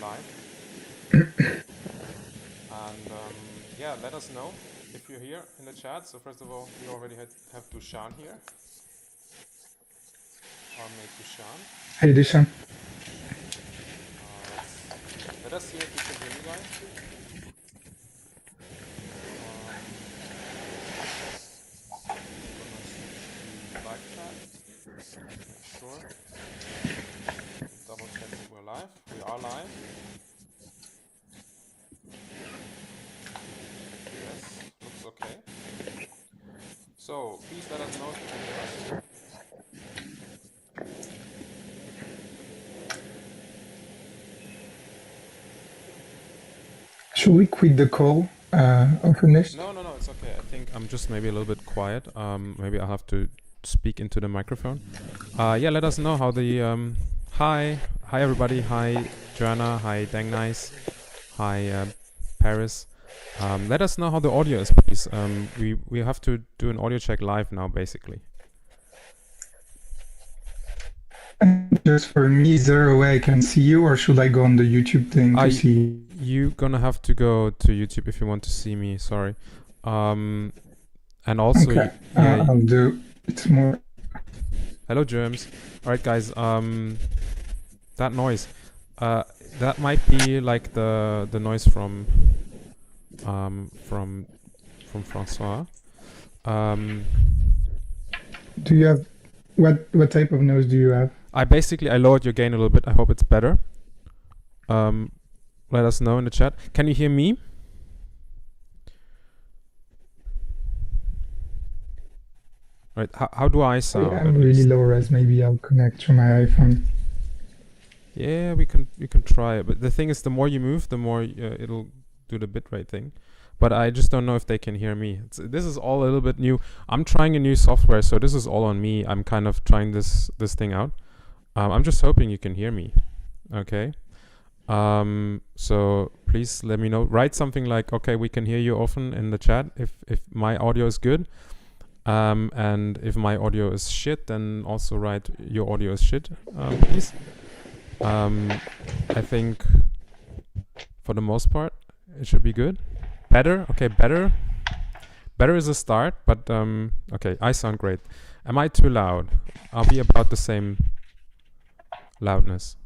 live. And yeah, let us know if you're here in the chat. So first of all, we already have Dushan here. Or Maie Dushan. Hey, Dushan. Let us see if you can hear me, guys. Live chat. Sure. Double check that we're live. We are live. Yes, looks okay. So please let us know if you can hear us. Should we quit the call, Ofenlicht? No, it's okay. I think I'm just maybe a little bit quiet. Maybe I'll have to speak into the microphone. Yeah, let us know how the hi everybody. Hi Joanna. Hi Dang Nice. Hi Paris. Let us know how the audio is, please. We have to do an audio check live now, basically. Just for me, is there a way I can see you, or should I go on the YouTube thing to see? You're gonna have to go to YouTube if you want to see me. Sorry. And also, okay. I'll do. It's more. Hello, germs. All right, guys. That noise. That might be like the noise from Francois. Do you have what type of noise do you have? I lowered your gain a little bit. I hope it's better. Let us know in the chat. Can you hear me? Right. How do I sound? I'm really low res. Maybe I'll connect to my iPhone. Yeah, we can try it. But the thing is, the more you move, the more it'll do the bitrate thing. But I just don't know if they can hear me. This is all a little bit new. I'm trying a new software, so this is all on me. I'm kind of trying this thing out. I'm just hoping you can hear me. Okay. So please let me know. Write something like, okay, we can hear you often in the chat if my audio is good. And if my audio is shit, then also write your audio is shit, please. I think for the most part it should be good. Better, okay, better is a start, but okay, I sound great. Am I too loud? I'll be about the same loudness.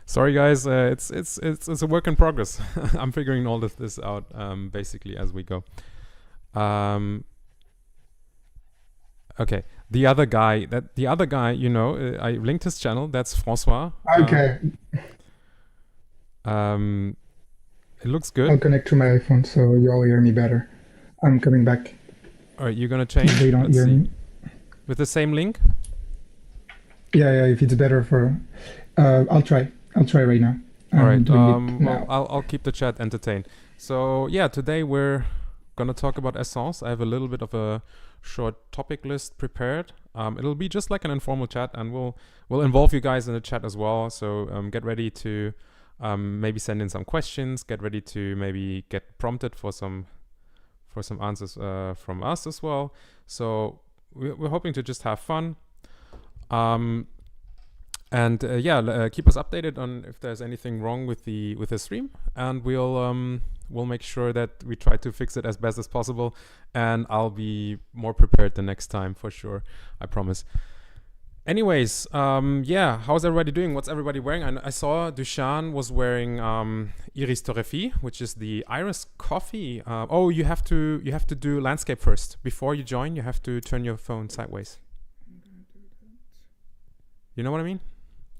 Sorry guys, it's a work in progress. I'm figuring all of this out basically as we go. Okay, the other guy, you know, I linked his channel. That's Francois. Okay. It looks good. I'll connect to my iPhone so you all hear me better. I'm coming back. All right, you're gonna change. They don't hear me. With the same link? Yeah. If it's better for, I'll try right now. All right. Well, I'll keep the chat entertained. So yeah, today we're gonna talk about Esxence. I have a little bit of a short topic list prepared. It'll be just like an informal chat, and we'll involve you guys in the chat as well. So get ready to maybe send in some questions. Get ready to maybe get prompted for some answers from us as well. So we're hoping to just have fun. And yeah, keep us updated on if there's anything wrong with the stream, and we'll make sure that we try to fix it as best as possible. And I'll be more prepared the next time for sure. I promise. Anyways, yeah, how's everybody doing? What's everybody wearing? I saw Dushan was wearing Iris Torrefi, which is the Iris coffee. Oh, you have to do landscape first before you join. You have to turn your phone sideways. You know what I mean?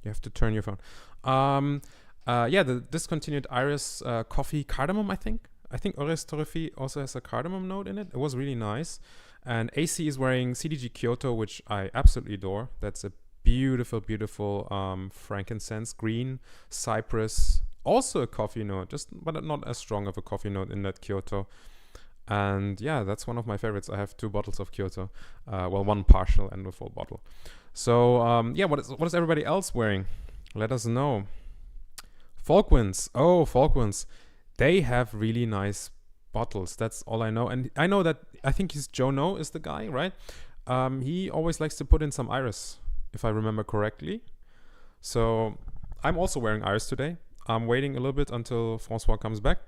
You have to turn your phone. Yeah, the discontinued Iris coffee cardamom, I think. Iris Torrefi also has a cardamom note in it. It was really nice. And AC is wearing CDG Kyoto, which I absolutely adore. That's a beautiful, beautiful frankincense, green, cypress. Also a coffee note, but not as strong of a coffee note in that Kyoto. And yeah, that's one of my favorites. I have 2 bottles of Kyoto. Well, 1 partial and a full bottle. So yeah, what is everybody else wearing? Let us know. Falkwinds. Oh, Falkwinds. They have really nice bottles. That's all I know. And I know that, I think he's Joe No is the guy, right? he always likes to put in some iris, if I remember correctly. So I'm also wearing iris today. I'm waiting a little bit until Francois comes back.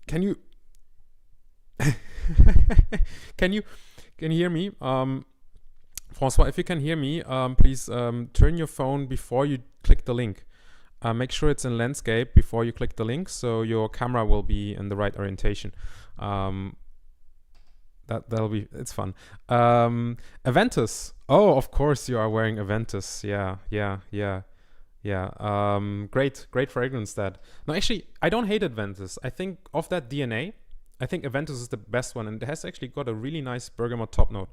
Can you can you hear me? Francois, if you can hear me, please turn your phone before you click the link. Make sure it's in landscape before you click the link, so your camera will be in the right orientation. That'll be, it's fun. Aventus. Oh, of course you are wearing Aventus. Yeah. Great fragrance that. No, actually, I don't hate Aventus. I think of that DNA, I think Aventus is the best one, and it has actually got a really nice bergamot top note.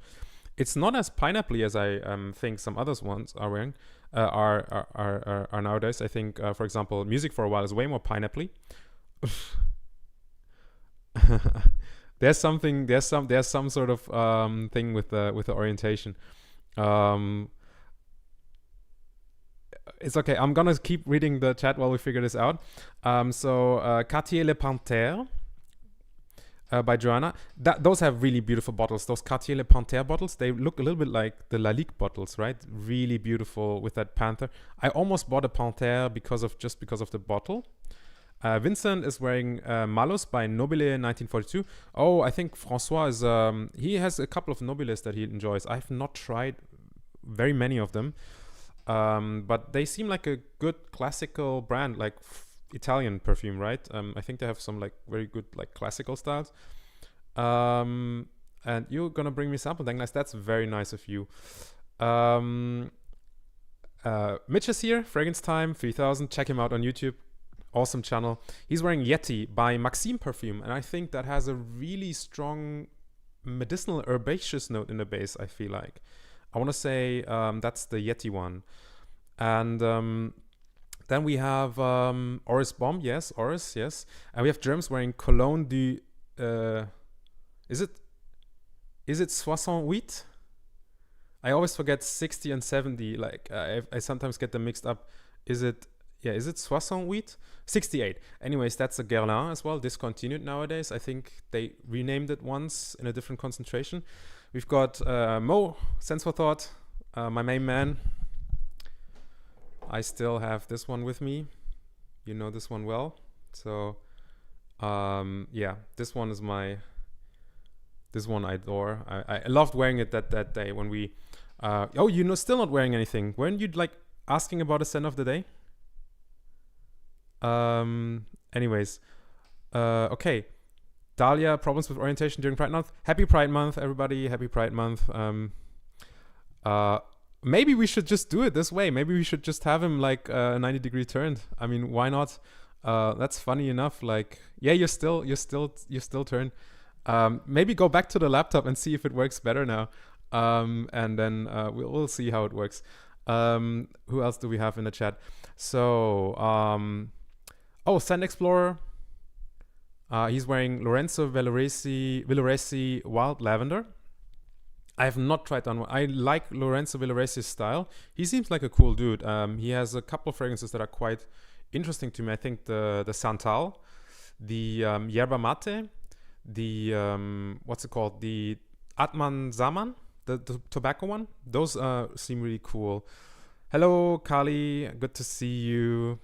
It's not as pineapple-y as I think some others ones are wearing are nowadays. I think, for example, Music for a While is way more pineapple-y. There's some sort of thing with the orientation. It's okay. I'm gonna keep reading the chat while we figure this out. Cartier Le Panthère by Joanna. Those have really beautiful bottles. Those Cartier Le Panthère bottles, they look a little bit like the Lalique bottles, right? Really beautiful with that panther. I almost bought a Panthère because of the bottle. Vincent is wearing Malus by Nobile 1942. Oh, I think Francois is... he has a couple of Nobiles that he enjoys. I have not tried very many of them. But they seem like a good classical brand, like Italian perfume, right? I think they have some like very good like classical styles. And you're gonna bring me sample, nice. That's very nice of you. Mitch is here, Fragrance Time 3000. Check him out on YouTube. Awesome channel. He's wearing Yeti by Maxime Perfume, and I think that has a really strong medicinal herbaceous note in the base. I feel like I want to say that's the Yeti one. And then we have Oris Bomb. Yes, Oris, yes. And we have Germs wearing Cologne du... Is it 68? I always forget 60 and 70. Like, I sometimes get them mixed up. Is it 68? 68. Anyways, that's a Guerlain as well, discontinued nowadays. I think they renamed it once in a different concentration. We've got Mo, Sense for Thought, my main man. I still have this one with me. You know this one well. So, yeah, this one is this one I adore. I loved wearing it that day when we... oh, still not wearing anything. Weren't you, like, asking about a scent of the day? Anyways, okay. Dahlia, problems with orientation during Pride Month. Happy Pride Month, everybody. Happy Pride Month. Maybe we should just do it this way. Maybe we should just have him like 90-degree turned. I mean, why not? That's funny enough. Like, yeah, you're still turned. Maybe go back to the laptop and see if it works better now. And then we'll see how it works. Who else do we have in the chat? So, Scent Explorer. He's wearing Lorenzo Villoresi Wild Lavender. I have not tried on one. I like Lorenzo Villoresi's style. He seems like a cool dude. He has a couple of fragrances that are quite interesting to me. I think the Santal, the Yerba Mate, the what's it called? The Atman Zaman, the tobacco one. Those seem really cool. Hello, Kali. Good to see you.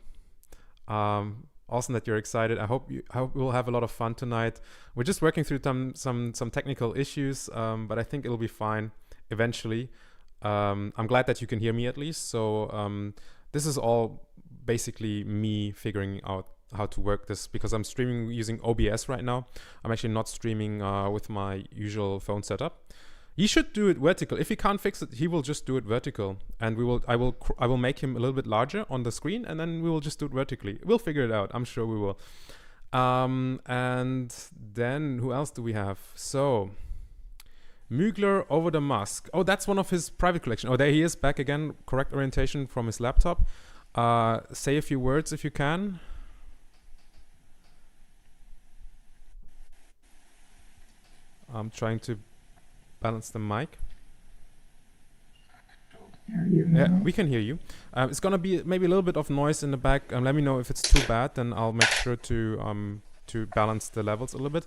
Awesome that you're excited. I hope we'll have a lot of fun tonight. We're just working through some technical issues, but I think it'll be fine eventually. I'm glad that you can hear me at least. So this is all basically me figuring out how to work this, because I'm streaming using OBS right now. I'm actually not streaming with my usual phone setup. He should do it vertical. If he can't fix it, he will just do it vertical, and I will make him a little bit larger on the screen, and then we will just do it vertically. We'll figure it out. I'm sure we will. And then who else do we have? So Mugler Over the Musk. Oh, that's one of his private collection. Oh, there he is back again. Correct orientation from his laptop. Say a few words if you can. I'm trying to balance the mic. Yeah, we can hear you. It's gonna be maybe a little bit of noise in the back. Let me know if it's too bad, then I'll make sure to balance the levels a little bit.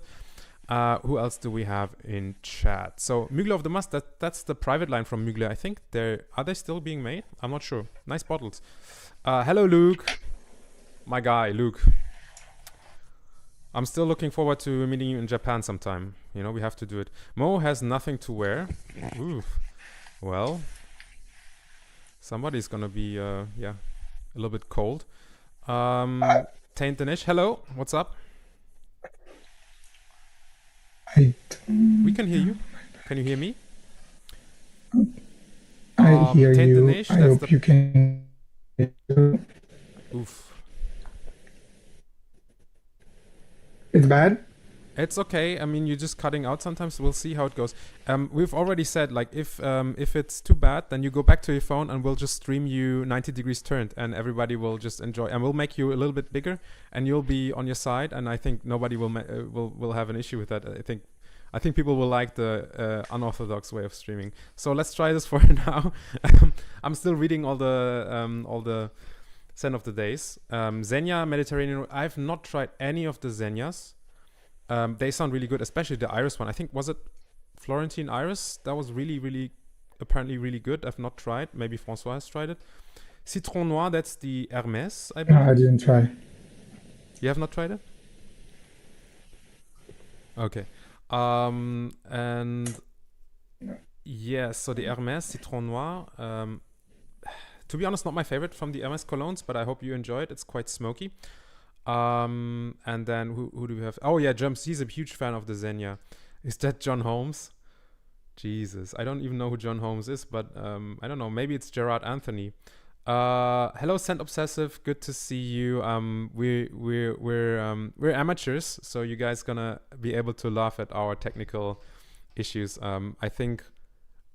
Who else do we have in chat? So Mugle of the Must, that's the private line from Mugle. I think are they still being made? I'm not sure. Nice bottles. Hello Luke, my guy Luke. I'm still looking forward to meeting you in Japan sometime. You know, we have to do it. Mo has nothing to wear. Oof. Well, somebody's gonna be a little bit cold. Taint Danish, hello. What's up? We can hear you. Can you hear me? I hear Taint you. Danish, I hope you can. Oof. It's bad? It's okay. I mean, you're just cutting out sometimes. We'll see how it goes. We've already said, like, if it's too bad, then you go back to your phone and we'll just stream you 90 degrees turned and everybody will just enjoy. And we'll make you a little bit bigger and you'll be on your side. And I think nobody will have an issue with that. I think people will like the unorthodox way of streaming. So let's try this for now. I'm still reading all the scent of the days. Xenia, Mediterranean. I've not tried any of the Xenias. They sound really good, especially the Iris one. I think, was it Florentine Iris? That was apparently really good. I've not tried. Maybe Francois has tried it. Citron Noir, that's the Hermès, I believe. No, I didn't try. You have not tried it? Okay. And yeah, so the Hermès Citron Noir. To be honest, not my favorite from the Hermès colognes, but I hope you enjoy it. It's quite smoky. And then who do we have? Oh yeah, Jumps. He's a huge fan of the Xenia. Is that John Holmes? Jesus, I don't even know who John Holmes is, but I don't know. Maybe it's Gerard Anthony. Hello, Scent Obsessive. Good to see you. We're amateurs, so you guys gonna be able to laugh at our technical issues. I think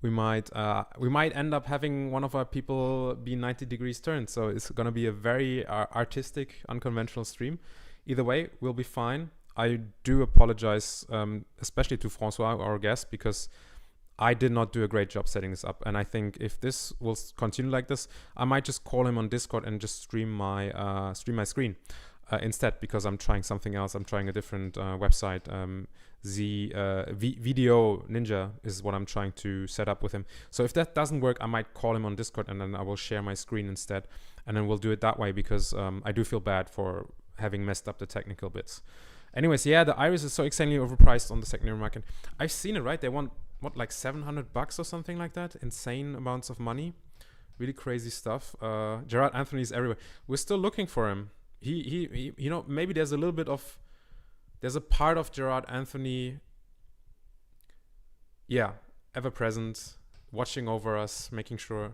we might end up having one of our people be 90 degrees turned. So it's gonna be a very artistic, unconventional stream. Either way, we'll be fine. I do apologize, especially to Francois, our guest, because I did not do a great job setting this up. And I think if this will continue like this, I might just call him on Discord and just stream my screen instead, because I'm trying something else. I'm trying a different website. Video Ninja is what I'm trying to set up with him. So if that doesn't work, I might call him on Discord and then I will share my screen instead. And then we'll do it that way, because I do feel bad for having messed up the technical bits. Anyways, yeah, the Iris is so insanely overpriced on the secondary market. I've seen it, right? They want, what, like $700 or something like that? Insane amounts of money. Really crazy stuff. Gerard Anthony is everywhere. We're still looking for him. He you know, maybe there's a little bit of, there's a part of Gerard Anthony, yeah, ever present, watching over us, making sure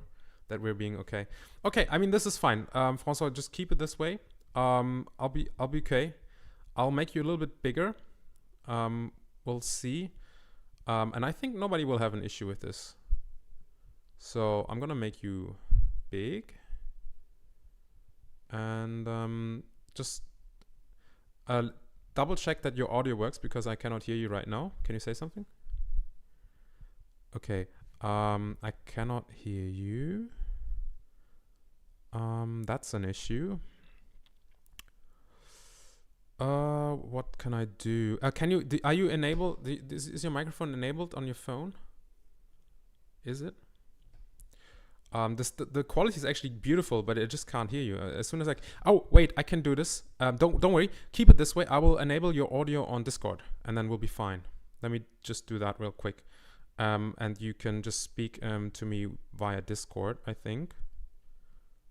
that we're being okay. Okay, I mean, this is fine. Francois, just keep it this way. I'll be okay. I'll make you a little bit bigger. We'll see. And I think nobody will have an issue with this. So I'm gonna make you big. And just double check that your audio works, because I cannot hear you right now. Can you say something? Okay. I cannot hear you. That's an issue. What can I do? Are you enabled? Is your microphone enabled on your phone? Is it? The quality is actually beautiful, but it just can't hear you. As soon as oh wait, I can do this. Don't worry. Keep it this way. I will enable your audio on Discord, and then we'll be fine. Let me just do that real quick. And you can just speak to me via Discord, I think.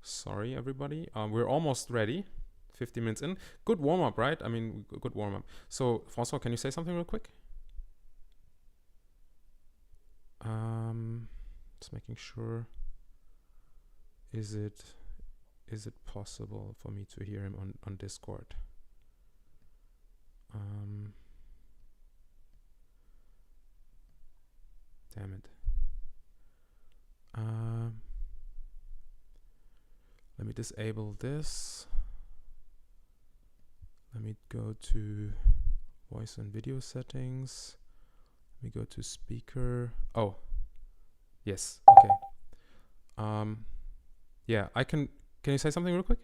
Sorry, everybody. We're almost ready. 50 minutes in. Good warm-up, right? I mean, good warm-up. So, Francois, can you say something real quick? Just making sure. Is it possible for me to hear him on Discord? Damn it. Let me disable this. Let me go to voice and video settings. Let me go to speaker. Oh, yes. Okay. Yeah, I can. Can you say something real quick?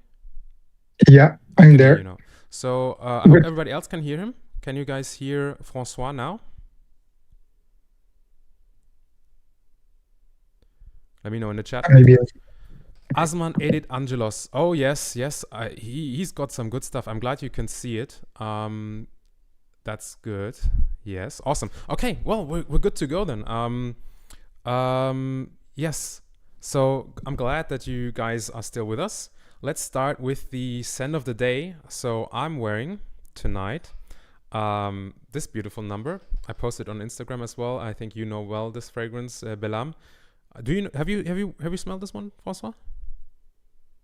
Yeah, I'm there. You know. So I hope everybody else can hear him. Can you guys hear Francois now? Let me know in the chat. Maybe. Azman Edit Angelos. Oh yes, he's got some good stuff. I'm glad you can see it. That's good. Yes, awesome. Okay, well we're good to go then. Yes. So I'm glad that you guys are still with us. Let's start with the scent of the day. So I'm wearing tonight this beautiful number. I posted on Instagram as well. I think you know well this fragrance, Belam. Have you smelled this one, François?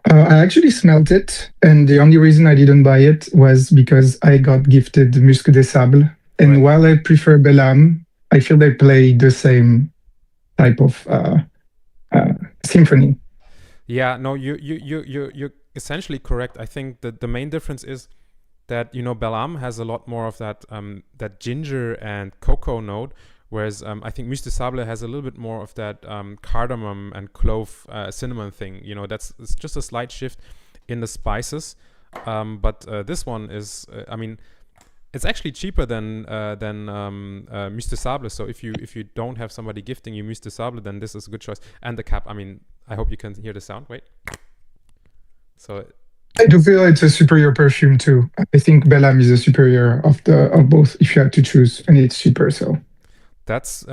I actually smelled it, and the only reason I didn't buy it was because I got gifted Musc des Sables. And Right. while I prefer Belam, I feel they play the same type of symphony. Yeah, no, you're essentially correct. I think that the main difference is that Belam has a lot more of that that ginger and cocoa note, whereas I think Musc des Sables has a little bit more of that cardamom and clove cinnamon thing. It's just a slight shift in the spices, but this one is, it's actually cheaper than Musc des Sables. So if you don't have somebody gifting you Musc des Sables, then this is a good choice. And the cap, I hope you can hear the sound. Wait. So I do feel it's a superior perfume too. I think Belam is a superior of both if you had to choose, and it's cheaper. So that's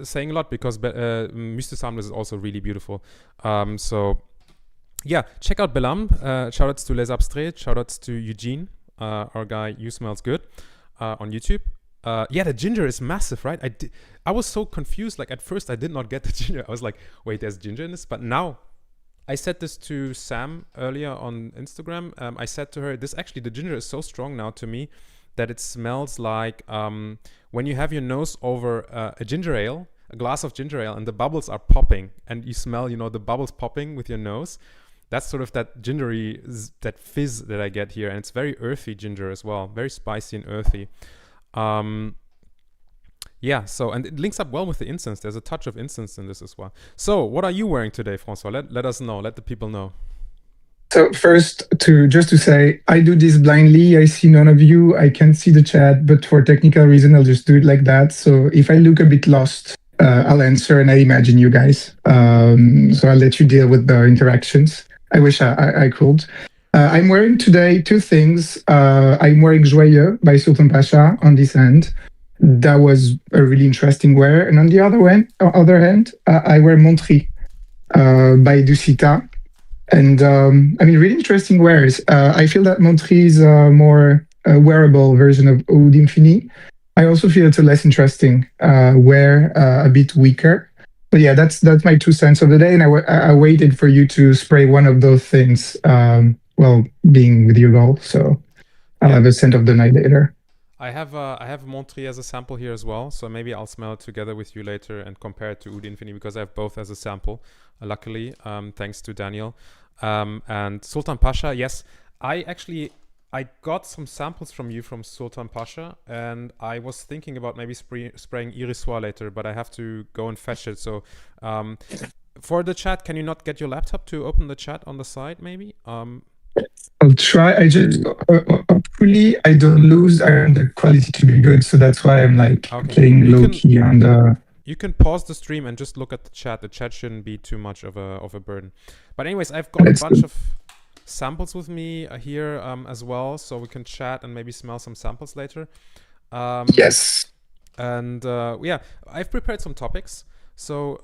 saying a lot, because Musc des Sables is also really beautiful. So yeah, check out Belam. Shoutouts to Les Abstraits. Shoutouts to Eugene, our guy. You Smells Good on YouTube. Yeah, the ginger is massive, right? I was so confused. Like at first, I did not get the ginger. I was like, wait, there's ginger in this. But now, I said this to Sam earlier on Instagram. I said to her, the ginger is so strong now to me that it smells like when you have your nose over a ginger ale, a glass of ginger ale, and the bubbles are popping, and you smell, the bubbles popping with your nose. That's sort of that gingery, that fizz that I get here, and it's very earthy ginger as well, very spicy and earthy. Yeah, so, and it links up well with the incense. There's a touch of incense in this as well. So, what are you wearing today, François? Let us know. Let the people know. So first, just to say, I do this blindly. I see none of you. I can't see the chat, but for technical reason, I'll just do it like that. So if I look a bit lost, I'll answer, and I imagine you guys. So I'll let you deal with the interactions. I wish I could. I'm wearing today two things. I'm wearing Joyeux by Sultan Pasha on this end. That was a really interesting wear. And on the other hand, I wear Montry by Ducita. And really interesting wares. I feel that Montry is a more wearable version of Oudh Infini. I also feel it's a less interesting wear, a bit weaker. But yeah, that's my 2 cents of the day. And I waited for you to spray one of those things while being with you all. So I'll have a scent of the night later. I have Montry as a sample here as well, so maybe I'll smell it together with you later and compare it to Oudh Infini, because I have both as a sample, luckily, thanks to Daniel. And Sultan Pasha, yes, I got some samples from you from Sultan Pasha, and I was thinking about maybe spraying Irisoir later, but I have to go and fetch it. So for the chat, can you not get your laptop to open the chat on the side, maybe? I'll try. I just hopefully I don't lose. I want the quality to be good, so that's why I'm playing low key on the. You can pause the stream and just look at the chat. The chat shouldn't be too much of a burden. But anyways, I've got a bunch of samples with me here as well, so we can chat and maybe smell some samples later. Yes. And yeah, I've prepared some topics. So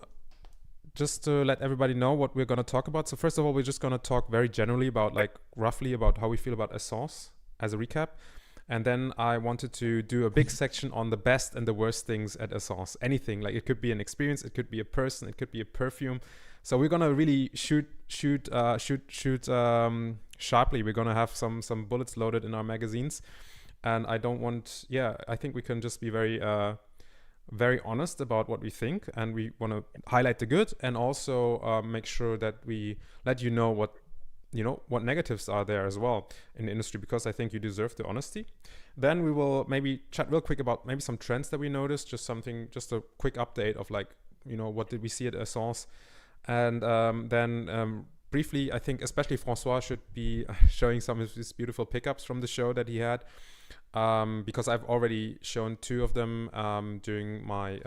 just to let everybody know what we're going to talk about. So first of all, we're just going to talk very generally about, roughly about how we feel about Esxence as a recap. And then I wanted to do a big section on the best and the worst things at Esxence. Anything, it could be an experience, it could be a person, it could be a perfume. So we're going to really shoot sharply. We're going to have some bullets loaded in our magazines. And I think we can just be very honest about what we think, and we want to highlight the good, and also make sure that we let you know what negatives are there as well in the industry, because I think you deserve the honesty. Then we will maybe chat real quick about maybe some trends that we noticed, just a quick update of what did we see at Esxence, and then briefly, I think especially Francois should be showing some of his beautiful pickups from the show that he had, because I've already shown 2 of them during my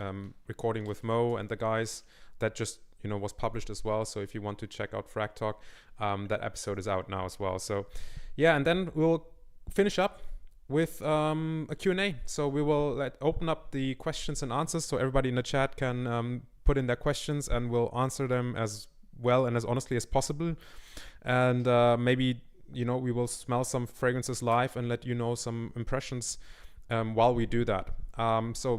recording with Mo and the guys that just was published as well. So if you want to check out Frag Talk, that episode is out now as well. So yeah, and then we'll finish up with a Q&A. So we will open up the questions and answers, so everybody in the chat can put in their questions, and we'll answer them as well and as honestly as possible. And maybe we will smell some fragrances live and let you know some impressions while we do that. So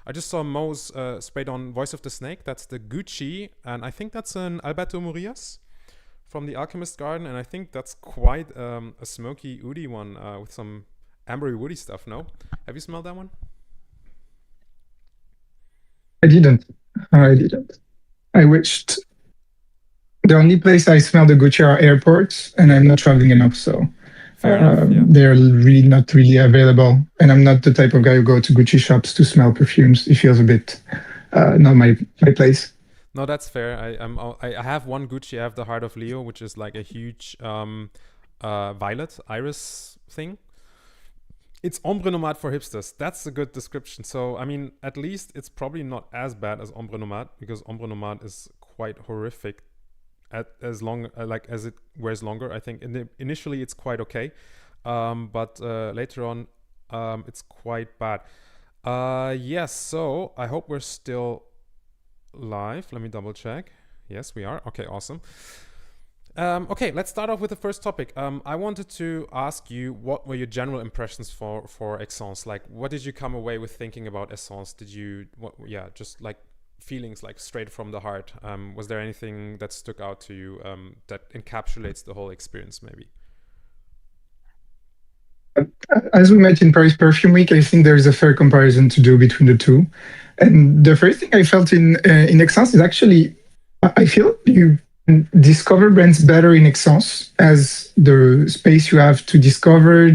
I just saw Mo's sprayed on Voice of the Snake. That's the Gucci, and I think that's an Alberto Murillas from the Alchemist Garden, and I think that's quite a smoky oudie one with some ambery woody stuff. No, have you smelled that one? I didn't. I wished. The only place I smell the Gucci are airports, and I'm not traveling enough, so fair enough, yeah. They're really not really available. And I'm not the type of guy who go to Gucci shops to smell perfumes. It feels a bit not my place. No, that's fair. I have one Gucci. I have the Heart of Leo, which is like a huge violet iris thing. It's Ombre Nomade for hipsters. That's a good description. So, I mean, at least it's probably not as bad as Ombre Nomade, because Ombre Nomade is quite horrific as it wears longer. I think initially it's quite okay, but later on it's quite bad. Yes, so I hope we're still live. Let me double check. Yes, we are. Okay, awesome. Okay, let's start off with the first topic. I wanted to ask you, what were your general impressions for Esxence? Like, what did you come away with thinking about Esxence? Just like feelings, like straight from the heart. Was there anything that stuck out to you that encapsulates the whole experience, maybe? As we met in Paris Perfume Week, I think there is a fair comparison to do between the two. And the first thing I felt in Esxence is actually, I feel you discover brands better in Esxence, as the space you have to discover,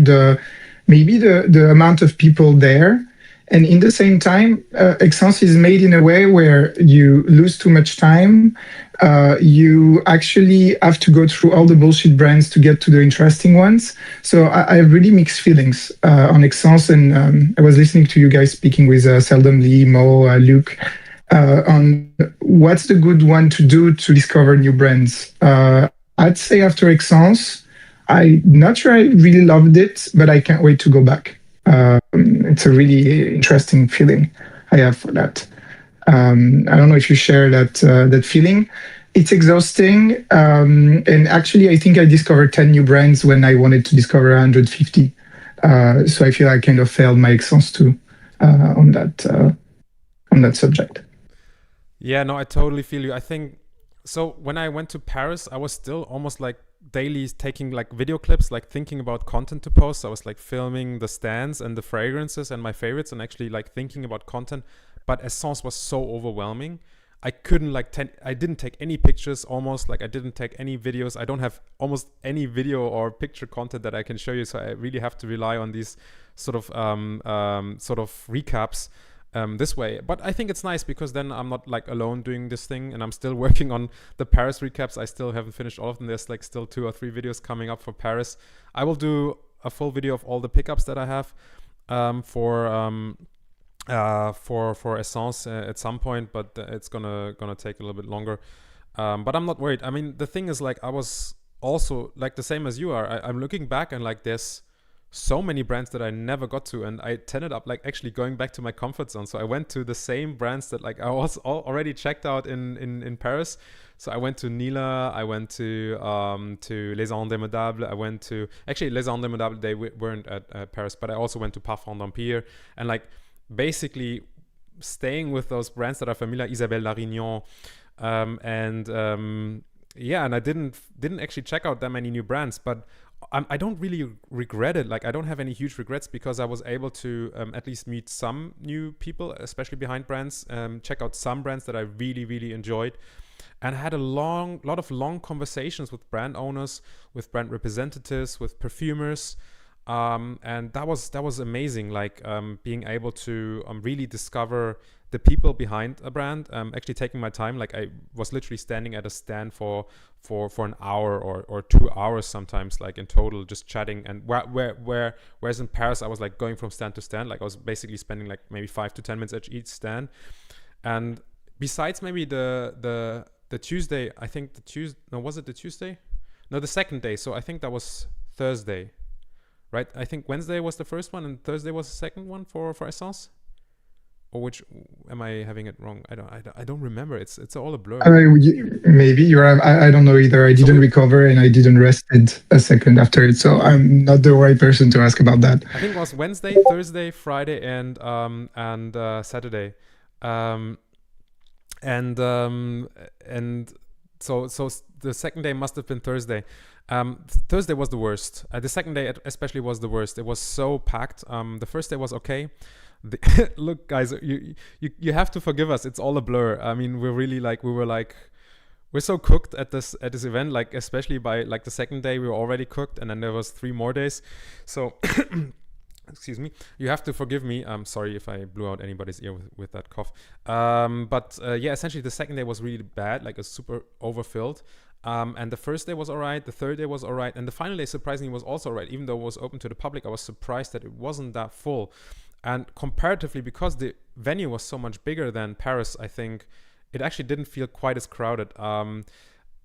maybe the amount of people there. And in the same time, Esxence is made in a way where you lose too much time. You actually have to go through all the bullshit brands to get to the interesting ones. So I have really mixed feelings on Esxence. And I was listening to you guys speaking with Seldomly, Mo, Luke, on what's the good one to do to discover new brands. I'd say after Esxence, I'm not sure I really loved it, but I can't wait to go back. It's a really interesting feeling I have for that. I don't know if you share that feeling. It's exhausting. And actually, I think I discovered 10 new brands when I wanted to discover 150. So I feel I kind of failed my Esxence too on that subject. Yeah, no, I totally feel you. I think, so when I went to Paris, I was still almost like daily taking like video clips, like thinking about content to post. I was like filming the stands and the fragrances and my favorites and actually like thinking about content. But Esxence was so overwhelming. I couldn't I didn't take any pictures, almost like I didn't take any videos. I don't have almost any video or picture content that I can show you. So I really have to rely on these sort of recaps this way. But I think it's nice because then I'm not like alone doing this thing, and I'm still working on the Paris recaps. I still haven't finished all of them. There's like still 2 or 3 videos coming up for Paris. I will do a full video of all the pickups that I have for Esxence at some point, but it's gonna take a little bit longer. But I'm not worried. I mean, the thing is, like, I was also like the same as you are. I'm looking back and like there's so many brands that I never got to, and I ended up like actually going back to my comfort zone. So I went to the same brands that like I was already checked out in Paris. So I went to Neela, I went to Les Indémodables, I went to, actually Les Indémodables, they weren't at Paris, but I also went to Parfum d'Empire, and like basically staying with those brands that are familiar, Isabelle Larignon, and I didn't actually check out that many new brands, but I don't really regret it. Like, I don't have any huge regrets because I was able to at least meet some new people, especially behind brands, check out some brands that I really, really enjoyed, and had a lot of long conversations with brand owners, with brand representatives, with perfumers, And that was amazing, like being able to really discover the people behind a brand, actually taking my time. Like I was literally standing at a stand for an hour or 2 hours sometimes, like in total, just chatting. And whereas in Paris I was like going from stand to stand, like I was basically spending like maybe 5 to 10 minutes at each stand. And besides maybe the Tuesday, I think was it the Tuesday? No, the second day. So I think that was Thursday, right? I think Wednesday was the first one and Thursday was the second one for Esxence. Or which, am I having it wrong? I don't remember. It's all a blur. Maybe you're. I don't know either. I didn't recover and I didn't rested a second after it, so I'm not the right person to ask about that. I think it was Wednesday, Thursday, Friday, and Saturday, and so the second day must have been Thursday. Thursday was the worst. The second day especially was the worst. It was so packed. The first day was okay. Look, guys, you have to forgive us. It's all a blur. I mean, we're so cooked at this event. Like especially by like the second day, we were already cooked, and then there was 3 more days. So, excuse me. You have to forgive me. I'm sorry if I blew out anybody's ear with that cough. But yeah, essentially the second day was really bad. Like a super overfilled. And the first day was all right. The third day was all right, and the final day surprisingly was also all right. Even though it was open to the public, I was surprised that it wasn't that full. And comparatively, because the venue was so much bigger than Paris, I think it actually didn't feel quite as crowded.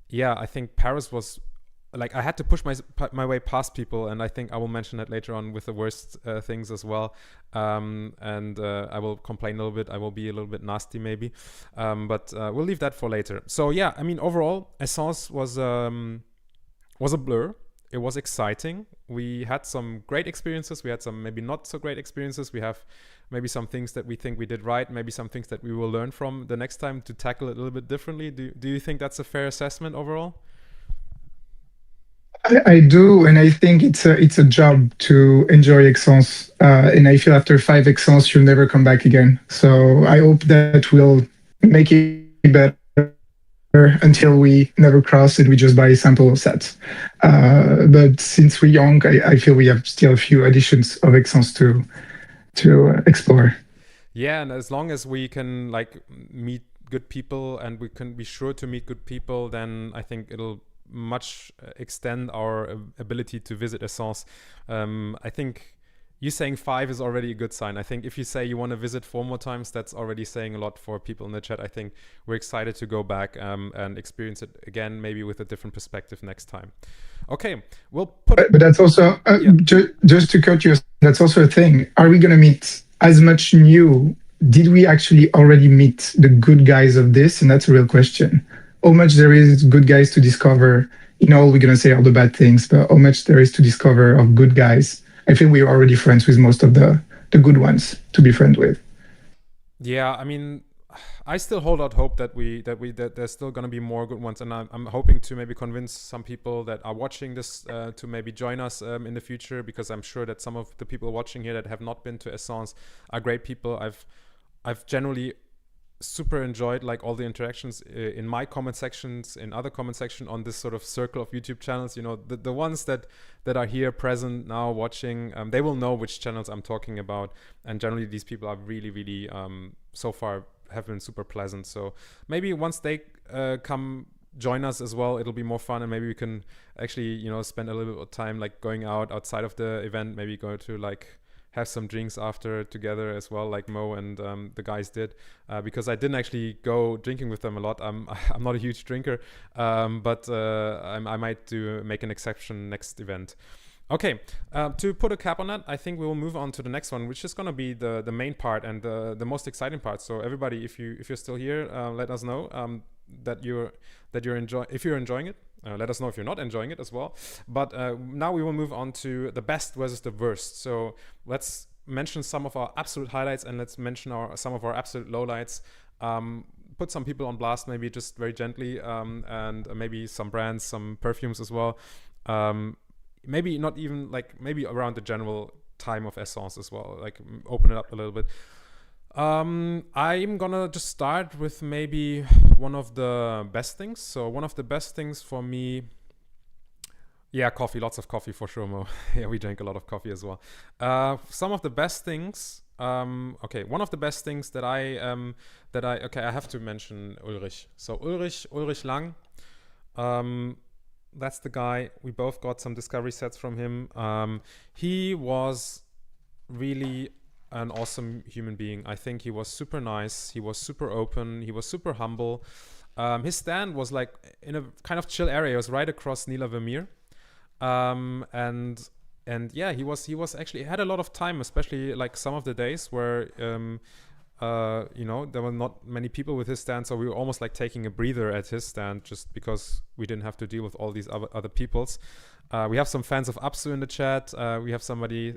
Yeah, I think Paris was like I had to push my way past people, and I think I will mention that later on with the worst things as well. And I will complain a little bit. I will be a little bit nasty maybe, but we'll leave that for later. So yeah, I mean overall, Esxence was a blur. It was exciting. We had some great experiences. We had some maybe not so great experiences. We have maybe some things that we think we did right, maybe some things that we will learn from the next time to tackle it a little bit differently. Do you think that's a fair assessment overall? I do, and I think it's a job to enjoy Esxence. And I feel after 5 Esxence, you'll never come back again. So I hope that we'll make it better until we never cross and we just buy sample sets. But since we're young, I feel we have still a few additions of Esxence to explore. Yeah, and as long as we can like meet good people and we can be sure to meet good people, then I think it'll much extend our ability to visit Esxence. I think you saying 5 is already a good sign. I think if you say you want to visit 4 more times, that's already saying a lot for people in the chat. I think we're excited to go back and experience it again, maybe with a different perspective next time. Okay, we'll put. But that's also just to cut you. That's also a thing. Are we going to meet as much new? Did we actually already meet the good guys of this? And that's a real question. How much there is good guys to discover? You know, we're going to say all the bad things, but how much there is to discover of good guys? I think we're already friends with most of the good ones to be friends with. Yeah, I mean, I still hold out hope that there's still going to be more good ones, and I'm hoping to maybe convince some people that are watching this to maybe join us in the future, because I'm sure that some of the people watching here that have not been to Esxence are great people. I've generally super enjoyed like all the interactions in my comment sections, in other comment section on this sort of circle of YouTube channels. You know, the ones that are here present now watching, they will know which channels I'm talking about, and generally these people are really so far have been super pleasant. So maybe once they come join us as well, it'll be more fun, and maybe we can actually, you know, spend a little bit of time like going outside of the event, maybe go to like have some drinks after together as well, like Mo and the guys did, because I didn't actually go drinking with them a lot. I'm not a huge drinker, but I might make an exception next event. Okay, to put a cap on that, I think we will move on to the next one, which is going to be the main part and the most exciting part. So everybody, if you're still here, let us know that you're enjoying it. Let us know if you're not enjoying it as well. But now we will move on to the best versus the worst. So let's mention some of our absolute highlights, and let's mention some of our absolute lowlights. Put some people on blast, maybe just very gently, and maybe some brands, some perfumes as well. Maybe not even like maybe around the general time of Esxence as well. Like open it up a little bit. I'm gonna just start with maybe one of the best things. So one of the best things for me Yeah, coffee, lots of coffee for sure, Mo. Yeah, we drink a lot of coffee as well. Some of the best things. Okay, one of the best things okay, I have to mention Ulrich. So Ulrich Lang. Um, that's the guy. We both got some discovery sets from him. He was really an awesome human being. I think he was super nice. He was super open. He was super humble. His stand was like in a kind of chill area. It was right across Neela Vermeire. And yeah, he was actually, he had a lot of time, especially like some of the days where there were not many people with his stand, so we were almost like taking a breather at his stand just because we didn't have to deal with all these other people's. We have some fans of Apsu in the chat. We have somebody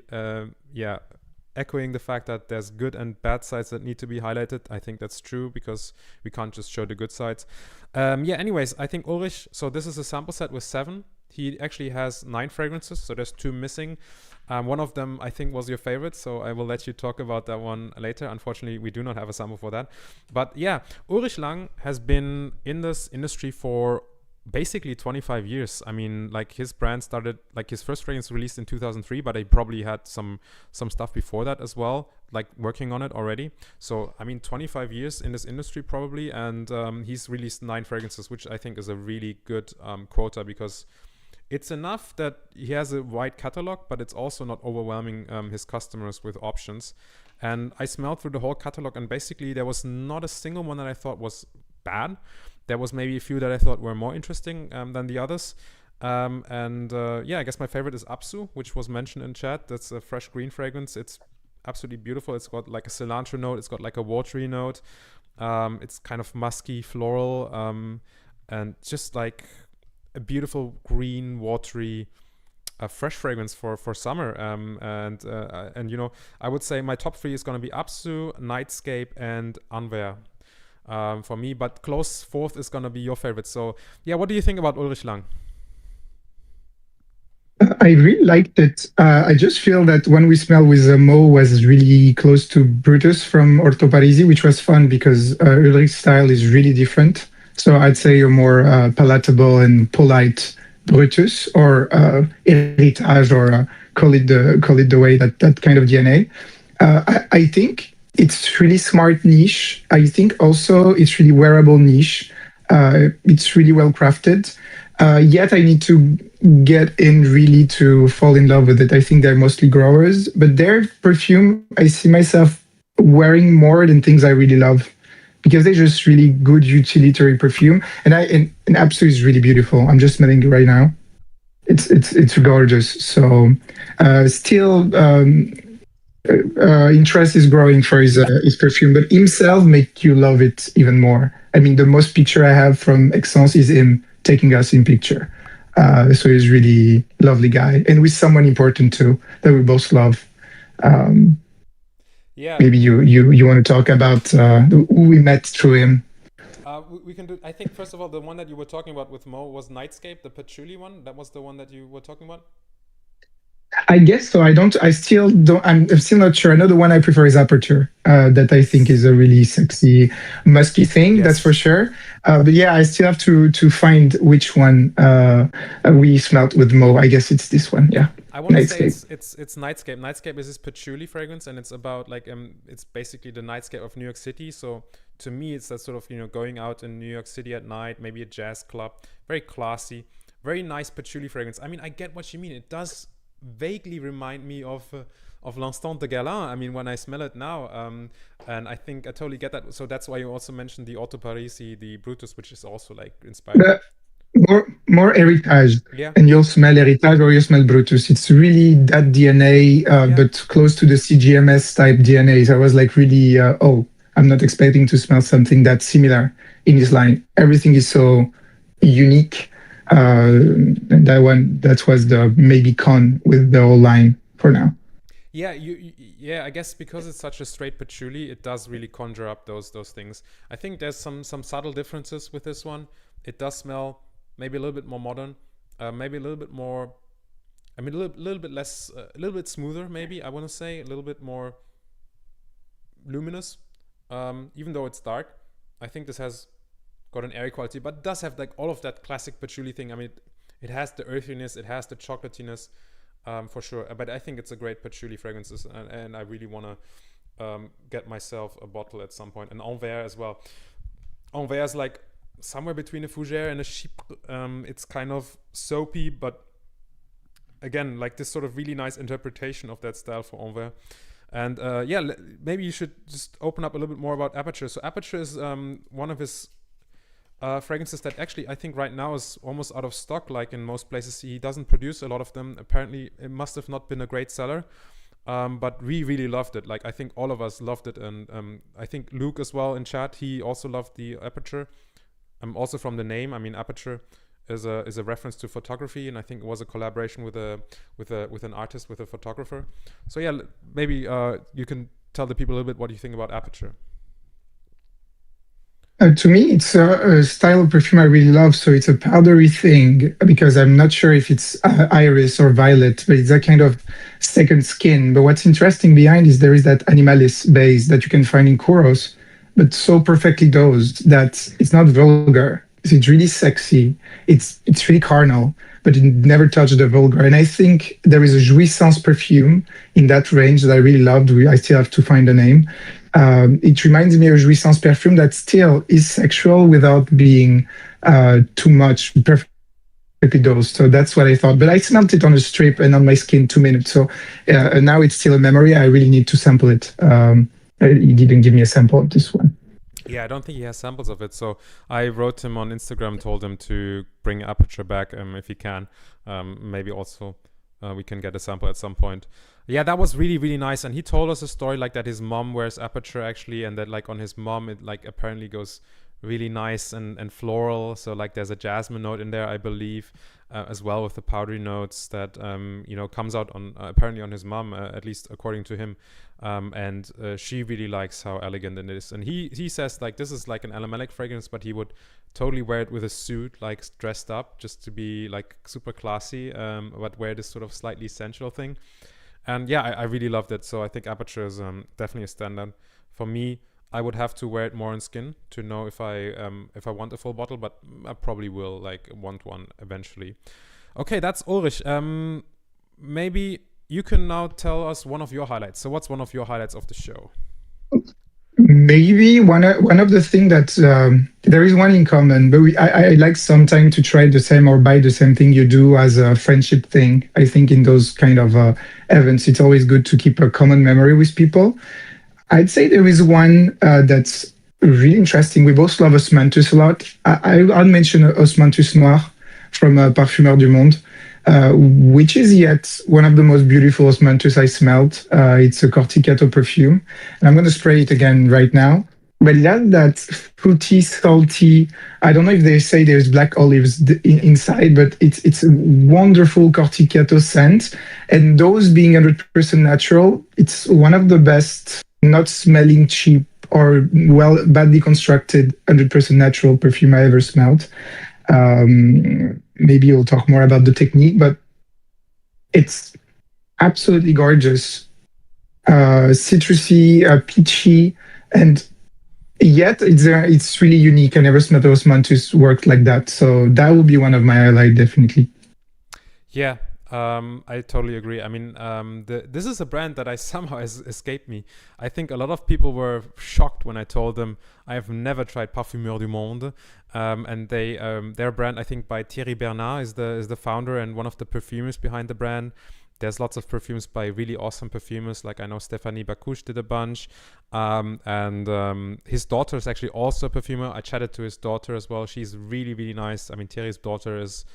echoing the fact that there's good and bad sides that need to be highlighted. I think that's true because we can't just show the good sides. Anyways, I think Ulrich, so this is a sample set with 7. He actually has 9 fragrances, so there's 2 missing. One of them, I think, was your favorite, so I will let you talk about that one later. Unfortunately, we do not have a sample for that. But yeah, Ulrich Lang has been in this industry for basically 25 years. I mean, like his brand started, like his first fragrance released in 2003, but he probably had some stuff before that as well, like working on it already. So, I mean, 25 years in this industry probably, and he's released 9 fragrances, which I think is a really good quota because it's enough that he has a wide catalog, but it's also not overwhelming his customers with options. And I smelled through the whole catalog, and basically there was not a single one that I thought was bad. There was maybe a few that I thought were more interesting than the others. I guess my favorite is Apsu, which was mentioned in chat. That's a fresh green fragrance. It's absolutely beautiful. It's got like a cilantro note. It's got like a watery note. It's kind of musky, floral, and just like a beautiful green, watery, fresh fragrance for summer. I would say my top 3 is going to be Apsu, Nightscape, and Anwer for me. But close 4th is going to be your favorite. So yeah, what do you think about Ulrich Lang? I really liked it. I just feel that when we smell with Mo was really close to Brutus from Orto Parisi, which was fun because Ulrich's style is really different. So I'd say a more palatable and polite Brutus or Heritage, or call it the way that kind of DNA. I think it's really smart niche. I think also it's really wearable niche. It's really well crafted. Yet I need to get in really to fall in love with it. I think they're mostly growers, but their perfume, I see myself wearing more than things I really love because they're just really good utilitarian perfume. And Apsu is really beautiful. I'm just smelling it right now. It's gorgeous. So still interest is growing for his perfume, but himself make you love it even more. I mean, the most picture I have from Esxence is him taking us in picture. So he's really lovely guy, and with someone important too that we both love. Maybe you want to talk about who we met through him. We can do. I think first of all, the one that you were talking about with Mo was Nightscape, the patchouli one. That was the one that you were talking about. I guess so. I still don't. I'm still not sure. Another one I prefer is Aperture. That I think is a really sexy, musky thing. Yes. That's for sure. But yeah, I still have to find which one we smelt with Mo. I guess it's this one. Yeah. I want to say it's Nightscape. Nightscape is this patchouli fragrance, and it's about like it's basically the nightscape of New York City. So to me, it's that sort of going out in New York City at night, maybe a jazz club, very classy, very nice patchouli fragrance. I mean, I get what you mean. It does vaguely remind me of L'Instant de Galin. I mean, when I smell it now, and I think I totally get that. So that's why you also mentioned the Orto Parisi, the Brutus, which is also like inspired. More Heritage, and you'll smell Heritage or you smell Brutus. It's really that DNA, but close to the CGMS type DNA. So I was like really, I'm not expecting to smell something that's similar in this line. Everything is so unique. That was the maybe con with the whole line for now. Yeah, I guess because it's such a straight patchouli, it does really conjure up those things. I think there's some subtle differences with this one. It does smell maybe a little bit more modern, maybe a little bit more. I mean, a little bit less, a little bit smoother. Maybe I want to say a little bit more luminous, even though it's dark. I think this has got an airy quality, but it does have like all of that classic patchouli thing. I mean, It has the earthiness, it has the chocolatiness, for sure. But I think it's a great patchouli fragrances, and I really want to get myself a bottle at some point. And Envers as well. Envers is like somewhere between a fougere and a chypre. It's kind of soapy, but again, like this sort of really nice interpretation of that style for Envers. And maybe you should just open up a little bit more about Aperture. So Aperture is one of his fragrances that actually I think right now is almost out of stock. Like in most places, he doesn't produce a lot of them. Apparently, it must have not been a great seller, but we really loved it. Like I think all of us loved it, and I think Luke as well in chat, he also loved the Aperture. Also from the name, I mean, Aperture is a reference to photography, and I think it was a collaboration with an artist, with a photographer. So yeah, maybe you can tell the people a little bit what you think about Aperture. To me, it's a style of perfume I really love. So it's a powdery thing, because I'm not sure if it's iris or violet, but it's that kind of second skin. But what's interesting behind is there is that animalis base that you can find in Kouros, but so perfectly dosed that it's not vulgar. It's really sexy. It's really carnal, but it never touched the vulgar. And I think there is a jouissance perfume in that range that I really loved. I still have to find the name. It reminds me of jouissance perfume that still is sexual without being too much, perfectly dosed. So that's what I thought. But I smelled it on the strip and on my skin 2 minutes. So now it's still a memory. I really need to sample it. He didn't give me a sample of this one. Yeah, I don't think he has samples of it. So I wrote him on Instagram, told him to bring Aperture back if he can. Maybe also we can get a sample at some point. Yeah, that was really, really nice. And he told us a story like that his mom wears Aperture actually, and that like on his mom it like apparently goes really nice and floral. So like there's a jasmine note in there, I believe, as well with the powdery notes that comes out on apparently on his mom, at least according to him. And she really likes how elegant it is. And he says like this is like an animalic fragrance, but he would totally wear it with a suit, like dressed up, just to be like super classy, but wear this sort of slightly sensual thing. And yeah, I really loved it. So I think Aperture is definitely a standout. For me, I would have to wear it more on skin to know if I want a full bottle, but I probably will like want one eventually. Okay, that's Ulrich. Maybe you can now tell us one of your highlights. So what's one of your highlights of the show? Maybe one of the things that there is one in common, but I like sometimes to try the same or buy the same thing you do as a friendship thing. I think in those kind of events, it's always good to keep a common memory with people. I'd say there is one that's really interesting. We both love Osmanthus a lot. I'll mention Osmanthus Noir from Parfumeurs du Monde, which is yet one of the most beautiful Osmanthus I smelled. It's a Corticato perfume. And I'm going to spray it again right now. But it has that fruity, salty, I don't know if they say there's black olives inside, but it's a wonderful Corticato scent. And those being 100% natural, it's one of the best not smelling cheap or badly constructed 100% natural perfume I ever smelled. Maybe we'll talk more about the technique, but it's absolutely gorgeous. Citrusy, peachy, and yet it's really unique. I never smelled Osmanthus worked like that. So that would be one of my highlights, definitely. Yeah. I totally agree. I mean, this is a brand that I somehow has escaped me. I think a lot of people were shocked when I told them I have never tried Parfumeurs du Monde, and their brand, I think by Thierry Bernard is the founder and one of the perfumers behind the brand. There's lots of perfumes by really awesome perfumers, like I know Stéphanie Bacouche did a bunch, and his daughter is actually also a perfumer. I chatted to his daughter as well. She's really, really nice. I mean, Thierry's daughter is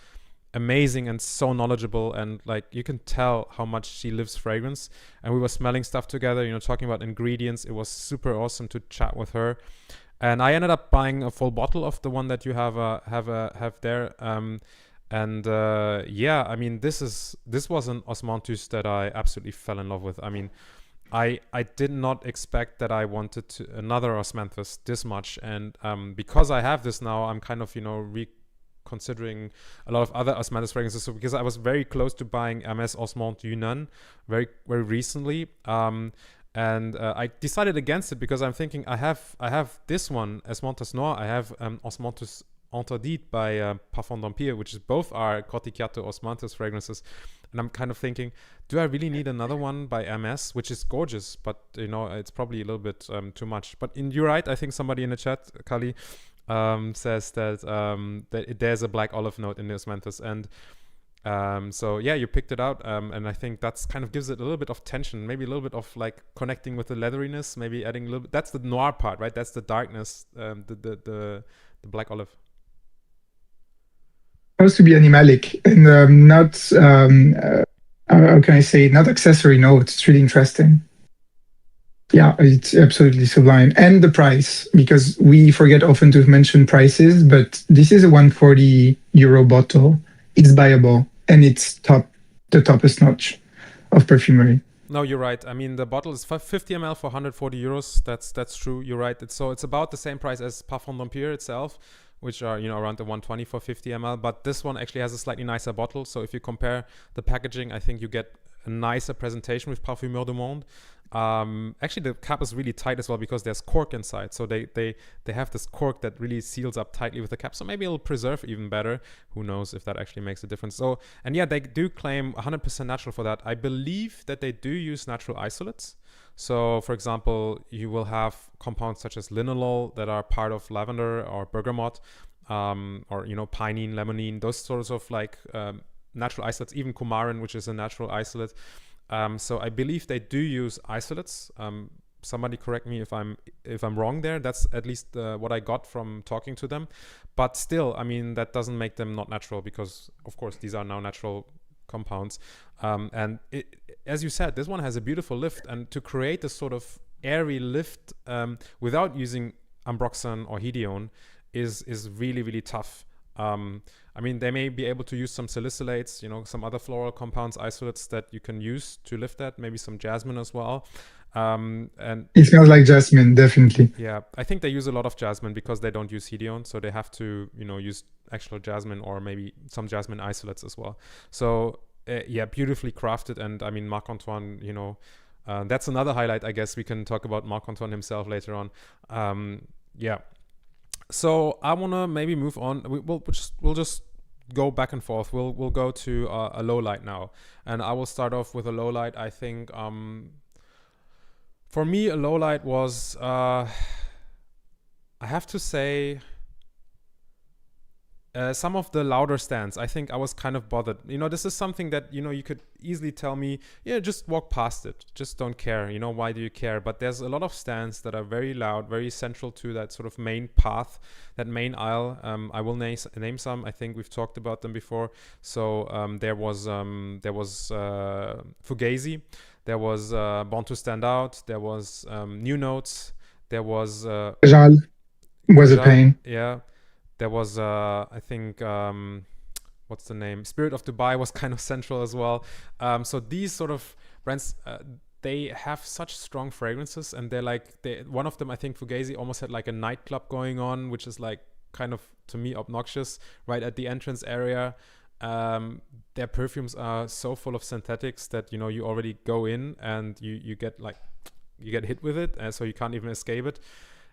amazing and so knowledgeable, and like you can tell how much she lives fragrance. And we were smelling stuff together, talking about ingredients. It was super awesome to chat with her, and I ended up buying a full bottle of the one that you have there. Yeah, I mean, this was an Osmanthus that I absolutely fell in love with. I mean, I did not expect that I wanted another Osmanthus this much, and because I have this now, I'm kind of considering a lot of other Osmanthus fragrances. So because I was very close to buying Hermès Osmant Yunnan very, very recently, and I decided against it because I'm thinking I have this one, Osmanthus Noir, I have Osmanthus Interdit by Parfum d'Empire, which is both are Corticato Osmanthus fragrances. And I'm kind of thinking, do I really need another one by MS, which is gorgeous, but it's probably a little bit too much. But you're right. I think somebody in the chat, Kali, says that there's a black olive note in the Osmanthus, and so yeah, you picked it out, and I think that's kind of gives it a little bit of tension, maybe a little bit of like connecting with the leatheriness, maybe adding a little bit. That's the noir part, right? That's the darkness, the black olive. Supposed to be animalic and not how can I say, not accessory notes. It's really interesting. Yeah, it's absolutely sublime. And the price, because we forget often to mention prices, but this is a 140 euro bottle. It's buyable, and it's the toppest notch of perfumery. No, you're right. I mean, the bottle is 50 ml for 140 euros. That's true. You're right. It's about the same price as Parfum d'Empire itself, which are around the 120 for 50 ml. But this one actually has a slightly nicer bottle. So if you compare the packaging, I think you get a nicer presentation with Parfumeurs du Monde. Actually, the cap is really tight as well because there's cork inside. So they have this cork that really seals up tightly with the cap. So maybe it'll preserve even better. Who knows if that actually makes a difference. So, and yeah, they do claim 100% natural for that. I believe that they do use natural isolates. So, for example, you will have compounds such as linalool that are part of lavender or bergamot, or pinene, limonene, those sorts of like natural isolates. Even coumarin, which is a natural isolate. So I believe they do use isolates. Somebody correct me if I'm wrong there. That's at least what I got from talking to them. But still, I mean, that doesn't make them not natural because, of course, these are now natural compounds. And as you said, this one has a beautiful lift. And to create this sort of airy lift without using ambroxan or hedione is really, really tough. I mean, they may be able to use some salicylates, some other floral compounds, isolates that you can use to lift that, maybe some jasmine as well. And it smells like jasmine, definitely. Yeah, I think they use a lot of jasmine because they don't use hedione, so they have to, use actual jasmine or maybe some jasmine isolates as well. So yeah, beautifully crafted. And I mean, Marc-Antoine, that's another highlight. I guess we can talk about Marc-Antoine himself later on. Yeah. So I wanna maybe move on. We'll just go back and forth. We'll go to a low light now, and I will start off with a low light. I think for me a low light was I have to say some of the louder stands. I think I was kind of bothered. This is something that you could easily tell me, yeah, just walk past it, just don't care. Why do you care? But there's a lot of stands that are very loud, very central to that sort of main path, that main aisle. I will name some. I think we've talked about them before. So there was Fugazzi, there was Born to Stand Out, there was New Notes, there was Jal was a pain. Yeah. There was, I think, what's the name? Spirit of Dubai was kind of central as well. So these sort of brands, they have such strong fragrances, and one of them, I think, Fugazzi, almost had like a nightclub going on, which is like kind of, to me, obnoxious, right at the entrance area. Their perfumes are so full of synthetics that you already go in and you get hit with it, and so you can't even escape it.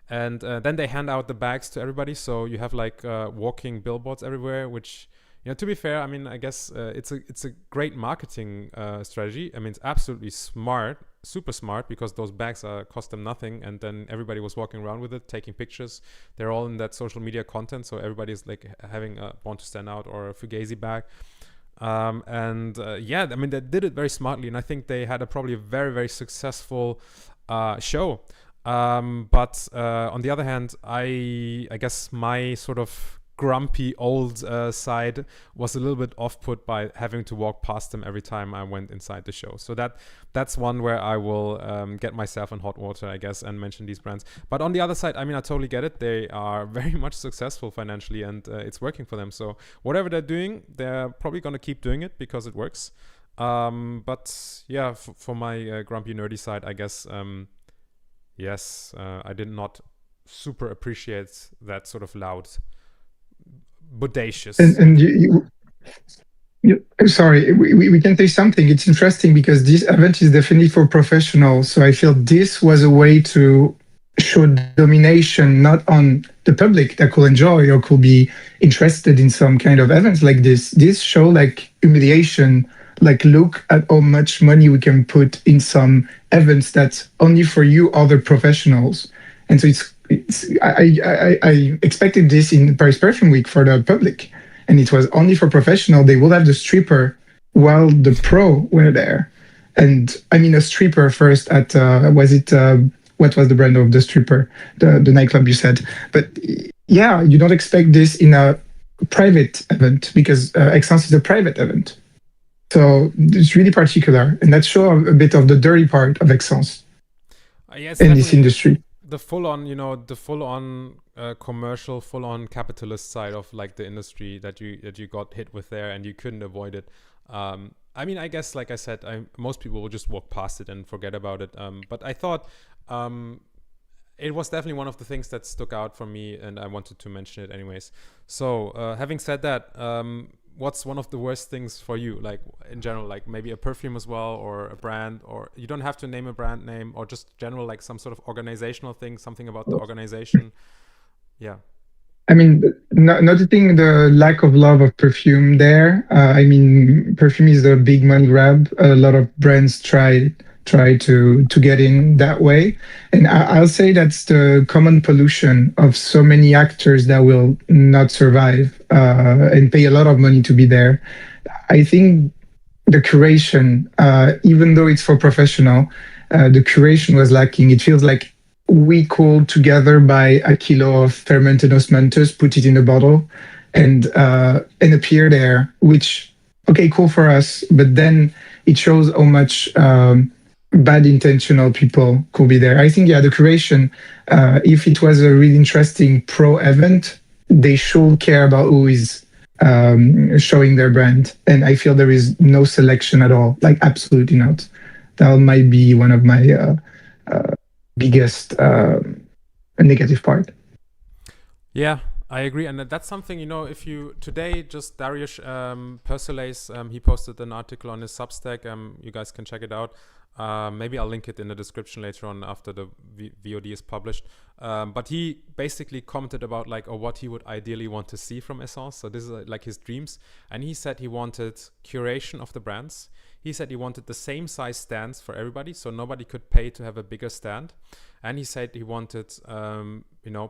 And then they hand out the bags to everybody, so you have like walking billboards everywhere, which, to be fair, I mean, I guess it's a great marketing strategy. I mean, it's absolutely smart, super smart, because those bags cost them nothing, and then everybody was walking around with it, taking pictures. They're all in that social media content, so everybody's like having a Born to Stand Out or a Fugazzi bag. Yeah, I mean, they did it very smartly, and I think they had probably a very, very successful show. But on the other hand, I guess my sort of grumpy old side was a little bit off-put by having to walk past them every time I went inside the show. So that's one where I will get myself in hot water, I guess, and mention these brands. But on the other side, I mean, I totally get it. They are very much successful financially, and it's working for them. So whatever they're doing, they're probably going to keep doing it because it works. But yeah, for my grumpy nerdy side, I guess... yes, I did not super appreciate that sort of loud, bodacious. And sorry, we can say something. It's interesting because this event is definitely for professionals. So I feel this was a way to show domination not on the public that could enjoy or could be interested in some kind of events like this. This show like humiliation, like look at how much money we can put in some events that's only for you other professionals. And so I expected this in Paris Perfume Week for the public, and it was only for professional. They will have the stripper while the pro were there. And I mean, a stripper first at, was it, what was the brand of the stripper? The nightclub you said. But yeah, you don't expect this in a private event because Esxence is a private event. So it's really particular. And that shows a bit of the dirty part of Esxence Yeah, it's in this definitely industry. the full on, the full on commercial, full on capitalist side of like the industry that you got hit with there, and you couldn't avoid it. I mean, I guess, like I said, most people will just walk past it and forget about it. But I thought it was definitely one of the things that stuck out for me, and I wanted to mention it anyways. So having said that, what's one of the worst things for you, like in general, like maybe a perfume as well, or a brand, or you don't have to name a brand name, or just general, like some sort of organizational thing, something about the organization? Yeah. I mean, noticing the lack of love of perfume there. I mean, perfume is a big money grab. A lot of brands try to get in that way, and I'll say that's the common pollution of so many actors that will not survive and pay a lot of money to be there. I think the curation, even though it's for professional, the curation was lacking. It feels like we could together buy a kilo of fermented Osmanthus, put it in a bottle, and appear there. Which, okay, cool for us, but then it shows how much bad intentional people could be there. I think, yeah, the curation. If it was a really interesting pro event, they should care about who is showing their brand. And I feel there is no selection at all, like absolutely not. That might be one of my biggest negative part. Yeah, I agree, and that's something, if you today, just Darius Persolace, he posted an article on his Substack. You guys can check it out. Maybe I'll link it in the description later on after the VOD is published. But he basically commented about like, what he would ideally want to see from Esxence. So this is like his dreams, and he said he wanted curation of the brands. He said he wanted the same size stands for everybody, so nobody could pay to have a bigger stand. And he said he wanted,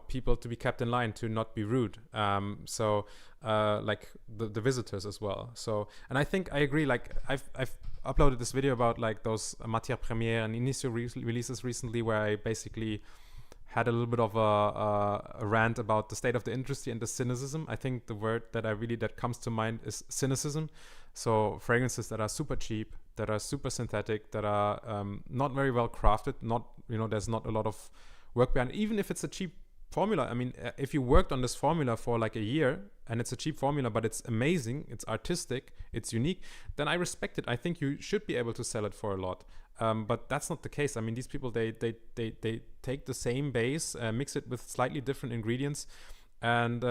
people to be kept in line, to not be rude. Like the visitors as well. So, and I think I agree. Like I've uploaded this video about like those matières premières and initial releases recently, where I basically had a little bit of a rant about the state of the industry and the cynicism. I think the word that comes to mind is cynicism. So fragrances that are super cheap, that are super synthetic, that are not very well crafted, there's not a lot of work behind it. Even if it's a cheap formula, I mean, if you worked on this formula for like a year and it's a cheap formula, but it's amazing, it's artistic, it's unique, then I respect it. I think you should be able to sell it for a lot. But that's not the case. I mean, these people, they take the same base, mix it with slightly different ingredients, and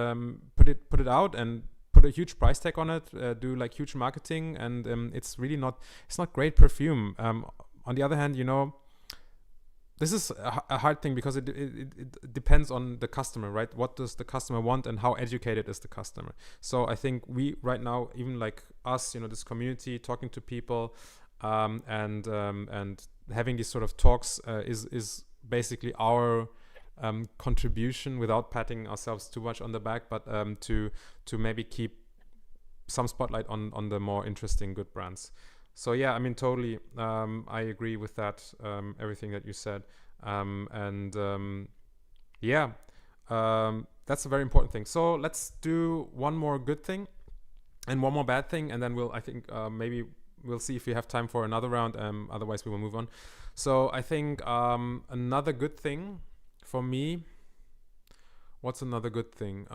put it out and put a huge price tag on it, do like huge marketing, and it's not great perfume. On the other hand, this is a hard thing because it depends on the customer, right? What does the customer want and how educated is the customer? So I think we right now, even like us, this community, talking to people, and having these sort of talks is basically our contribution, without patting ourselves too much on the back, but to maybe keep some spotlight on the more interesting good brands. So yeah, I mean, totally, I agree with that, everything that you said, that's a very important thing. So let's do one more good thing and one more bad thing, and then maybe we'll see if we have time for another round. Otherwise, we will move on. So I think another good thing for me. What's another good thing?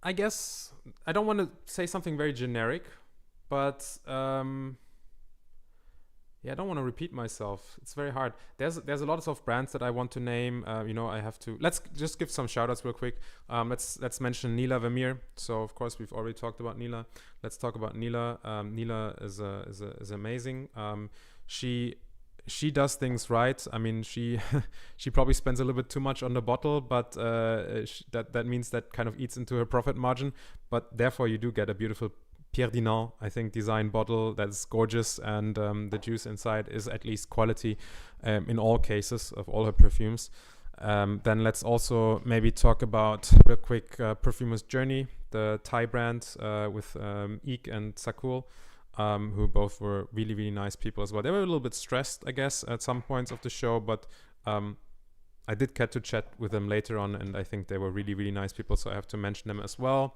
I guess I don't want to say something very generic, but Yeah, I don't want to repeat myself. It's very hard. There's a lot of brands that I want to name. I have to. Let's just give some shout outs real quick. Let's mention Neela Vermeire. So of course we've already talked about Neela. Let's talk about Neela. Neela is amazing. She does things right. I mean, she she probably spends a little bit too much on the bottle, but that means that kind of eats into her profit margin. But therefore, you do get a beautiful Pierre Dinant, I think, design bottle that's gorgeous, and the juice inside is at least quality in all cases of all her perfumes. Then let's also maybe talk about real quick Perfumers Journey, the Thai brand with Eek and Sakul, who both were really, really nice people as well. They were a little bit stressed, I guess, at some points of the show, but I did get to chat with them later on, and I think they were really, really nice people, so I have to mention them as well.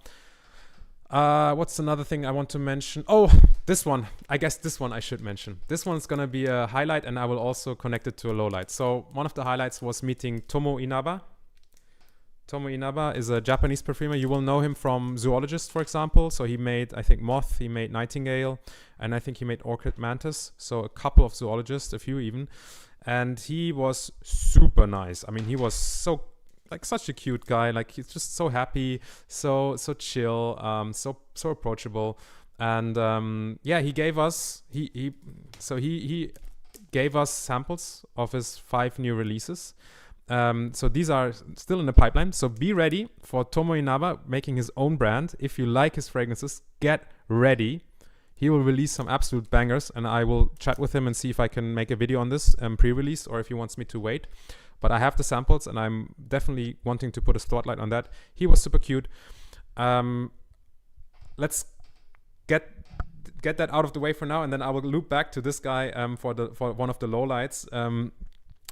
What's another thing I want to mention? Oh, this one. I guess this one I should mention. This one's gonna be a highlight, and I will also connect it to a lowlight. So one of the highlights was meeting Tomoo Inaba. Tomoo Inaba is a Japanese perfumer. You will know him from Zoologist, for example. So he made, I think, Moth, he made Nightingale, and I think he made Orchid Mantis. So a couple of Zoologists, a few even. And he was super nice. I mean, he was such a cute guy. Like, he's just so happy, so chill, so approachable. And he gave us he gave us samples of his 5 new releases. So these are still in the pipeline. So be ready for Tomoo Inaba making his own brand. If you like his fragrances, get ready. He will release some absolute bangers, and I will chat with him and see if I can make a video on this pre-release, or if he wants me to wait. But I have the samples, and I'm definitely wanting to put a spotlight on that. He was super cute. Let's get that out of the way for now, and then I will loop back to this guy for one of the lowlights.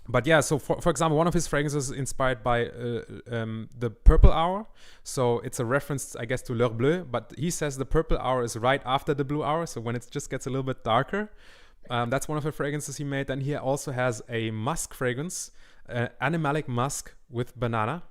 But yeah, so for example, one of his fragrances is inspired by the Purple Hour. So it's a reference, I guess, to L'Heure Bleue. But he says the Purple Hour is right after the Blue Hour. So when it just gets a little bit darker. That's one of the fragrances he made. Then he also has a musk fragrance, animalic musk with banana.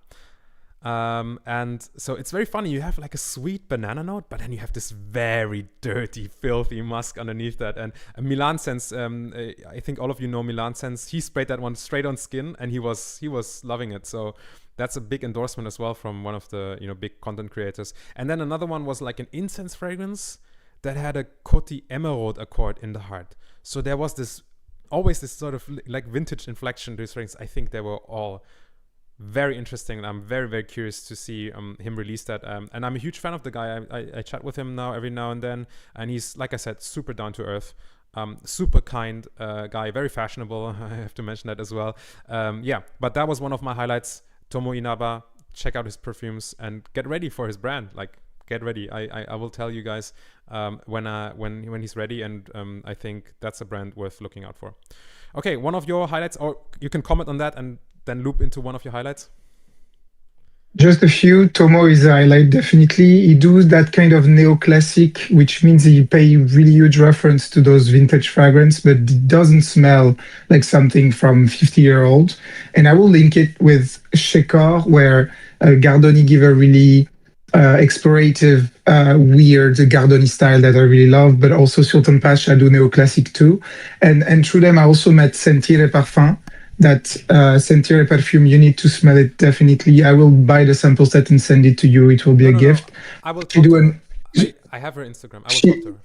And so it's very funny. You have like a sweet banana note, but then you have this very dirty, filthy musk underneath that. And Milan Sense, I think all of you know Milan Sense. He sprayed that one straight on skin, and he was loving it. So that's a big endorsement as well from one of the big content creators. And then another one was like an incense fragrance that had a Coty Emerald accord in the heart. So there was always this sort of like vintage inflection to his fragrance. I think they were all very interesting, and I'm very, very curious to see him release that. And I'm a huge fan of the guy. I chat with him now every now and then, and he's, like I said, super down to earth, super kind guy, very fashionable. I have to mention that as well. But that was one of my highlights. Tomoo Inaba, check out his perfumes and get ready for his brand. Like, get ready. I will tell you guys when he's ready, and I think that's a brand worth looking out for. Okay, one of your highlights, or you can comment on that and then loop into one of your highlights. Just a few. Tomo is a highlight, definitely. He does that kind of neoclassic, which means he pay really huge reference to those vintage fragrance, but it doesn't smell like something from 50-year-old. And I will link it with Shekor, where Gardoni give a really explorative, weird Gardoni style that I really love, but also Sultan Pasha do neoclassic too. And through them, I also met Sentire Parfum. That Sentire perfume, you need to smell it definitely. I will buy the sample set and send it to you. It will be a gift. I will talk to her. I have her Instagram. I will talk to her.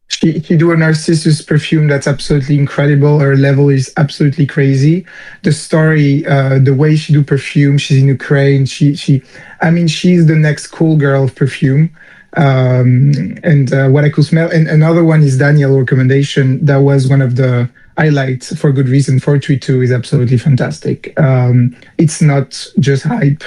She do a Narcissus perfume that's absolutely incredible. Her level is absolutely crazy. The story, the way she do perfume, she's in Ukraine. She's the next cool girl of perfume. And what I could smell. And another one is Daniel recommendation. That was one of the highlights for good reason. 432 is absolutely fantastic. It's not just hype.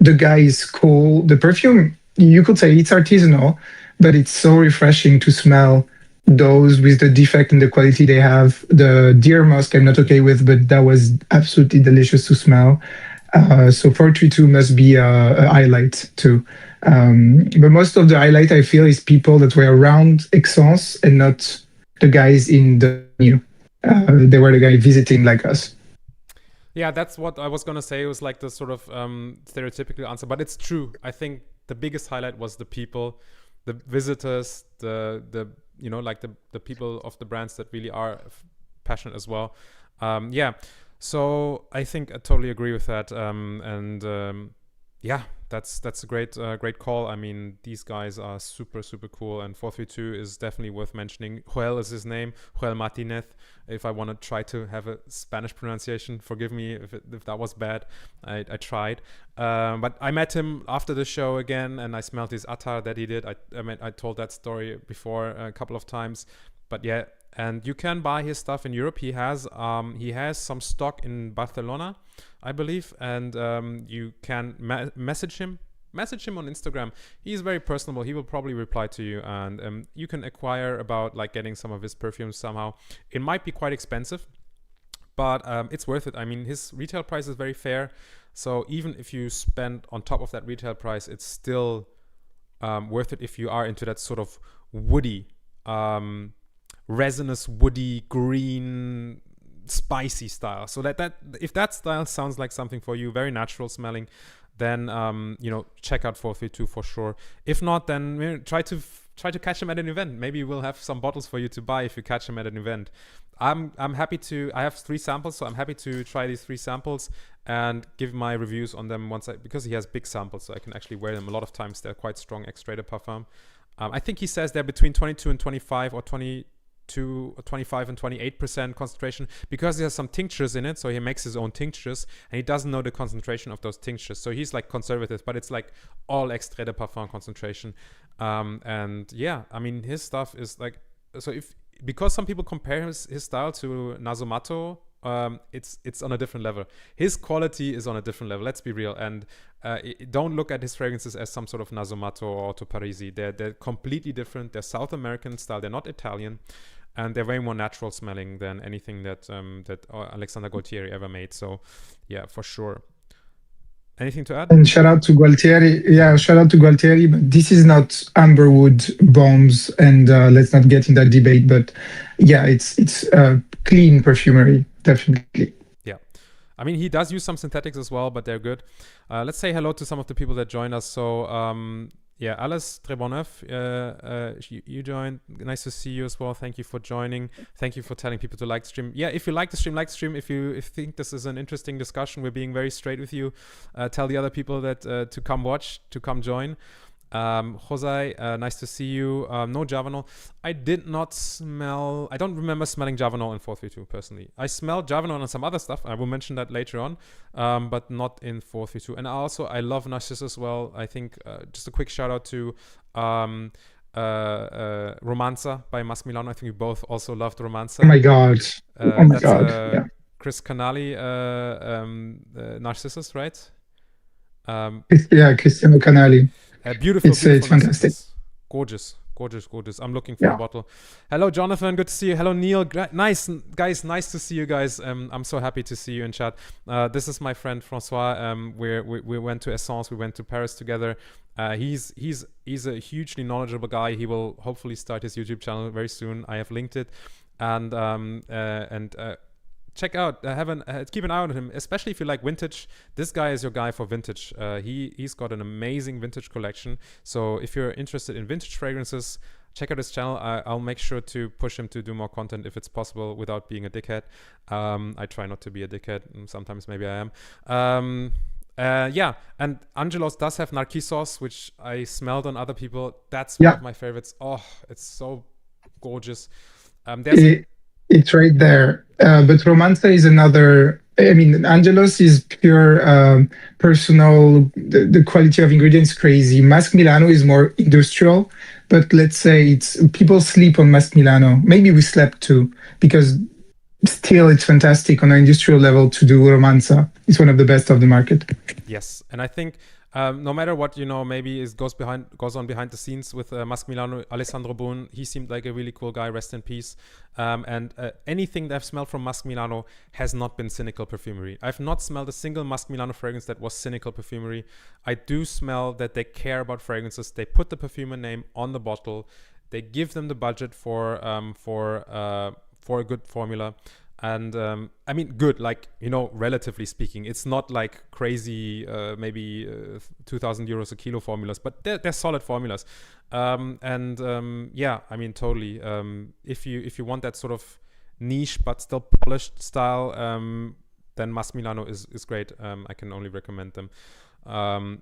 The guy is cool. The perfume, you could say it's artisanal, but it's so refreshing to smell those with the defect and the quality they have. The Deer Musk I'm not okay with, but that was absolutely delicious to smell. So 432 must be a highlight too. But most of the highlight I feel is people that were around Esxence and not the guys in the new. They were the guy visiting like us. Yeah, that's what I was going to say. It was like the sort of stereotypical answer, but it's true. I think the biggest highlight was the people the visitors, the like the people of the brands that really are passionate as well. So I think I totally agree with that. That's a great call. I mean, these guys are super, super cool, and 432 is definitely worth mentioning. Joel is his name, Joel Martinez. If I want to try to have a Spanish pronunciation, forgive me if that was bad. I tried. But I met him after the show again, and I smelled his attar that he did. I told that story before a couple of times. But yeah, and you can buy his stuff in Europe. He has some stock in Barcelona, I believe, and you can message him on Instagram. He's very personable. He will probably reply to you, and you can acquire about like getting some of his perfumes somehow. It might be quite expensive, but it's worth it. I mean, his retail price is very fair, so even if you spend on top of that retail price, it's still worth it if you are into that sort of woody, resinous, woody, green, spicy style. So that if that style sounds like something for you, very natural smelling, then check out 432 for sure. If not, then try to catch him at an event. Maybe we'll have some bottles for you to buy if you catch him at an event. I'm happy to. I have 3 samples, so I'm happy to try these 3 samples and give my reviews on them because he has big samples, so I can actually wear them. A lot of times they're quite strong Sentire Parfum. I think he says they're between 22 and 25 or 22 or 25 and 28% concentration, because he has some tinctures in it, so he makes his own tinctures and he doesn't know the concentration of those tinctures, so he's like conservative, but it's like all Extrait de Parfum concentration. And yeah, I mean, his stuff is like, so because some people compare his style to Nasomatto, it's on a different level. His quality is on a different level, let's be real. And don't look at his fragrances as some sort of Nasomatto or Otto Parisi. They're completely different. They're South American style, they're not Italian, and they're very more natural smelling than anything that Alexander Gualtieri ever made. So yeah, for sure. Anything to add? And shout out to Gualtieri. Yeah, shout out to Gualtieri. But this is not amberwood bombs, and let's not get in that debate. But yeah, it's clean perfumery, definitely. Yeah, I mean, he does use some synthetics as well, but they're good. Let's say hello to some of the people that joined us. So yeah, Alice Trebonneuf, you joined. Nice to see you as well. Thank you for joining. Thank you for telling people to like the stream. Yeah, if you like the stream, like the stream. If you think this is an interesting discussion, we're being very straight with you. Tell the other people that to come watch, to come join. Jose, nice to see you. No Javanol. I don't remember smelling Javanol in 432 personally. I smelled Javanol on some other stuff. I will mention that later on, but not in 432. And also, I love Narcissus as well. I think just a quick shout out to Romanza by Masmilano. I think we both also loved Romanza. Oh my god! Yeah. Chris Canali, Narcissus, right? Yeah, Cristiano Canali. Beautiful, it's fantastic. Gorgeous. I'm looking for a bottle. Hello, Jonathan. Good to see you. Hello, Neil. Nice, guys. Nice to see you guys. I'm so happy to see you in chat. This is my friend Francois. We went to Esxence. We went to Paris together. He's a hugely knowledgeable guy. He will hopefully start his YouTube channel very soon. I have linked it, and check out, keep an eye on him, especially if you like vintage. This guy is your guy for vintage. He's got an amazing vintage collection. So if you're interested in vintage fragrances, check out his channel. I'll make sure to push him to do more content if it's possible without being a dickhead. I try not to be a dickhead. Sometimes maybe I am. Yeah, and Angelos does have Narcissus, which I smelled on other people. That's one of my favorites. Oh, it's so gorgeous. It's right there. But Romanza is another. I mean, Angelos is pure personal. The quality of ingredients is crazy. Mask Milano is more industrial, but let's say people sleep on Mask Milano. Maybe we slept too, because still it's fantastic on an industrial level to do Romanza. It's one of the best of the market. Yes, and I think no matter what, maybe goes on behind the scenes with Mask Milano, Alessandro Boon, he seemed like a really cool guy, rest in peace. And anything that I've smelled from Mask Milano has not been cynical perfumery. I've not smelled a single Mask Milano fragrance that was cynical perfumery. I do smell that they care about fragrances. They put the perfumer name on the bottle. They give them the budget for a good formula. And I mean, good, like, you know, relatively speaking. It's not like crazy, maybe 2,000 euros a kilo formulas, but they're solid formulas. Yeah, I mean, totally. If you want that sort of niche but still polished style, then Mas Milano is great. I can only recommend them.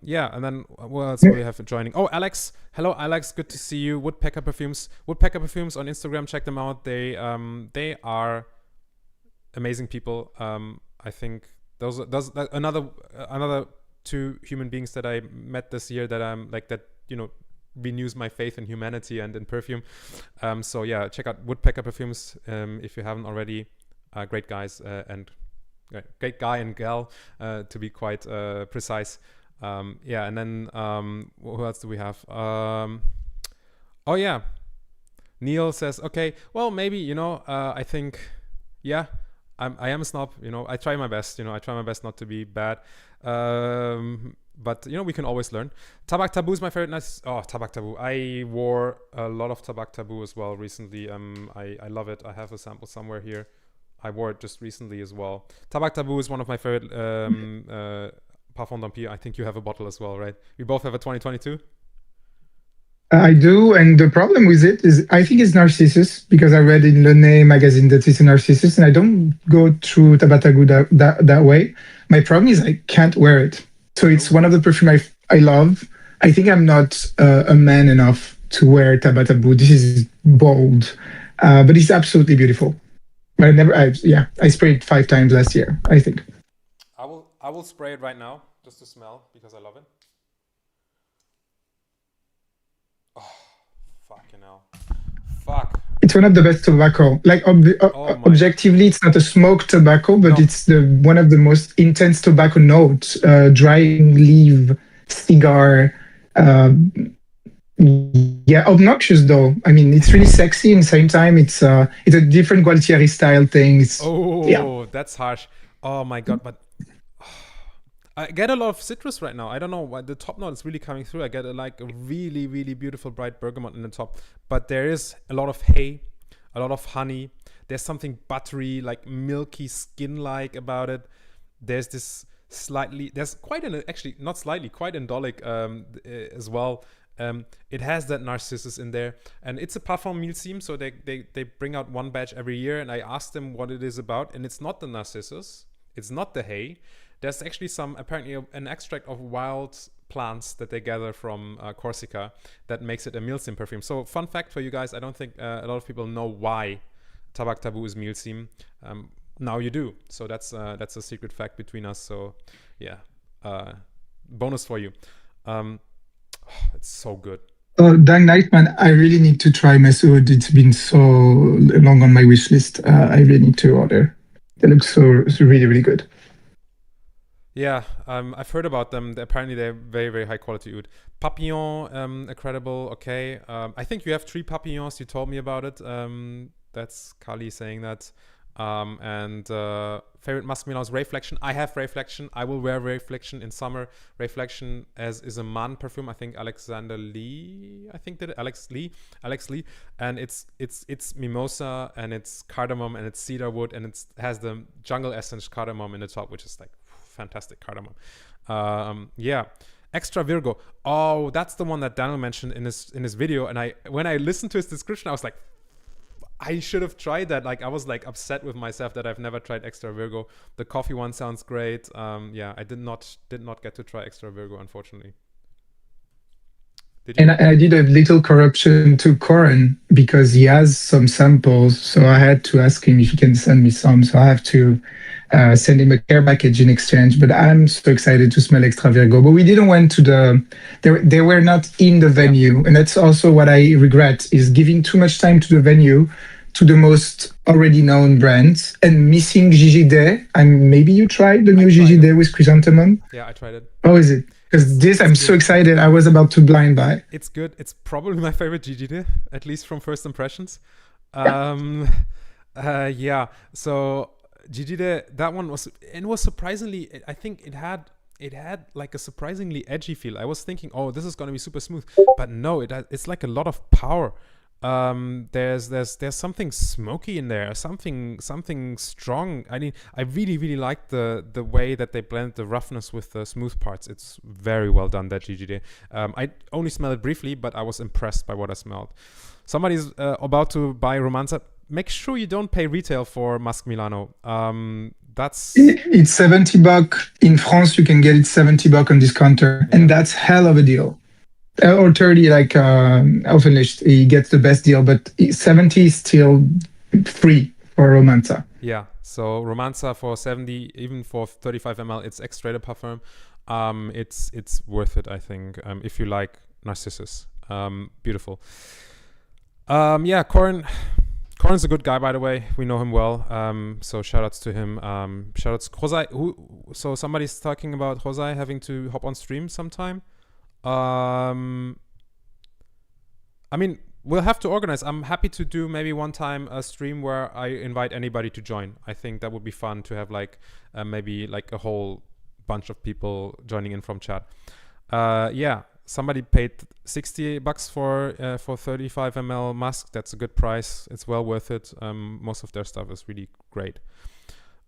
Yeah, and then what else do we have joining? Oh, Alex. Hello, Alex. Good to see you. Woodpecker Perfumes. Woodpecker Perfumes on Instagram. Check them out. They are amazing people. I think those another two human beings that I met this year that I'm like, that, you know, renews my faith in humanity and in perfume. So yeah, check out Woodpecker Perfumes if you haven't already. Great guys and great guy and gal, to be quite precise. Yeah, and then who else do we have? Oh yeah, Neil says, okay, well, maybe, you know, I think, yeah, I am a snob, you know. I try my best, you know. I try my best not to be bad, but you know, we can always learn. Tabak Taboo is my favorite. Tabak Taboo. I wore a lot of Tabak Taboo as well recently. I love it. I have a sample somewhere here. I wore it just recently as well. Tabak Taboo is one of my favorite Parfum d'Empire. I think you have a bottle as well, right? We both have a 2022. I do, and the problem with it is I think it's Narcissus, because I read in Le Nez magazine that it's a Narcissus, and I don't go through Tabak Taboo that way. My problem is I can't wear it. So it's one of the perfume I love. I think I'm not a man enough to wear Tabak Taboo. This is bold, but it's absolutely beautiful. But I sprayed it 5 times last year, I think. I will spray it right now just to smell, because I love it. Oh, fucking hell. Fuck. It's one of the best tobacco. Like objectively, it's not a smoked tobacco, but it's one of the most intense tobacco notes. Drying leaf, cigar. Yeah, obnoxious though. I mean, it's really sexy, and at the same time, it's a different Gualtieri style thing. That's harsh. Oh my god, but I get a lot of citrus right now. I don't know why the top note is really coming through. I get a really, really beautiful bright bergamot in the top, but there is a lot of hay, a lot of honey. There's something buttery, like milky skin-like about it. There's this there's quite quite indolic as well. It has that Narcissus in there, and it's a Parfum Milsim, so they bring out one batch every year, and I asked them what it is about, and it's not the Narcissus, it's not the hay. There's actually apparently an extract of wild plants that they gather from Corsica that makes it a Milsim perfume. So fun fact for you guys, I don't think a lot of people know why Tabak Taboo is Milsim. Now you do. So that's a secret fact between us. So yeah, bonus for you. It's so good. Dang Night, man, I really need to try Masoud. It's been so long on my wish list. I really need to order. They look so really, really good. Yeah, I've heard about them. Apparently, they're very, very high quality oud. Papillon, incredible. Okay, I think you have 3 papillons. You told me about it. That's Kali saying that. And favorite Mas Milan is Reflection. I have Reflection. I will wear Reflection in summer. Reflection is a man perfume. I think Alexander Lee. I think did it. Alex Lee. And it's mimosa, and it's cardamom, and it's cedar wood, and it has the jungle essence cardamom in the top, which is like fantastic cardamom. Yeah, Extra Virgo. Oh, that's the one that Daniel mentioned in his video. And when I listened to his description, I was like, I should have tried that. Like, I was like upset with myself that I've never tried Extra Virgo. The coffee one sounds great. Yeah, I did not get to try Extra Virgo, unfortunately. And I did a little corruption to Corin because he has some samples. So I had to ask him if he can send me some. So I have to send him a care package in exchange. But I'm so excited to smell Extra Virgo. But we didn't went to they were not in the venue. Yeah. And that's also what I regret, is giving too much time to the venue, to the most already known brands, and missing Gigi Day. And maybe you tried the new Gigi Day with Chrysanthemum? Yeah, I tried it. How is it? Because I'm so excited. I was about to blind buy. It's good. It's probably my favorite Gigi Day, at least from first impressions. Yeah. So Gigi Day, that one was surprisingly, I think it had like a surprisingly edgy feel. I was thinking, oh, this is going to be super smooth. But no, it's like a lot of power. There's something smoky in there, something strong. I mean, I really like the way that they blend the roughness with the smooth parts. It's very well done, that GGD. I only smelled it briefly, but I was impressed by what I smelled. Somebody's about to buy Romanza. Make sure you don't pay retail for Musk Milano. It's $70 in France. You can get it $70 on discounter, and that's hell of a deal. Or 30, like Ofenlicht, he gets the best deal, but 70 is still free for Romanza. Yeah, so Romanza for 70, even for 35 ml, it's Extrait de Parfum. It's worth it, I think, if you like Narcissus. Beautiful. Yeah, Corin's a good guy, by the way. We know him well. So shout outs to him. Shout outs Jose. So somebody's talking about Jose having to hop on stream sometime. I mean, we'll have to organize. I'm happy to do maybe one time a stream where I invite anybody to join. I think that would be fun to have like maybe like a whole bunch of people joining in from chat. Yeah, somebody paid $60 for 35 ml mask. That's a good price. It's well worth it. Most of their stuff is really great.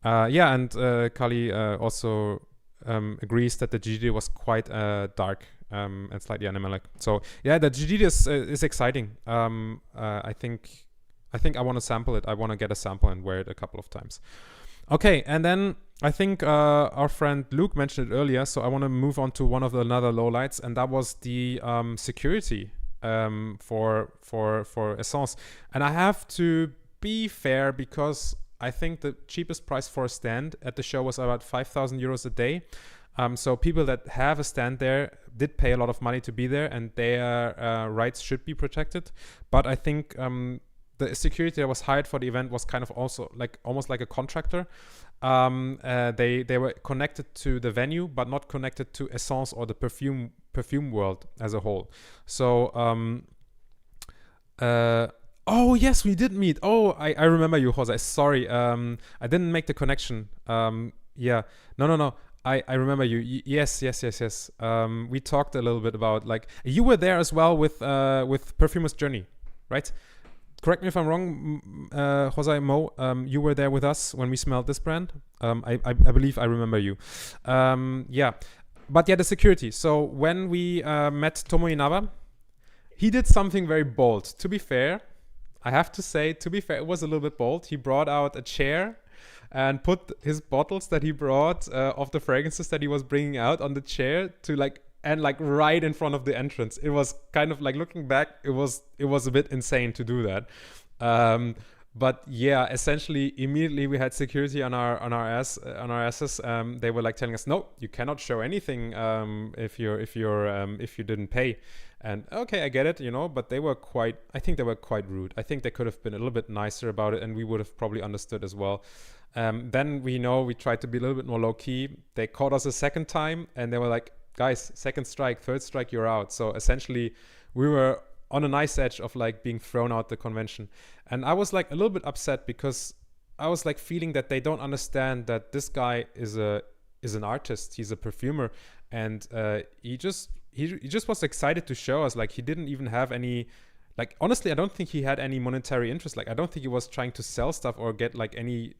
Yeah, and Kali also agrees that the GD was quite dark. And slightly animalic. So yeah, the GD is exciting. I think I want to sample it. I want to get a sample and wear it a couple of times. Okay, and then I think our friend Luke mentioned it earlier, so I want to move on to one of the another lowlights, and that was the security for Esxence. And I have to be fair, because I think the cheapest price for a stand at the show was about 5,000 euros a day. So people that have a stand there did pay a lot of money to be there, and their rights should be protected. But I think the security that was hired for the event was kind of also like almost like a contractor. They were connected to the venue, but not connected to Esxence or the perfume world as a whole. So oh yes, we did meet. Oh, I remember you, Jose. Sorry, I didn't make the connection. Yeah, no. I remember you. Yes. We talked a little bit about, like, you were there as well with Perfumers Journey, right? Correct me if I'm wrong, Jose Mo. You were there with us when we smelled this brand. I believe I remember you. Yeah, but yeah, the security. So when we met Tomoo Inaba, he did something very bold. To be fair, I have to say, it was a little bit bold. He brought out a chair and put his bottles that he brought of the fragrances that he was bringing out on the chair to like right in front of the entrance. It was kind of like, looking back, it was a bit insane to do that. But yeah, essentially immediately we had security on our asses. They were like telling us, no, you cannot show anything if you didn't pay. And okay, I get it, but I think they were quite rude. I think they could have been a little bit nicer about it, and we would have probably understood as well. Then we tried to be a little bit more low key. They caught us a second time, and they were like, guys, second strike, third strike, you're out. So essentially we were on a nice edge of like being thrown out the convention. And I was like a little bit upset, because I was like feeling that they don't understand that this guy is an artist. He's a perfumer, and he just was excited to show us. Like, he didn't even have any, like, honestly, I don't think he had any monetary interest. Like, I don't think he was trying to sell stuff or get like any,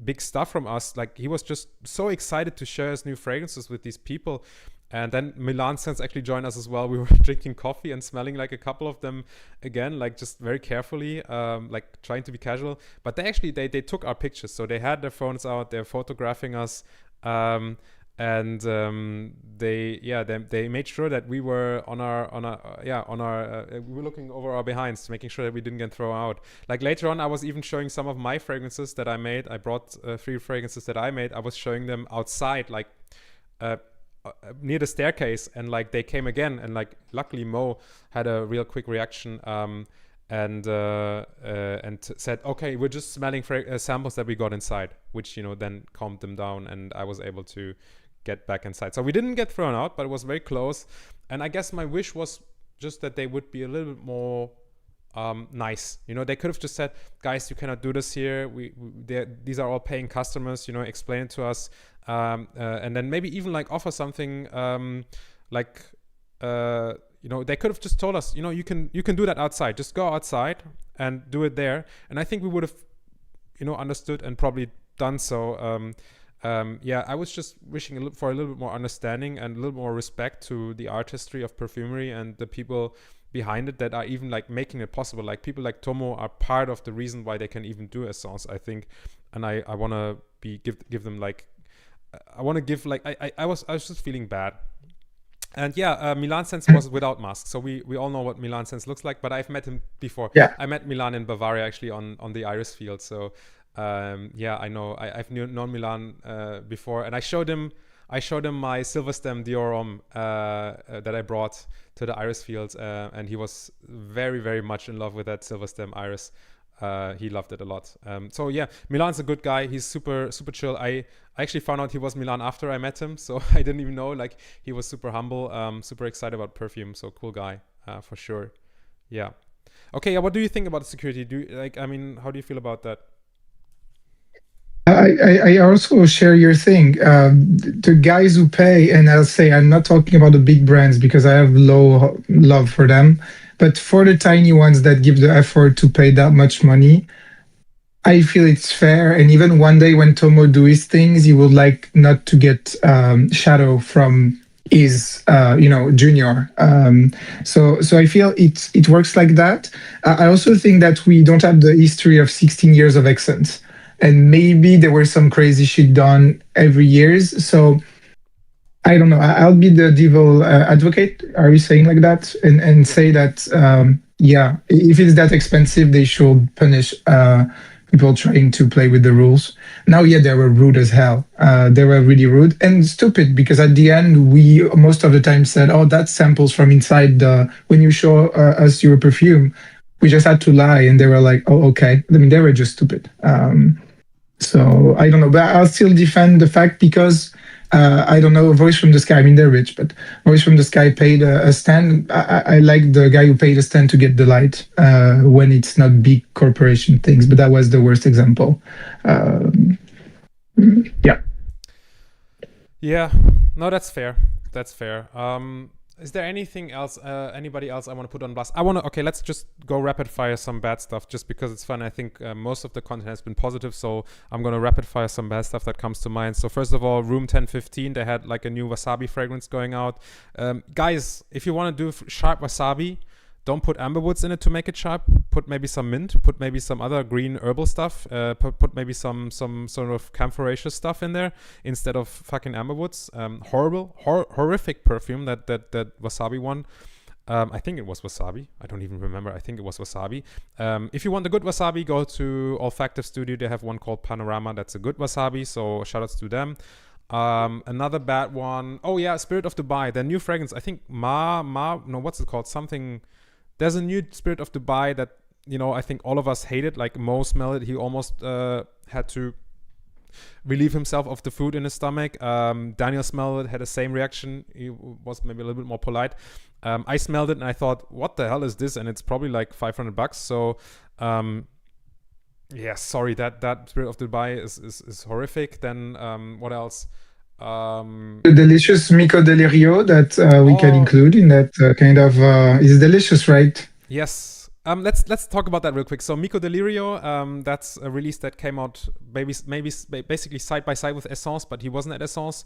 big stuff from us. Like, he was just so excited to share his new fragrances with these people. And then Milan Sense actually joined us as well. We were drinking coffee and smelling like a couple of them again, like just very carefully, like trying to be casual. But they took our pictures. So they had their phones out, they're photographing us. And they made sure that we were we were looking over our behinds, making sure that we didn't get thrown out. Like, later on, I was even showing some of my fragrances that I made. I brought 3 fragrances that I made. I was showing them outside, like near the staircase, and like they came again, and like luckily Mo had a real quick reaction and said, okay, we're just smelling samples that we got inside, which then calmed them down, and I was able to get back inside. So we didn't get thrown out, but it was very close. And I guess my wish was just that they would be a little bit more nice. They could have just said, guys, you cannot do this here. These are all paying customers, explain it to us. And then maybe even like offer something they could have just told us, you can do that outside. Just go outside and do it there. And I think we would have, understood and probably done so. I was just wishing for a little bit more understanding and a little more respect to the artistry of perfumery and the people behind it that are even like making it possible. Like people like Tomoo are part of the reason why they can even do Esxence, I think. And I want to give them like, I want to give like, I was just feeling bad. And Milan Sense was without mask, so we all know what Milan Sense looks like. But I've met him before. Yeah. I met Milan in Bavaria actually on the Iris field. So I know I've known Milan before, and I showed him my Silver Stem Dior Homme that I brought to the Iris field, and he was very, very much in love with that Silver Stem Iris. He loved it a lot. Milan's a good guy. He's super, super chill. I actually found out he was Milan after I met him, so I didn't even know. Like, he was super humble, super excited about perfume. So cool guy, for sure. Yeah. Okay. Yeah. What do you think about security? How do you feel about that? I also share your thing. The guys who pay, and I'll say I'm not talking about the big brands because I have low love for them, but for the tiny ones that give the effort to pay that much money, I feel it's fair. And even one day when Tomoo do his things, he would like not to get shadow from his junior. So I feel it works like that. I also think that we don't have the history of 16 years of Esxence. And maybe there were some crazy shit done every years. So I don't know. I'll be the devil advocate. Are you saying like that? And say that, if it's that expensive, they should punish people trying to play with the rules. Now, they were rude as hell. They were really rude and stupid because at the end, we most of the time said, oh, that's samples from inside when you show us your perfume. We just had to lie. And they were like, oh, okay. I mean, they were just stupid. So I don't know, but I'll still defend the fact because I don't know, Voice from the Sky. I mean, they're rich, but Voice from the Sky paid a stand. I like the guy who paid a stand to get the light when it's not big corporation things, but that was the worst example. Yeah, no, that's fair. That's fair. Is there anything else, anybody else I want to put on blast? Let's just go rapid fire some bad stuff just because it's fun. I think most of the content has been positive, so I'm going to rapid fire some bad stuff that comes to mind. So first of all, Room 1015, they had like a new Wasabi fragrance going out. Guys, if you want to do sharp Wasabi, don't put amberwoods in it to make it sharp. Put maybe some mint. Put maybe some other green herbal stuff. Put maybe some sort of camphoraceous stuff in there instead of fucking amberwoods. Horrific perfume that Wasabi one. I think it was Wasabi. I don't even remember. I think it was Wasabi. If you want the good Wasabi, go to Olfactive Studio. They have one called Panorama. That's a good Wasabi. So shoutouts to them. Another bad one. Oh yeah, Spirit of Dubai. Their new fragrance. I think what's it called? Something. There's a new Spirit of Dubai that, I think all of us hated. Like Mo smelled it. He almost had to relieve himself of the food in his stomach. Daniel smelled it, had the same reaction. He was maybe a little bit more polite. I smelled it and I thought, what the hell is this? And it's probably like $500. So, sorry, that Spirit of Dubai is horrific. Then what else? The delicious Micodelirio that we can include in that kind of is delicious, right? Yes. Let's talk about that real quick. So Micodelirio, that's a release that came out maybe basically side by side with Esxence, but he wasn't at Esxence.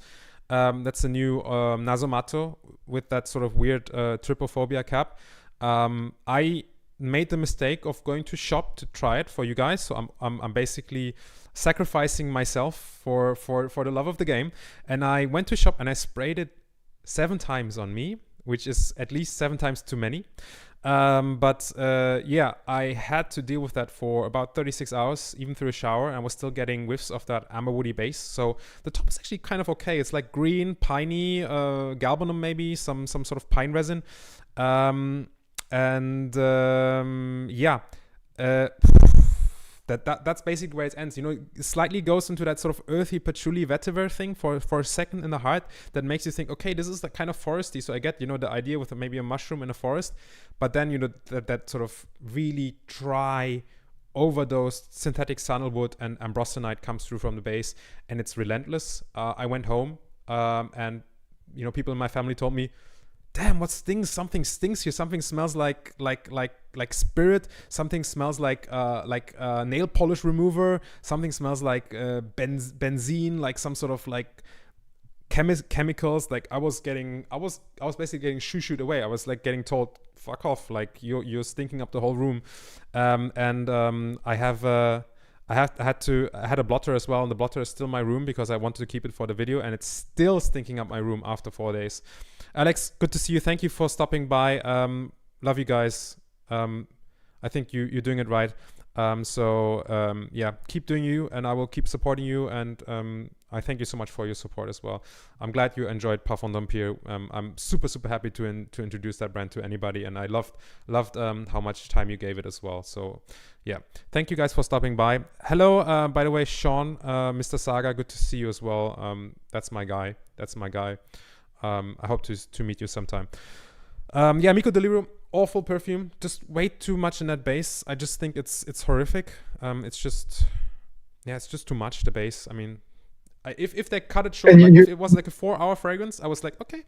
That's a new Nasomatto with that sort of weird trypophobia cap. I made the mistake of going to shop to try it for you guys. So I'm basically sacrificing myself for the love of the game. And I went to shop and I sprayed it 7 times on me, which is at least 7 times too many. I had to deal with that for about 36 hours, even through a shower. I was still getting whiffs of that amber woody base. So the top is actually kind of okay. It's like green, piney, galbanum maybe, some sort of pine resin. That's basically where it ends. It slightly goes into that sort of earthy patchouli vetiver thing for a second in the heart that makes you think, okay, this is the kind of foresty. So I get, the idea with maybe a mushroom in a forest, but then, that sort of really dry, overdosed synthetic sandalwood and ambrostenite comes through from the base and it's relentless. I went home and, people in my family told me, damn, what stings? Something stinks here. Something smells like spirit. Something smells like nail polish remover. Something smells like benzene, like some sort of like chemicals. Like I was basically getting shooed away. I was like getting told, fuck off, like you're stinking up the whole room. I had a blotter as well, and the blotter is still in my room because I wanted to keep it for the video, and it's still stinking up my room after 4 days. Alex, good to see you. Thank you for stopping by. Love you guys. I think you're doing it right. Yeah, keep doing you, and I will keep supporting you. And I thank you so much for your support as well. I'm glad you enjoyed Parfum d'Empire. I'm super happy to introduce that brand to anybody, and I loved how much time you gave it as well. So yeah, thank you guys for stopping by. Hello, by the way, Sean, Mr. Saga, good to see you as well. That's my guy. I hope to meet you sometime. Yeah, Micodelirio, awful perfume. Just way too much in that base. I just think it's horrific. It's just too much, the base. I mean, if they cut it short, like if it was like a 4-hour fragrance, I was like, okay,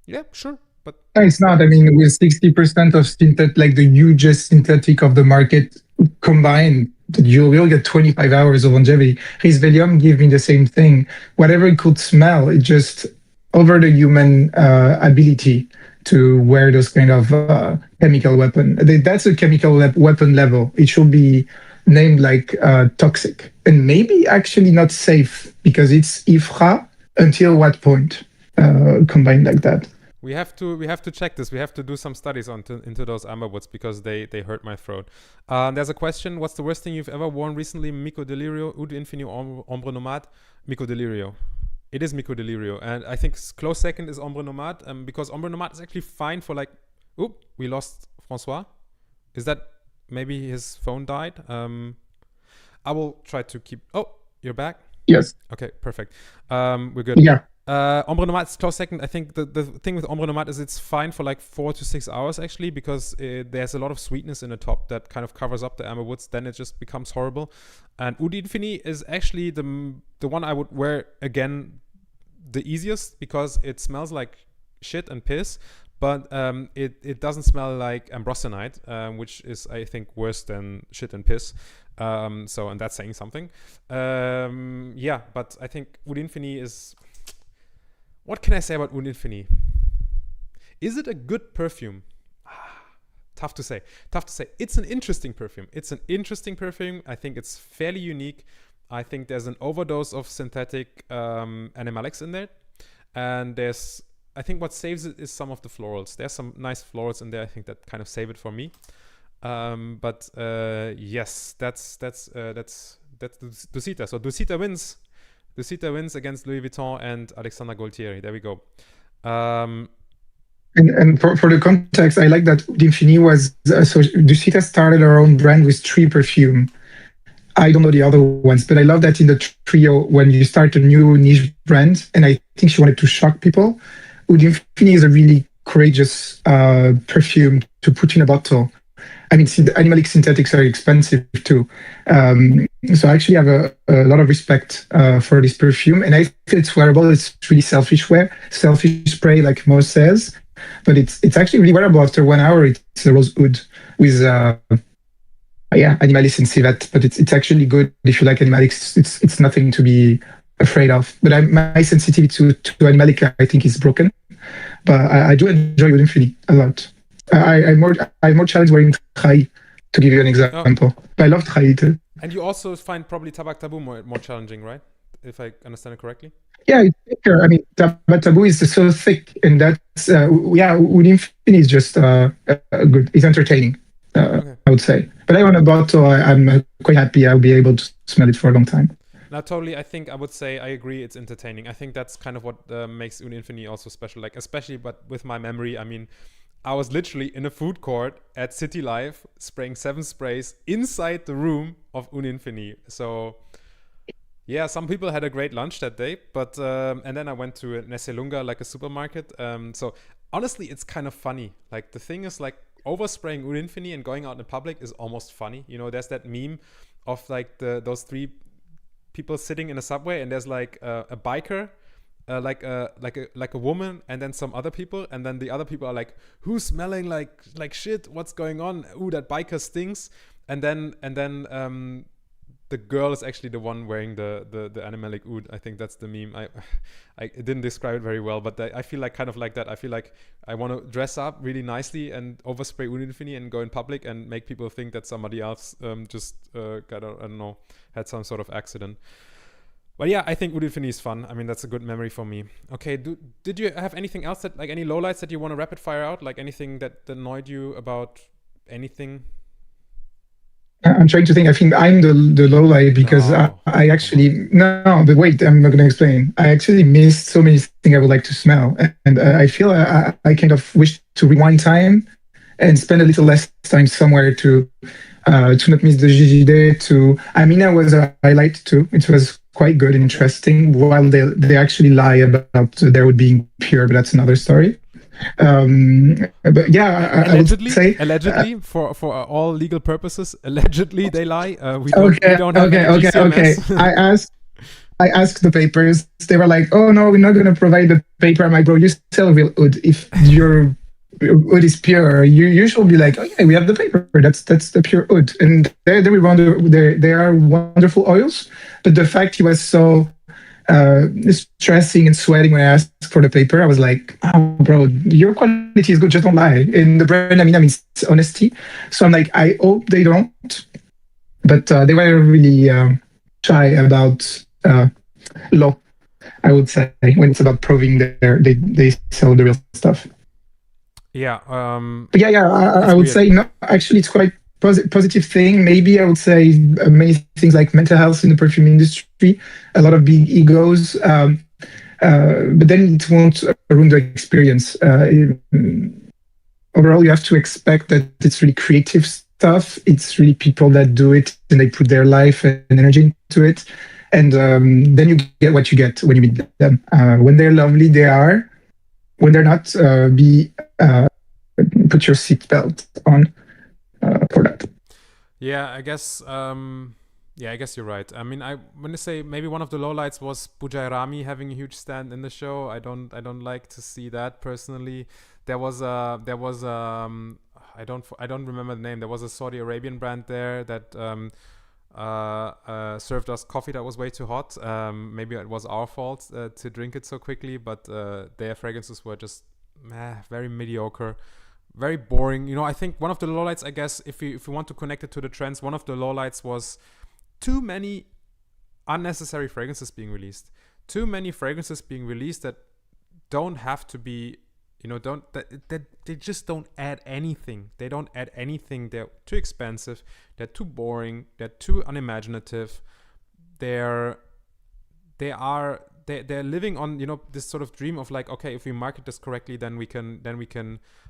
yeah, sure. But no, it's not. I mean, with 60% of synthetic, like the hugest synthetic of the market combined, you will get 25 hours of longevity. His Valium gave me the same thing. Whatever it could smell, it just over the human ability to wear those kind of chemical weapon. That's a chemical weapon level. It should be named like toxic, and maybe actually not safe, because it's IFRA until what point combined like that. We have to check this. We have to do some studies into those amber woods, because they hurt my throat. There's a question: what's the worst thing you've ever worn recently? Micodelirio, Oudh Infini, Ombre Nomade, Micodelirio. It is Micodelirio, and I think close second is Ombre Nomade, because Ombre Nomade is actually fine for like. Oop, we lost Francois. Is that maybe his phone died? I will try to keep. Oh, you're back. Yes. Okay, perfect. We're good. Yeah. Ombre Nomade is close second. I think the thing with Ombre Nomade is it's fine for like 4 to 6 hours actually, because there's a lot of sweetness in the top that kind of covers up the amber woods. Then it just becomes horrible. And Oudh Infini is actually the one I would wear again the easiest, because it smells like shit and piss, but it doesn't smell like ambrosinite, which is, I think, worse than shit and piss. And that's saying something. Yeah, but I think Oudh Infini is... What can I say about Oudh Infini? Is it a good perfume? Tough to say. It's an interesting perfume. I think it's fairly unique. I think there's an overdose of synthetic animalics in there. And I think what saves it is some of the florals. There's some nice florals in there, I think, that kind of save it for me. Yes, that's Dusita. So Dusita wins. Dusita wins against Louis Vuitton and Alexander Gualtieri. There we go. And for the context, I like that Oudh Infini was... so Dusita started her own brand with 3 perfume. I don't know the other ones, but I love that in the trio, when you start a new niche brand, and I think she wanted to shock people, Oudh Infini is a really courageous perfume to put in a bottle. I mean, the animalic synthetics are expensive too. So I actually have a lot of respect for this perfume, and I feel it's wearable. It's really selfish spray, like Mo says, but it's actually really wearable after 1 hour. It's a rose oud with animalics and civet, but it's actually good if you like animalics. It's nothing to be afraid of. But my sensitivity to animalic, I think, is broken. But I do enjoy Oudh Infini a lot. I'm more challenged wearing Trahi, to give you an example. Oh. But I love Trahi too. And you also find probably Tabak Tabou more challenging, right? If I understand it correctly. Yeah, it's thicker. I mean, Tabak Tabou is so thick, and that's Oudh Infini is just good. It's entertaining, okay. I would say. But I want a bottle. I'm quite happy. I'll be able to smell it for a long time. Now, totally, I think I would say I agree. It's entertaining. I think that's kind of what makes Oudh Infini also special. Like, especially, but with my memory, I mean, I was literally in a food court at City Life spraying 7 sprays inside the room of Oudh Infini. So, yeah, some people had a great lunch that day, but and then I went to Nesselunga, like a supermarket. So honestly, it's kind of funny. Like, the thing is, like, overspraying Oudh Infini and going out in public is almost funny. You know, there's that meme of like those 3 people sitting in a subway, and there's like a biker like a woman and then some other people, and then the other people are like, who's smelling like shit, what's going on, ooh, that biker stinks, and then the girl is actually the one wearing the animalic oud. I think that's the meme. I didn't describe it very well, but I feel like kind of like that. I feel like I want to dress up really nicely and overspray Oudh Infini and go in public and make people think that somebody else just got I don't know, had some sort of accident. But yeah, I think Oudh Infini is fun. I mean, that's a good memory for me. Okay, did you have anything else that, like, any lowlights that you want to rapid fire out? Like anything that annoyed you about anything? I'm trying to think. I think I'm the low light because I actually no, but wait, I'm not going to explain. I actually missed so many things I would like to smell, and I feel I kind of wish to rewind time and spend a little less time somewhere to not miss the JJD. To Amina was a highlight too. It was quite good and interesting. While they actually lie about their wood being pure, but that's another story. But yeah, allegedly, for all legal purposes, allegedly they lie. We don't have any GCMS. I asked the papers. They were like, "Oh no, we're not going to provide the paper." I'm like, "Bro, you sell real oud. If your oud is pure, you should be like, oh yeah, we have the paper. That's the pure oud." And there we wonder. There are wonderful oils, but the fact he was so stressing and sweating when I asked for the paper, I was like, oh, bro, your quality is good, just don't lie. In the brand, I mean, it's honesty. So I'm like, I hope they don't. But they were really shy about law, I would say, when it's about proving they sell the real stuff. Yeah. But yeah, I would say, no, actually, it's quite positive thing. Maybe I would say many things like mental health in the perfume industry, a lot of big egos, but then it won't ruin the experience. Overall, you have to expect that it's really creative stuff. It's really people that do it and they put their life and energy into it. And then you get what you get when you meet them. When they're lovely, they are. When they're not, put your seatbelt on. For that. Yeah, I guess. I guess you're right. I mean, I want to say maybe one of the lowlights was Bujairami having a huge stand in the show. I don't like to see that personally. I don't remember the name. There was a Saudi Arabian brand there that served us coffee that was way too hot. Maybe it was our fault to drink it so quickly, but their fragrances were just very mediocre. Very boring. You know, I think one of the lowlights, I guess, if you want to connect it to the trends, one of the lowlights was too many unnecessary fragrances being released. Too many fragrances being released that don't have to be, you know, they just don't add anything. They don't add anything. They're too expensive. They're too boring. They're too unimaginative. They're living on, you know, this sort of dream of like, okay, if we market this correctly, then we can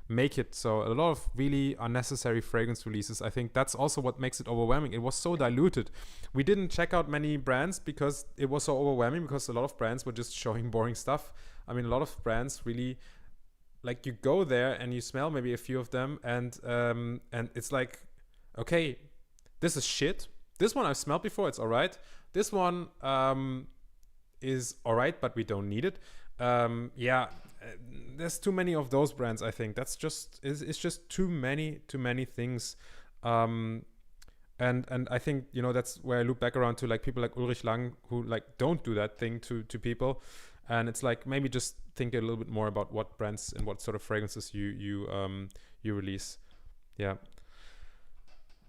make it. So a lot of really unnecessary fragrance releases. I think that's also what makes it overwhelming. It was so diluted. We didn't check out many brands because it was so overwhelming, because a lot of brands were just showing boring stuff. I mean, a lot of brands really, like, you go there and you smell maybe a few of them and it's like, okay, this is shit. This one I've smelled before, it's all right. This one is all right, but we don't need it. There's too many of those brands. I think that's just it's just too many things, and I think, you know, that's where I loop back around to like people like Ulrich Lang who like don't do that thing to people, and it's like maybe just think a little bit more about what brands and what sort of fragrances you release. Yeah.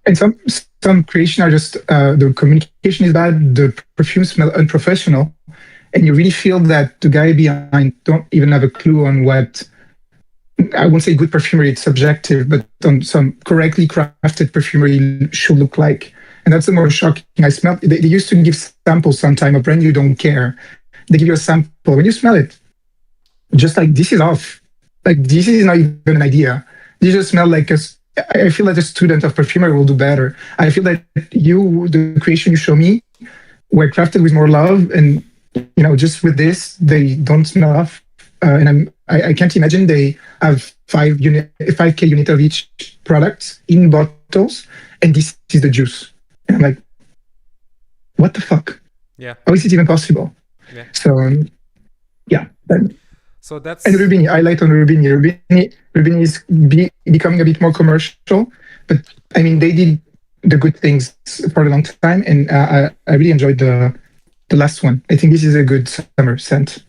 And some creation are just the communication is bad, the perfumes smell unprofessional, and you really feel that the guy behind don't even have a clue on what, I won't say good perfumery, it's subjective, but on some correctly crafted perfumery should look like. And that's the more shocking. I smelled, they used to give samples sometime, a brand you don't care. They give you a sample. When you smell it, just like, this is off. Like, this is not even an idea. You just smell like I feel like a student of perfumery will do better. I feel that the creation you show me, were crafted with more love, and, you know, just with this, they don't smell off. And I can't imagine they have 5K unit of each product in bottles, and this is the juice. And I'm like, what the fuck? Yeah. How is it even possible? Yeah. So Yeah. So that's... And Rubini, I light on Rubini. Rubini is becoming a bit more commercial, but I mean, they did the good things for a long time, and I really enjoyed the last one. I think this is a good summer scent,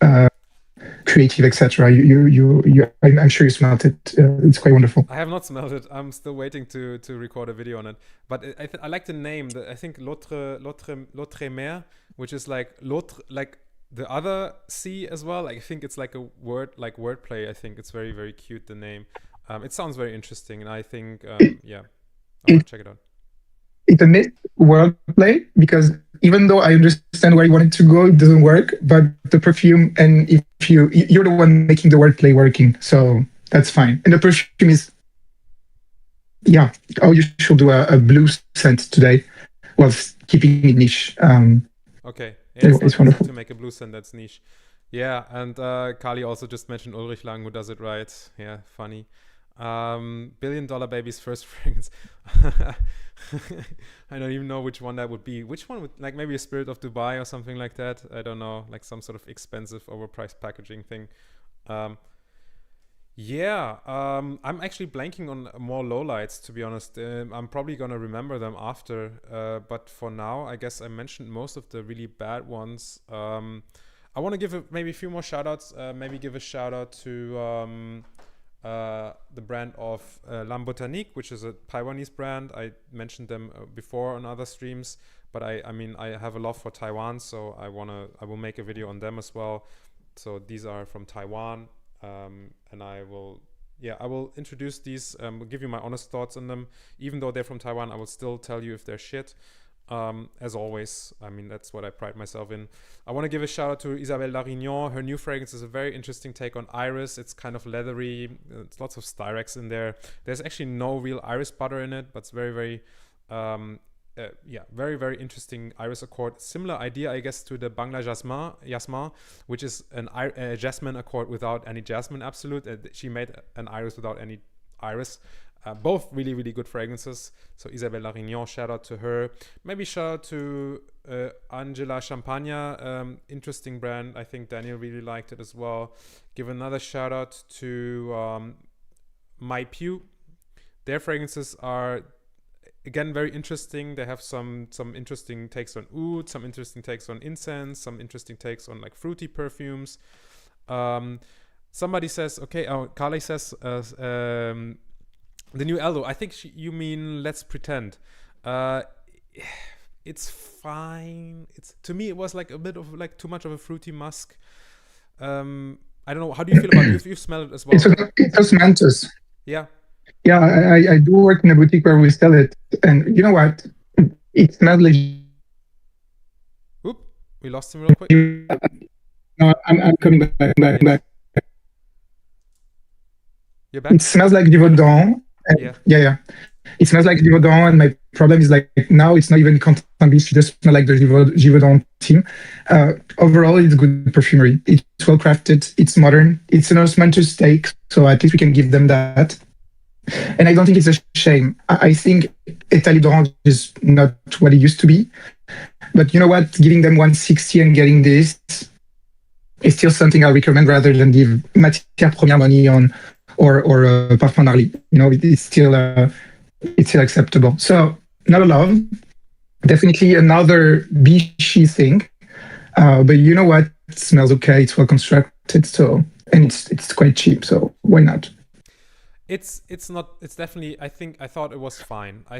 creative, etc. I'm sure you smelled it. It's quite wonderful. I have not smelled it. I'm still waiting to record a video on it. But I like the name. I think l'autre mer, which is like l'autre, like the other sea as well. I think it's like a wordplay. I think it's very, very cute, the name. It sounds very interesting, and I think yeah, I want to check it out. It's a mixed wordplay, because even though I understand where you wanted to go, it doesn't work. But the perfume, and if you're the one making the wordplay working, so that's fine. And the perfume is, yeah. Oh, you should do a blue scent today, while keeping it niche. Okay. Yeah, it's wonderful to make a blue scent that's niche. Yeah, and Kali also just mentioned Ulrich Lang, who does it right. Yeah, funny. $1 Billion Baby's first fragrance. I don't even know which one that would be. Which one would, like, maybe a Spirit of Dubai or something like that? I don't know, like some sort of expensive, overpriced packaging thing. Yeah, I'm actually blanking on more lowlights, to be honest. I'm probably gonna remember them after, but for now, I guess I mentioned most of the really bad ones. I want to give maybe a few more shout-outs. Maybe give a shout-out to the brand of L'Âme Botanique, which is a Taiwanese brand. I mentioned them before on other streams, but I mean, I have a love for Taiwan, so I will make a video on them as well. So these are from Taiwan. And I will introduce these, will give you my honest thoughts on them. Even though they're from Taiwan, I will still tell you if they're shit. As always, I mean, that's what I pride myself in. I want to give a shout out to Isabelle Larignon. Her new fragrance is a very interesting take on iris. It's kind of leathery. It's lots of Styrex in there. There's actually no real iris butter in it, but it's very, very very, very interesting iris accord. Similar idea, I guess, to the Bangla Jasmin, which is a jasmine accord without any jasmine absolute. She made an iris without any iris. Both really, really good fragrances. So Isabelle Larignon, shout out to her. Maybe shout out to Angela Champagne, interesting brand. I think Daniel really liked it as well. Give another shout out to Maie Piou. Their fragrances are, again, very interesting. They have some interesting takes on oud, some interesting takes on incense, some interesting takes on like fruity perfumes. Somebody says, okay, Carly says, the new Eldo. I think you mean Let's Pretend. It's fine. To me, it was like a bit of like too much of a fruity musk. I don't know. How do you feel about it? You smell it as well. It's Osmanthus. Yeah. Yeah, I do work in a boutique where we sell it, and you know what? It smells like. Oop, we lost him real quick. No, I'm coming back. You're back? It smells like Givaudan. Yeah. It smells like Givaudan, and my problem is like now it's not even content based. It just smells like the Givaudan team. Overall, it's good perfumery. It's well crafted. It's modern. It's an Osmanthus take, so at least we can give them that. And I don't think it's a shame. I think État Libre is not what it used to be. But you know what? Giving them 160 and getting this is still something I recommend rather than give Matière Première money on or Parfum Marly. You know, it's still acceptable. So not a love. Definitely another Vichy thing. But you know what? It smells okay. It's well constructed. So, and it's quite cheap. So why not? It's definitely, I thought it was fine. I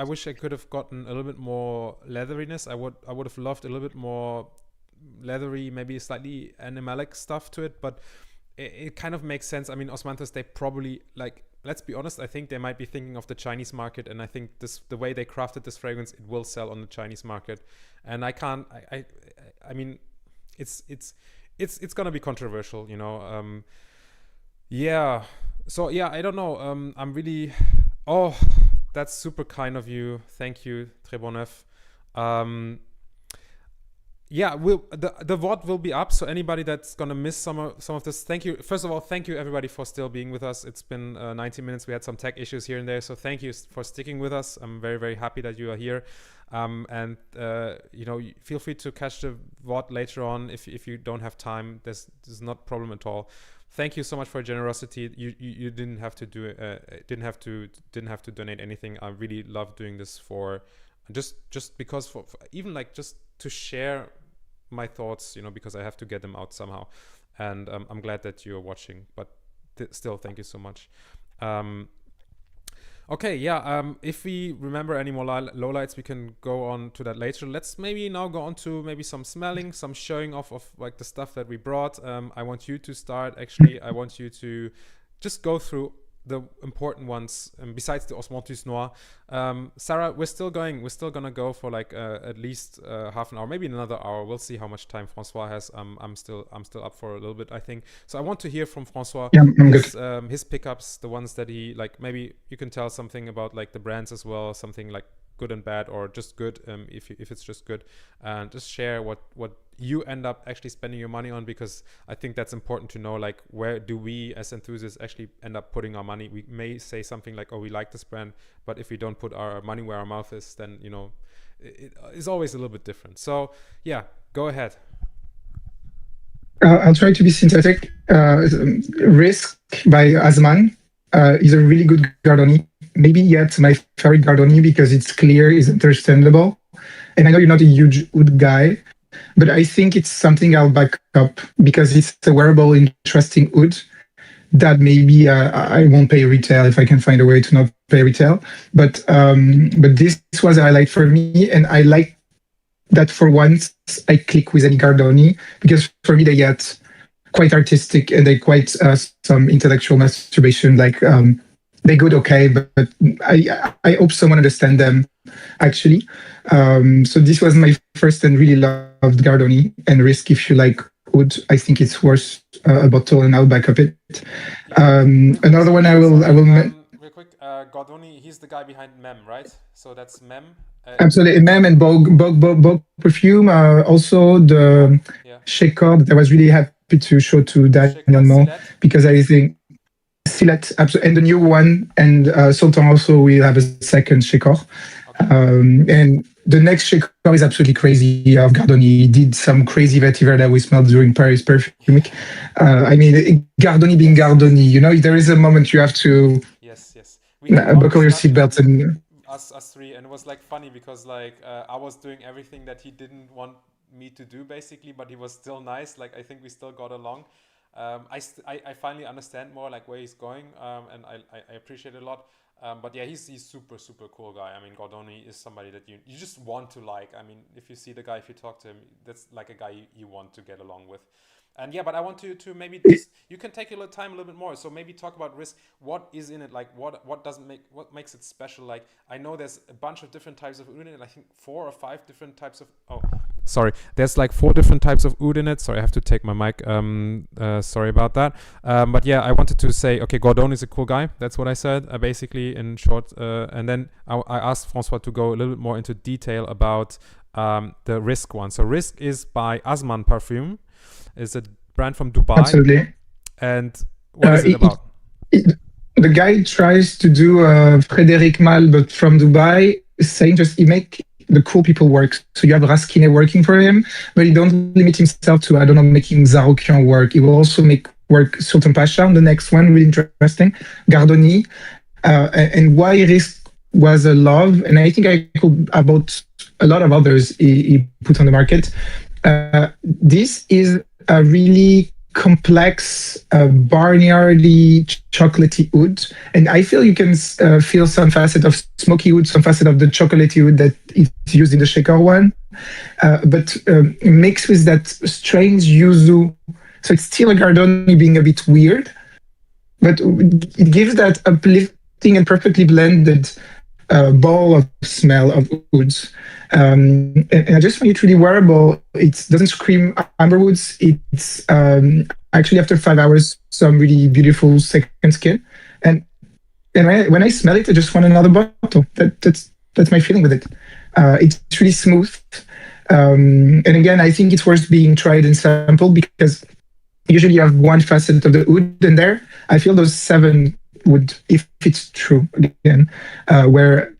wish I could have gotten a little bit more leatheriness. I would have loved a little bit more leathery, maybe slightly animalic stuff to it, but it kind of makes sense. I mean, Osmanthus, they probably, like, let's be honest, I think they might be thinking of the Chinese market, and I think the way they crafted this fragrance, it will sell on the Chinese market. And I mean, it's gonna be controversial, you know. Yeah. So yeah, I don't know. I'm really. Oh, that's super kind of you. Thank you, Très Bon Neuf. Yeah, the VOD will be up. So anybody that's gonna miss some of this, thank you. First of all, thank you everybody for still being with us. It's been 90 minutes. We had some tech issues here and there, so thank you for sticking with us. I'm very, very happy that you are here. And feel free to catch the VOD later on if you don't have time. There's not a problem at all. Thank you so much for your generosity. You didn't have to do didn't have to donate anything. I really love doing this for just because for even like just to share my thoughts, because I have to get them out somehow. And I'm glad that you're watching, but still, thank you so much. Okay, yeah. If we remember any more lowlights, we can go on to that later. Let's maybe now go on to maybe some smelling, some showing off of like the stuff that we brought. I want you to start. Actually, I want you to just go through the important ones besides the Osmanthus Noir. Sarah, we're still gonna go for like at least half an hour, maybe another hour. We'll see how much time Francois has. I'm still up for a little bit, I think. So I want to hear from Francois his pickups, the ones that he like. Maybe you can tell something about like the brands as well, something like good and bad, or just good, if it's just good, and just share what you end up actually spending your money on, because I think that's important to know, like where do we as enthusiasts actually end up putting our money. We may say something like, oh, we like this brand, but if we don't put our money where our mouth is, then it is always a little bit different. So yeah, go ahead. I'll try to be synthetic. Risk by Azman is a really good Gardoni. Maybe yet my favorite Gardoni because it's clear, it's understandable. And I know you're not a huge oud guy, but I think it's something I'll back up because it's a wearable, interesting oud that maybe I won't pay retail if I can find a way to not pay retail. But this was a highlight for me, and I like that for once I click with any Gardoni, because for me they get quite artistic and they quite some intellectual masturbation. Like they good, okay, but I hope someone understand them actually. So this was my first and really loved Gardoni, and Risk if you like oud. I think it's worth a bottle, and I'll back up it. Another one I will real quick, Gardoni, he's the guy behind Mem, right? So that's Mem. Absolutely, Mem and Bog Perfume. Also the Shekor that I was really happy to show to Daniel more, because I think Silet, and the new one, and Sultan also will have a second Shekor. And the next Shekor is absolutely crazy of Gardoni. He did some crazy vetiver that we smelled during Paris Perfume Week. I mean, Gardoni being Gardoni, there is a moment you have to buckle your seatbelt and us three, and it was like funny because like I was doing everything that he didn't want me to do basically, but he was still nice. Like I think we still got along. I finally understand more like where he's going, and I appreciate it a lot. But yeah, he's super cool guy. I mean, Gardoni is somebody that you just want to like. I mean, if you see the guy, if you talk to him, that's like a guy you want to get along with. And yeah, but I want to maybe just, you can take a little time a little bit more. So maybe talk about Risk. What is in it? Like what makes it special? Like I know there's a bunch of different types of oud in it. I think 4 or 5 different types of. Oh, sorry. There's like 4 different types of oud in it. Sorry, I have to take my mic. Sorry about that. But yeah, I wanted to say, okay, Gardoni is a cool guy. That's what I said, basically in short. And then I asked Francois to go a little bit more into detail about the Risk one. So Risk is by Azman Parfum. It's a brand from Dubai. Absolutely. And what is it about? The guy tries to do Frédéric Malle, but from Dubai, saying just he make the cool people work. So you have Raskine working for him, but he don't limit himself to, I don't know, making Zarokian work. He will also make work Sultan Pasha on the next one, really interesting. Gardoni. And why Risk was a love, and I think I could about a lot of others he put on the market. This is a really complex, barnyardy, chocolatey oud, and I feel you can feel some facet of smoky oud, some facet of the chocolatey oud that is used in the Shekor one, but mixed with that strange yuzu. So it's still a Gardoni being a bit weird, but it gives that uplifting and perfectly blended ball of smell of ouds. And I just find it really wearable. It doesn't scream amber woods. It's actually after 5 hours, some really beautiful second skin. And when I smell it, I just want another bottle. That's my feeling with it. It's really smooth. And again, I think it's worth being tried and sampled, because usually you have one facet of the oud in there. I feel those 7 would, if it's true again, where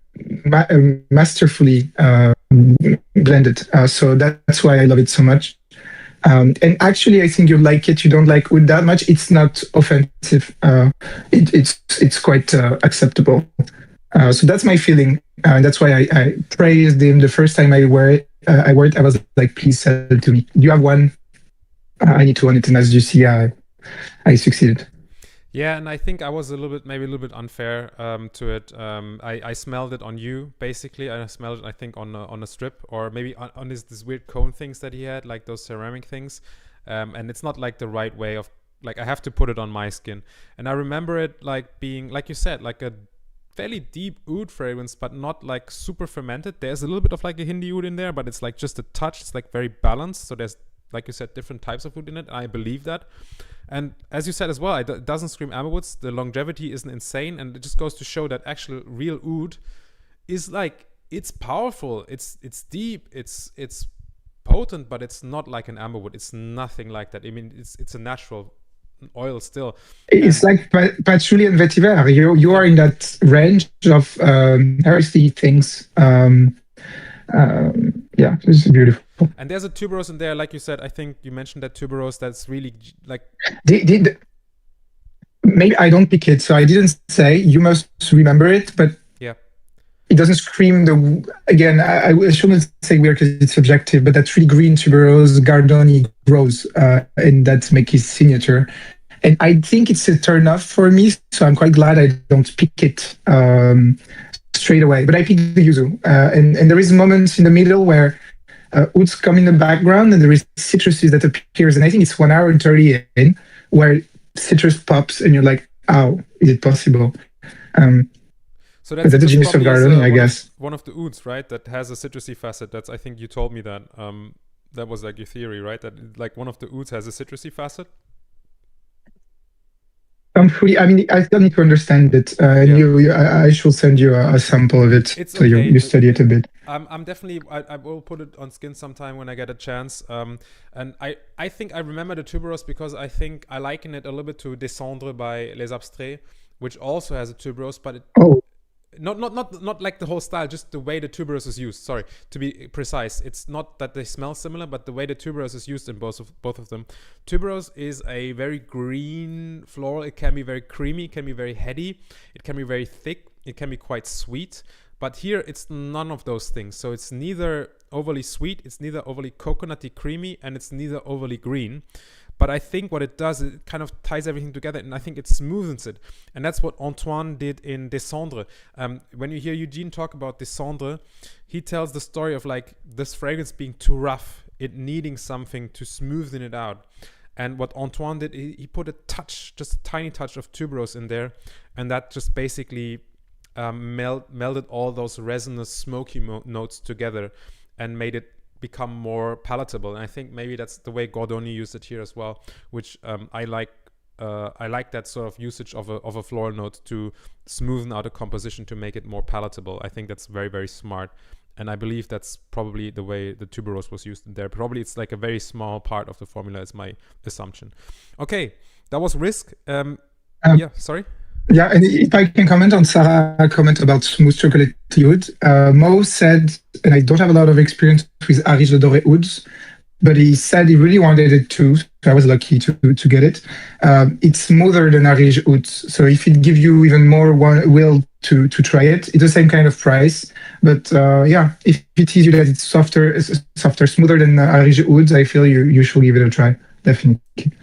masterfully blended. So that's why I love it so much. And actually, I think you like it. You don't like oud that much. It's not offensive. It's quite acceptable. So that's my feeling. That's why I praised him the first time I wore it. I was like, please sell it to me. Do you have one? I need to own it. And as you see, I succeeded. Yeah, and I think I was maybe a little bit unfair to it. I smelled it on you, basically. I smelled it, I think, on a strip, or maybe on this weird cone things that he had, like those ceramic things. And it's not like the right way of, like, I have to put it on my skin. And I remember it like being, like you said, like a fairly deep oud fragrance, but not like super fermented. There's a little bit of like a Hindi oud in there, but it's like just a touch. It's like very balanced. So there's, like you said, different types of oud in it. I believe that. And as you said as well, it doesn't scream amberwoods. The longevity isn't insane. And it just goes to show that actual real oud is like, it's powerful. It's deep. It's potent, but it's not like an amberwood. It's nothing like that. I mean, it's a natural oil still. It's like patchouli and vetiver. You are in that range of heresy things. Yeah, it's beautiful. And there's a tuberose in there, like you said. I think you mentioned that tuberose. That's really like. Maybe I don't pick it, so I didn't say. You must remember it, but yeah, it doesn't scream the. Again, I shouldn't say weird because it's subjective, but that's really green tuberose Gardoni grows, and that's make his signature. And I think it's a turn off for me, so I'm quite glad I don't pick it straight away. But I picked the yuzu, and there is moments in the middle where ouds come in the background, and there is citruses that appears, and I think it's 1 hour and 30 in where citrus pops, and you're like, "How is it possible?" So that's the genius of gardening, I guess. One of the ouds, right, that has a citrusy facet. That's, I think you told me that. That was like your theory, right? That like one of the ouds has a citrusy facet. I mean, I still need to understand it. I should send you a sample of it, it's so okay. you study it a bit. I'm definitely, I will put it on skin sometime when I get a chance. And I think I remember the tuberose because I think I liken it a little bit to Descendre by Les Abstraits, which also has a tuberose, but it, not like the whole style, just the way the tuberose is used. Sorry, to be precise, it's not that they smell similar, but the way the tuberose is used in both of them. Tuberose is a very green floral. It can be very creamy, it can be very heady, it can be very thick, it can be quite sweet. But here it's none of those things. So it's neither overly sweet, it's neither overly coconutty creamy, and it's neither overly green. But I think what it does, it kind of ties everything together, and I think it smoothens it. And that's what Antoine did in Descendre. When you hear Eugene talk about Descendre, he tells the story of like this fragrance being too rough, it needing something to smoothen it out. And what Antoine did, he put a touch, just a tiny touch of tuberose in there, and that just basically melded all those resinous, smoky notes together and made it become more palatable. And I think maybe that's the way Gordoni used it here as well, which I like that sort of usage of a floral note to smoothen out a composition to make it more palatable. I think that's very, very smart, and I believe that's probably the way the tuberose was used in there. Probably it's like a very small part of the formula is my assumption. Okay, that was Risk. Yeah, sorry. Yeah, and if I can comment on Sarah's comment about smooth chocolate oud, Mo said, and I don't have a lot of experience with Arish Doré ouds, but he said he really wanted it too. So I was lucky to get it. It's smoother than Arish ouds, so if it gives you even more will to try it, it's the same kind of price. But yeah, if it tells you that it's softer, smoother than Arish ouds, I feel you should give it a try, definitely.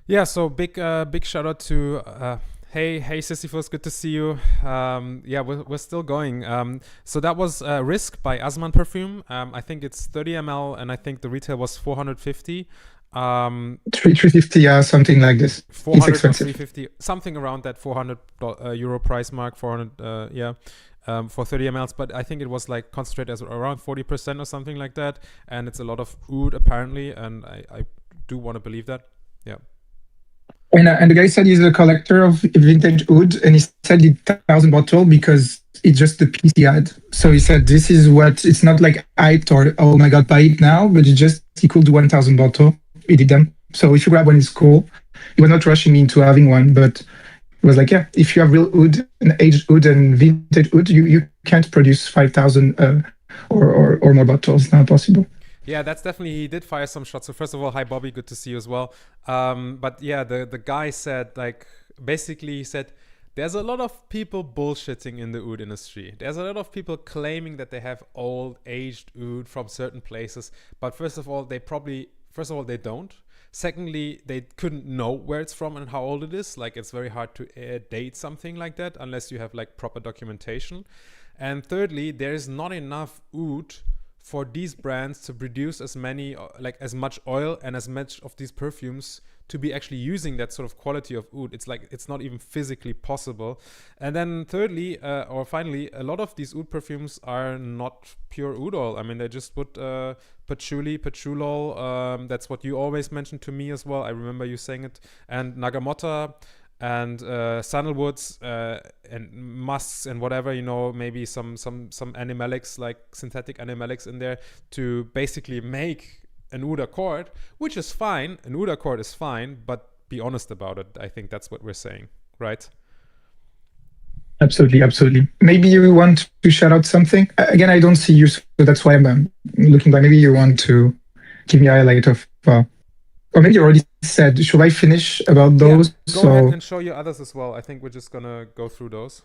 Yeah, so big shout out to hey Sisyphus, good to see you. Yeah, we're still going. So that was Risk by Azman Perfume. I think it's 30 ml, and I think the retail was 450. 350, yeah, something like this. 400 it's expensive. 350, something around that 400 euro price mark. 400, yeah. For 30 mls, but I think it was like concentrated as around 40% or something like that, and it's a lot of oud apparently, and I do want to believe that. Yeah. And the guy said he's a collector of vintage oud, and he said he 1,000 bottles because it's just the piece he had. So he said this is what, it's not like hyped or oh my god, buy it now, but it's just he could do 1,000 bottles. He did them. So if you grab one, it's cool. He was not rushing me into having one, but was like, yeah, if you have real oud and aged oud and vintage oud, you can't produce 5,000 or more bottles. Not possible. Yeah, that's definitely, he did fire some shots. So first of all, hi Bobby, good to see you as well. But yeah, the guy said, like, basically he said, there's a lot of people bullshitting in the oud industry. There's a lot of people claiming that they have old aged oud from certain places, but first of all, they don't. Secondly, they couldn't know where it's from and how old it is. Like, it's very hard to date something like that unless you have like proper documentation. And thirdly, there is not enough oud for these brands to produce as much oil and as much of these perfumes to be actually using that sort of quality of oud. It's like, it's not even physically possible. And then thirdly, or finally, a lot of these oud perfumes are not pure oud oil. I mean, they just put patchouli, patchoulol. That's what you always mentioned to me as well. I remember you saying it. And Nagamota and sandalwoods and musks and whatever, maybe some animalics, like synthetic animalics in there, to basically make an oud accord, which is fine. An oud accord is fine, but be honest about it. I think that's what we're saying, right? Absolutely. Maybe you want to shout out something. Again, I don't see you, so that's why I'm looking back. Maybe you want to give me a highlight of... or maybe you already said, should I finish about those? Yeah, go ahead and show you others as well. I think we're just going to go through those.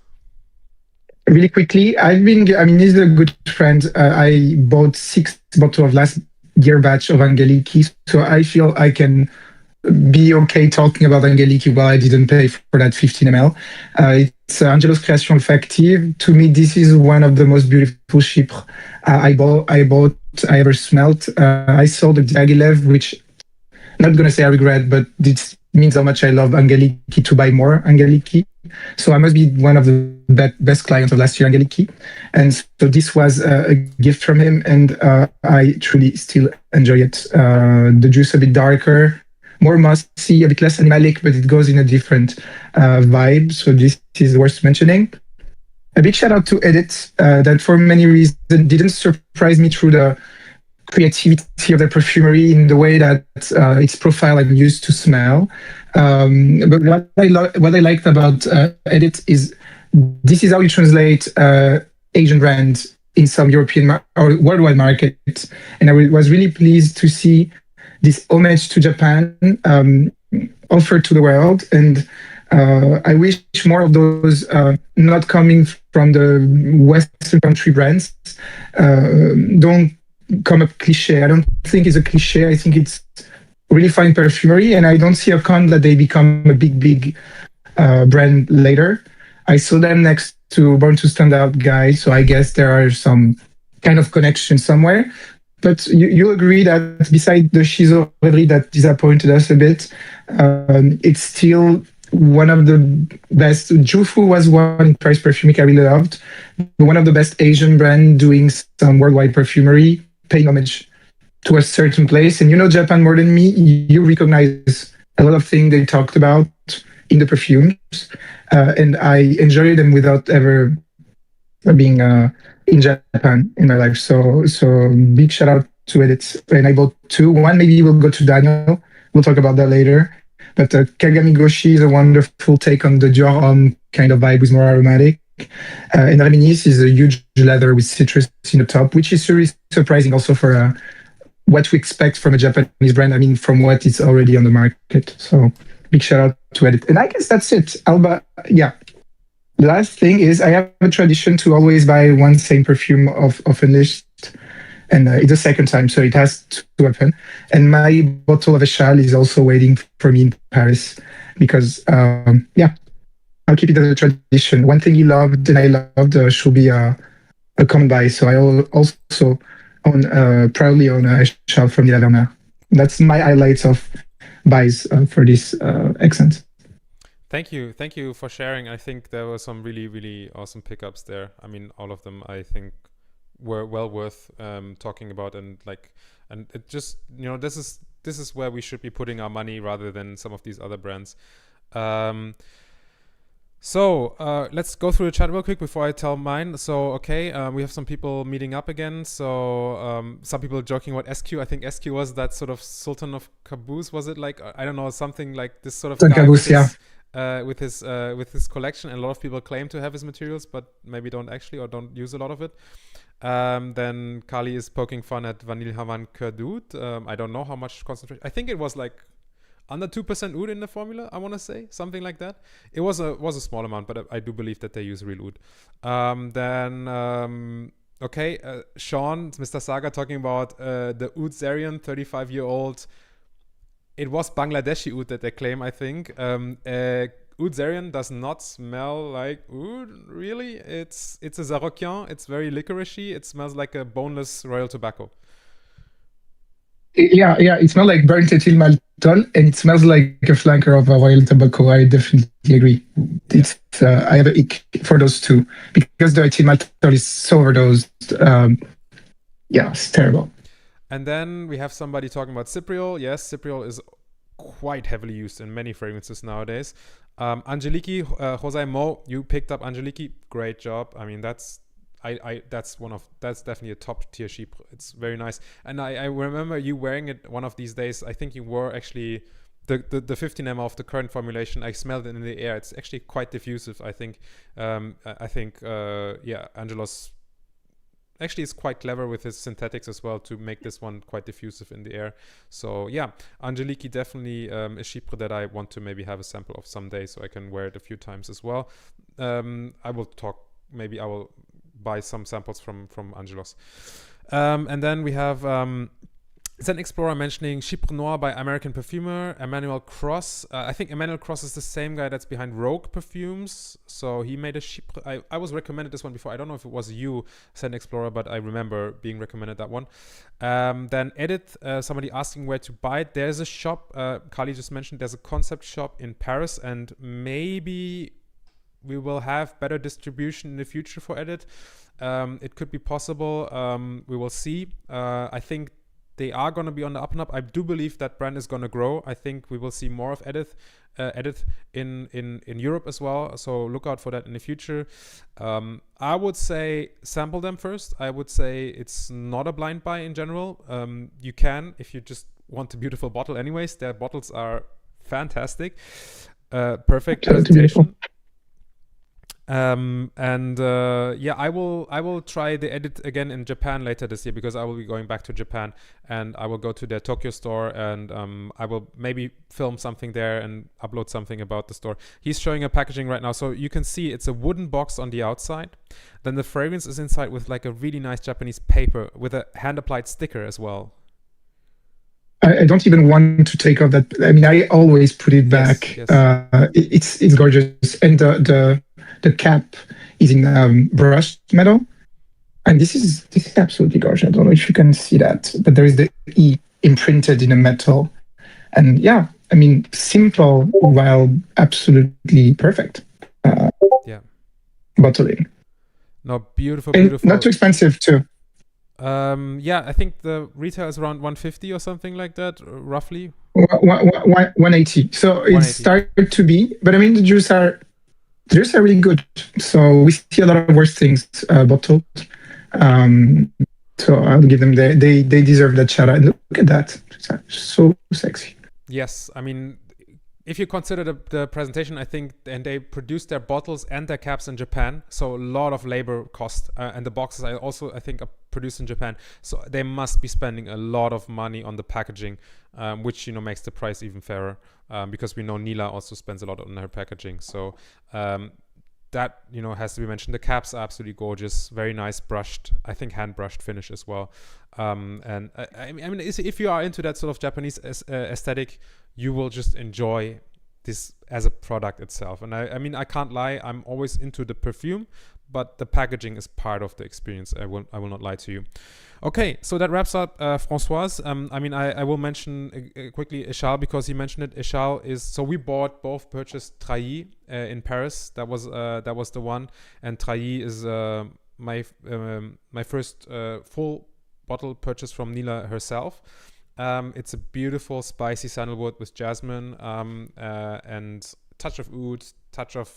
Really quickly, he's a good friend. I bought 6 bottles of last year batch of Angeliki, so I feel I can be okay talking about Angeliki while I didn't pay for that 15 ml. It's Angelo's Création Olfactive. To me, this is one of the most beautiful chypres I ever smelled. I saw the Diaghilev, which... not going to say I regret, but this means how much I love Angeliki to buy more Angeliki. So I must be one of the best clients of last year, Angeliki. And so this was a gift from him, and I truly still enjoy it. The juice a bit darker, more mossy, a bit less animalic, but it goes in a different vibe. So this is worth mentioning. A big shout out to Edith, that for many reasons didn't surprise me through the creativity of the perfumery in the way that its profile I'm used to smell. But what I liked about Edit is this is how you translate Asian brands in some European or worldwide markets. And I was really pleased to see this homage to Japan offered to the world. And I wish more of those not coming from the Western country brands don't come up cliche. I don't think it's a cliche. I think it's really fine perfumery, and I don't see a con that they become a big brand later. I saw them next to Born to Stand Out guys, so I guess there are some kind of connection somewhere. But you agree that beside the Shizo Reverie that disappointed us a bit, it's still one of the best. Jufu was one in Paris Perfumic I really loved. One of the best Asian brand doing some worldwide perfumery, paying homage to a certain place. And Japan more than me, you recognize a lot of things they talked about in the perfumes. And I enjoy them without ever being in Japan in my life. So big shout out to it. And I bought 2. One, maybe we'll go to Daniel. We'll talk about that later. But Kagami Goshi is a wonderful take on the Dior Homme kind of vibe with more aromatic. And Reminisce is a huge leather with citrus in the top, which is really surprising also for what we expect from a Japanese brand. I mean, from what is already on the market. So big shout out to Edit. And I guess that's it. Alba, yeah. The last thing is I have a tradition to always buy one same perfume of Ofenlicht. And it's the second time, so it has to happen. And my bottle of Echal is also waiting for me in Paris because, I'll keep it as a tradition. One thing he loved and I loved should be a common buy. So I also proudly own a Echal from Neela Vermeire. That's my highlights of buys for this Esxence. Thank you for sharing. I think there were some really, really awesome pickups there. I mean, all of them I think were well worth talking about, and it just this is where we should be putting our money rather than some of these other brands. So let's go through the chat real quick before I tell mine. So we have some people meeting up again. So some people joking about SQ. I think SQ was that sort of Sultan of Caboose. Was it like, I don't know, something like this sort of guy Caboose, yeah. with his collection, and a lot of people claim to have his materials, but maybe don't actually or don't use a lot of it. Then Kali is poking fun at Vanille Havan Cœur d'Oud. I don't know how much concentration. I think it was like under 2% oud in the formula, I want to say, something like that. It was a small amount, but I do believe that they use real oud. Sean, Mr. Saga, talking about the Oud Zarian, 35-year-old. It was Bangladeshi oud that they claim, I think. Oud Zarian does not smell like oud, really. It's a Zarokian. It's very licoricey. It smells like a boneless royal tobacco. Yeah, it smells like burnt ethyl maltol, and it smells like a flanker of a royal tobacco. I definitely agree. It's I have an ick for those two because the ethyl maltol is so overdosed. It's terrible. And then we have somebody talking about Cypriol. Yes, Cypriol is quite heavily used in many fragrances nowadays. Angeliki, Jose Mo, you picked up Angeliki. Great job. I mean, that's definitely a top tier chypre. It's very nice, and I remember you wearing it one of these days. I think you wore actually the 15 ml of the current formulation. I smelled it in the air. It's actually quite diffusive. I think Angelos actually is quite clever with his synthetics as well to make this one quite diffusive in the air. So yeah, Angeliki definitely a chypre that I want to maybe have a sample of someday, so I can wear it a few times as well. I will buy some samples from Angelos. And then we have Zen Explorer mentioning Chypre Noir by American perfumer Emmanuel Cross. I think Emmanuel Cross is the same guy that's behind Rogue Perfumes. So he made a Chypre. I was recommended this one before. I don't know if it was you, Zen Explorer, but I remember being recommended that one. Then Edith, somebody asking where to buy it. There's a shop, Kali just mentioned, there's a concept shop in Paris, and maybe we will have better distribution in the future for Edit. It could be possible. We will see. I think they are going to be on the up and up. I do believe that brand is going to grow. I think we will see more of Edit in Europe as well. So look out for that in the future. I would say sample them first. I would say it's not a blind buy in general. You can, if you just want a beautiful bottle anyways. Their bottles are fantastic. Perfect presentation. I will try the Edit again in Japan later this year, because I will be going back to Japan, and I will go to their Tokyo store, and I will maybe film something there and upload something about the store. He's showing a packaging right now, so you can see it's a wooden box on the outside. Then the fragrance is inside with like a really nice Japanese paper with a hand applied sticker as well. I don't even want to take off that. I mean, I always put it back. Yes. It's gorgeous, and the cap is in brushed metal, and this is absolutely gorgeous. I don't know if you can see that, but there is the E imprinted in a metal, and yeah, I mean, simple while absolutely perfect. Bottling. No, beautiful. Not too expensive too. I think the retail is around 150 or something like that, roughly. 180. So it started to be, but I mean, the juice are really good. So we see a lot of worse things bottled. So I'll give them they deserve that shout out. Look at that, it's so sexy. Yes, I mean, if you consider the presentation, I think, and they produce their bottles and their caps in Japan, so a lot of labor cost, and the boxes I think are produced in Japan, so they must be spending a lot of money on the packaging, which makes the price even fairer, because we know Neela also spends a lot on her packaging. So that has to be mentioned. The caps are absolutely gorgeous, very nice brushed, I think hand brushed finish as well. And I mean, if you are into that sort of Japanese aesthetic, you will just enjoy this as a product itself. And I mean, I can't lie, I'm always into the perfume, but the packaging is part of the experience. I will not lie to you. Okay, so that wraps up Françoise. I mean, I will mention quickly Echal, because he mentioned it. Echal is, so we both purchased Trahi in Paris. That was the one, and Trahi is my first full bottle purchase from Neela herself. It's a beautiful spicy sandalwood with jasmine, and touch of oud, touch of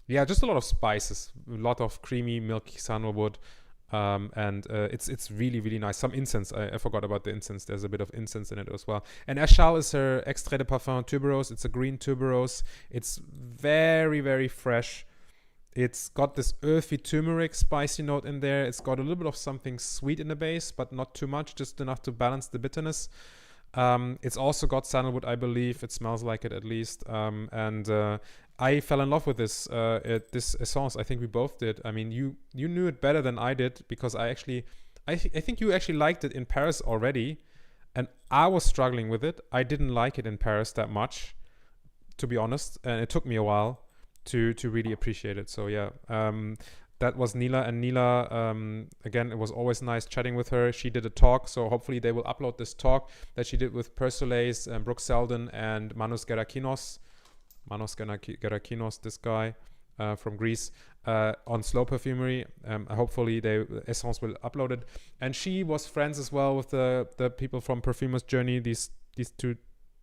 just a lot of spices, a lot of creamy milky sandalwood. And it's really, really nice. Some incense. I forgot about the incense. There's a bit of incense in it as well. And Eschal is her Extrait de Parfum tuberose. It's a green tuberose. It's very, very fresh. It's got this earthy turmeric spicy note in there. It's got a little bit of something sweet in the base, but not too much, just enough to balance the bitterness. It's also got sandalwood, I believe. It smells like it at least. And I fell in love with this Esxence. I think we both did. I mean, you knew it better than I did, because I think you actually liked it in Paris already, and I was struggling with it. I didn't like it in Paris that much, to be honest, and it took me a while to really appreciate it. So yeah, that was Neela. And Neela, again, it was always nice chatting with her. She did a talk, so hopefully they will upload this talk that she did with Persoles, Brooke Selden, and Manos Gerakinos, this guy from Greece, on slow perfumery. Hopefully Esxence will upload it. And she was friends as well with the people from Perfumers Journey, these two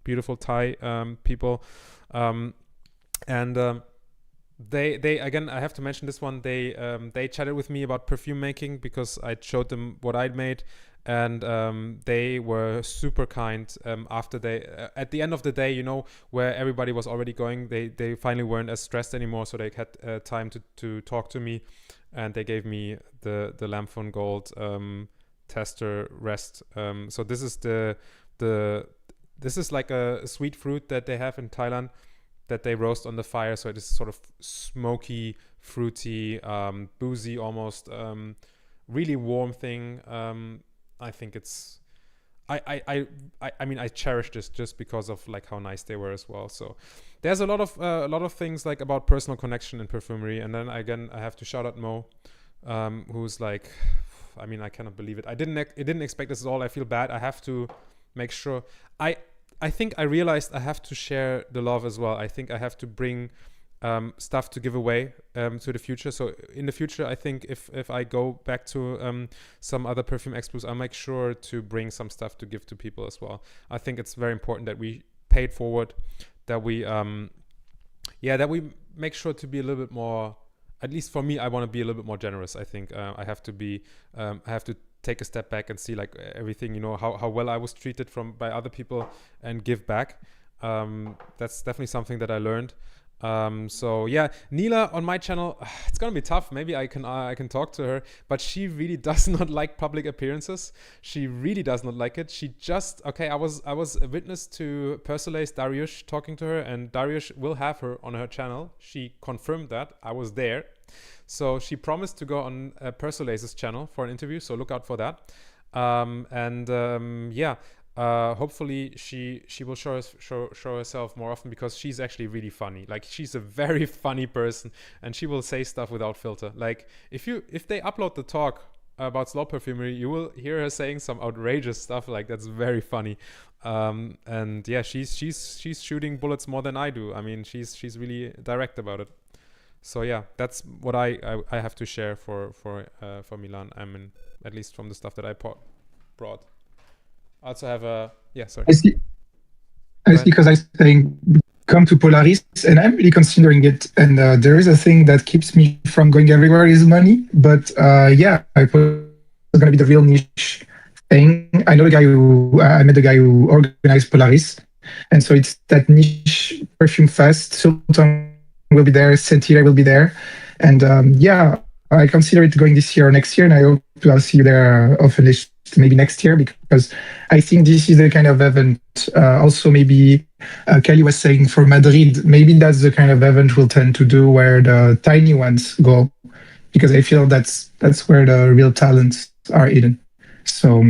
beautiful Thai people. They again, I have to mention this one. They chatted with me about perfume making, because I showed them what I'd made, and they were super kind. After at the end of the day, you know, where everybody was already going, they finally weren't as stressed anymore, so they had time to talk to me, and they gave me the Lamphon Gold tester rest. So this is this is like a sweet fruit that they have in Thailand, that they roast on the fire, so it is sort of smoky, fruity, boozy almost, really warm thing. I think it's, I mean, I cherish this just because of like how nice they were as well. So there's a lot of things like about personal connection in perfumery. And then again, I have to shout out Mo, who's like, I mean, I cannot believe it. I didn't expect this at all. I feel bad. I have to make sure. I think I realized I have to share the love as well. I think I have to bring stuff to give away to the future. So in the future, I think if I go back to some other perfume expos, I'll make sure to bring some stuff to give to people as well. I think it's very important that we pay it forward, that we that we make sure to be a little bit more, at least for me, I want to be a little bit more generous. I think I have to take a step back and see like everything, you know, how well I was treated by other people, and give back. That's definitely something that I learned. So yeah, Neela on my channel, it's gonna be tough. Maybe I can talk to her, but she really does not like public appearances. She really does not like it. She just, I was a witness to Persoles Dariush talking to her, and Dariush will have her on her channel. She confirmed that. I was there. So she promised to go on Persoles's channel for an interview, so look out for that. Hopefully she will show herself more often, because she's actually really funny. Like, she's a very funny person, and she will say stuff without filter. Like, if they upload the talk about slow perfumery, you will hear her saying some outrageous stuff. Like, that's very funny. And yeah, she's shooting bullets more than I do. I mean, she's really direct about it. So yeah, that's what I have to share for Milan. I mean, at least from the stuff that I brought. I also have sorry. I see, because I think come to Polaris, and I'm really considering it. And there is a thing that keeps me from going everywhere is money. But I thought it's gonna be the real niche thing. I know I met the guy who organized Polaris, and so it's that niche perfume fest. Sultan will be there, Sentire will be there, and I consider it going this year or next year, and I hope I'll see you there, Ofenlicht, maybe next year, because I think this is the kind of event. Also, maybe Kelly was saying for Madrid, maybe that's the kind of event we'll tend to do where the tiny ones go, because I feel that's where the real talents are hidden. So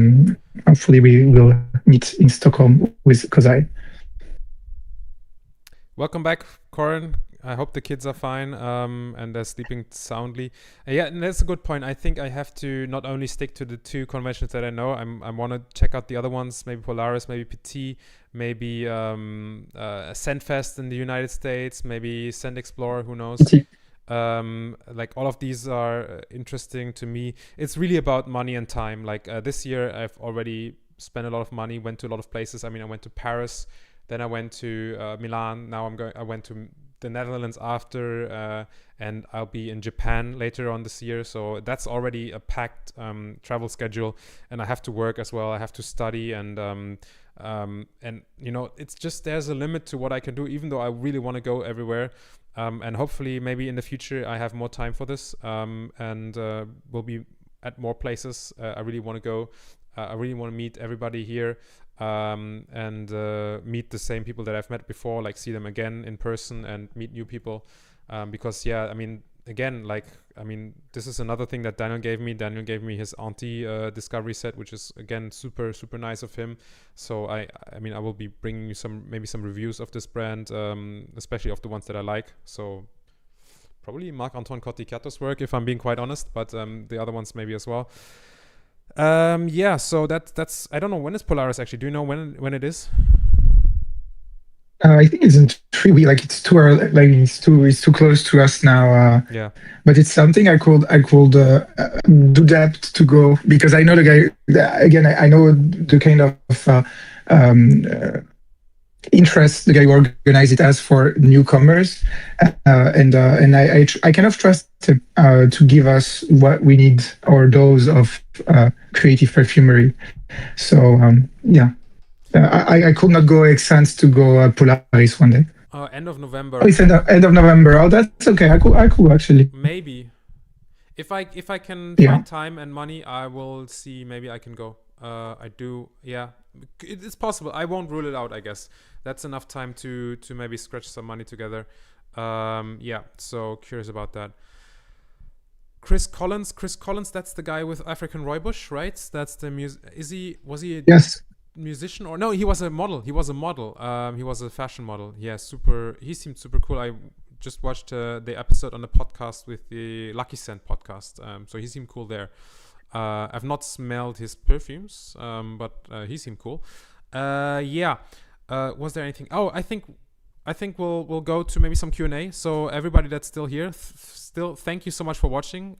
hopefully we will meet in Stockholm with Kozai. Welcome back, Corin. I hope the kids are fine and they're sleeping soundly. And that's a good point. I think I have to not only stick to the two conventions that I know. I want to check out the other ones, maybe Polaris, maybe PT, maybe Scentfest in the United States, maybe Scent Explorer, who knows. Like, all of these are interesting to me. It's really about money and time. Like, this year I've already spent a lot of money, went to a lot of places. I mean, I went to Paris, then I went to Milan. Now I went to the Netherlands after, and I'll be in Japan later on this year. So that's already a packed travel schedule, and I have to work as well. I have to study, and you know, it's just there's a limit to what I can do, even though I really want to go everywhere. And hopefully, maybe in the future, I have more time for this, and we'll be at more places. I really want to go. I really want to meet everybody here, and meet the same people that I've met before, like see them again in person and meet new people. Because yeah, I mean, again, like, I mean, this is another thing that Daniel gave me. Daniel gave me his Auntie discovery set, which is again super nice of him. So I mean, I will be bringing you maybe some reviews of this brand, especially of the ones that I like. So probably Marc-Antoine Corticato's work, if I'm being quite honest, but the other ones maybe as well. Yeah, so that's I don't know, when is Polaris actually? Do you know when it is? I think it's in 3 weeks. Like it's too early, like it's too close to us now. Yeah. But it's something I could do that to go, because I know the guy. Again, I know the kind of interest the guy who organized it as for newcomers, and I kind of trust him to give us what we need, or dose of creative perfumery. So yeah. I could not go Esxence to go Polaris one day. End of November. Oh, it's end of November. Oh, that's okay. I could actually. Maybe. If I can Yeah. find time and money, I will see. Maybe I can go. I do. Yeah, it's possible. I won't rule it out, I guess. That's enough time to maybe scratch some money together. Yeah. So curious about that. Chris Collins. That's the guy with African Rooibos, right? That's the was he? Yes. Musician, or no, he was a model. He was a fashion model. Yeah, he seemed super cool. I just watched the episode on the podcast with the Lucky Scent podcast, so he seemed cool there. I've not smelled his perfumes, but he seemed cool. Yeah. Was there anything? Oh, I think we'll go to maybe some Q&A. So everybody that's still here, still thank you so much for watching.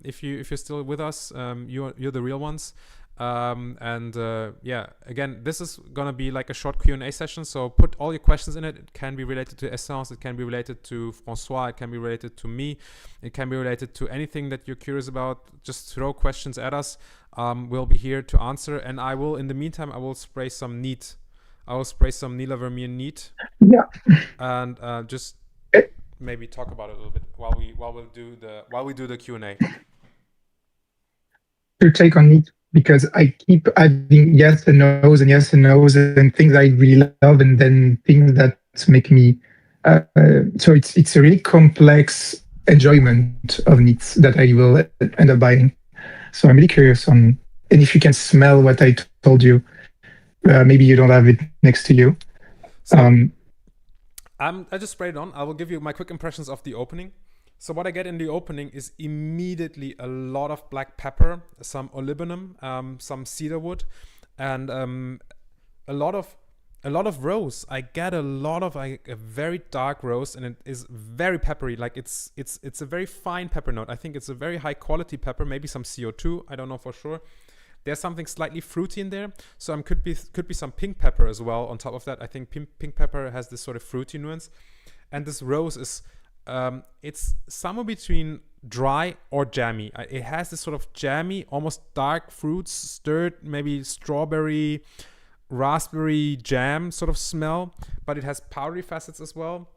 If you're still with us, you're the real ones. Yeah, again, this is gonna be like a short Q&A session, so put all your questions in it. It can be related to Esxence, it can be related to Francois, it can be related to me, it can be related to anything that you're curious about. Just throw questions at us. We'll be here to answer, and in the meantime, I will spray some neat. I will spray some Neela Vermeire neat. Yeah. And just maybe talk about it a little bit while we do the Q&A. Your take on it, because I keep adding yes and no's and yes and no's, and things I really love, and then things that make me. So it's a really complex enjoyment of needs that I will end up buying. So I'm really curious and if you can smell what I told you. Maybe you don't have it next to you. So, I just sprayed it on. I will give you my quick impressions of the opening. So what I get in the opening is immediately a lot of black pepper, some olibanum, some cedarwood, and a lot of rose. I get a lot of a very dark rose, and it is very peppery. Like it's a very fine pepper note. I think it's a very high quality pepper. Maybe some CO2. I don't know for sure. There's something slightly fruity in there, so could be some pink pepper as well on top of that. I think pink pepper has this sort of fruity nuance, and this rose is. It's somewhere between dry or jammy. It has this sort of jammy, almost dark fruits, stirred, maybe strawberry, raspberry jam sort of smell, but it has powdery facets as well.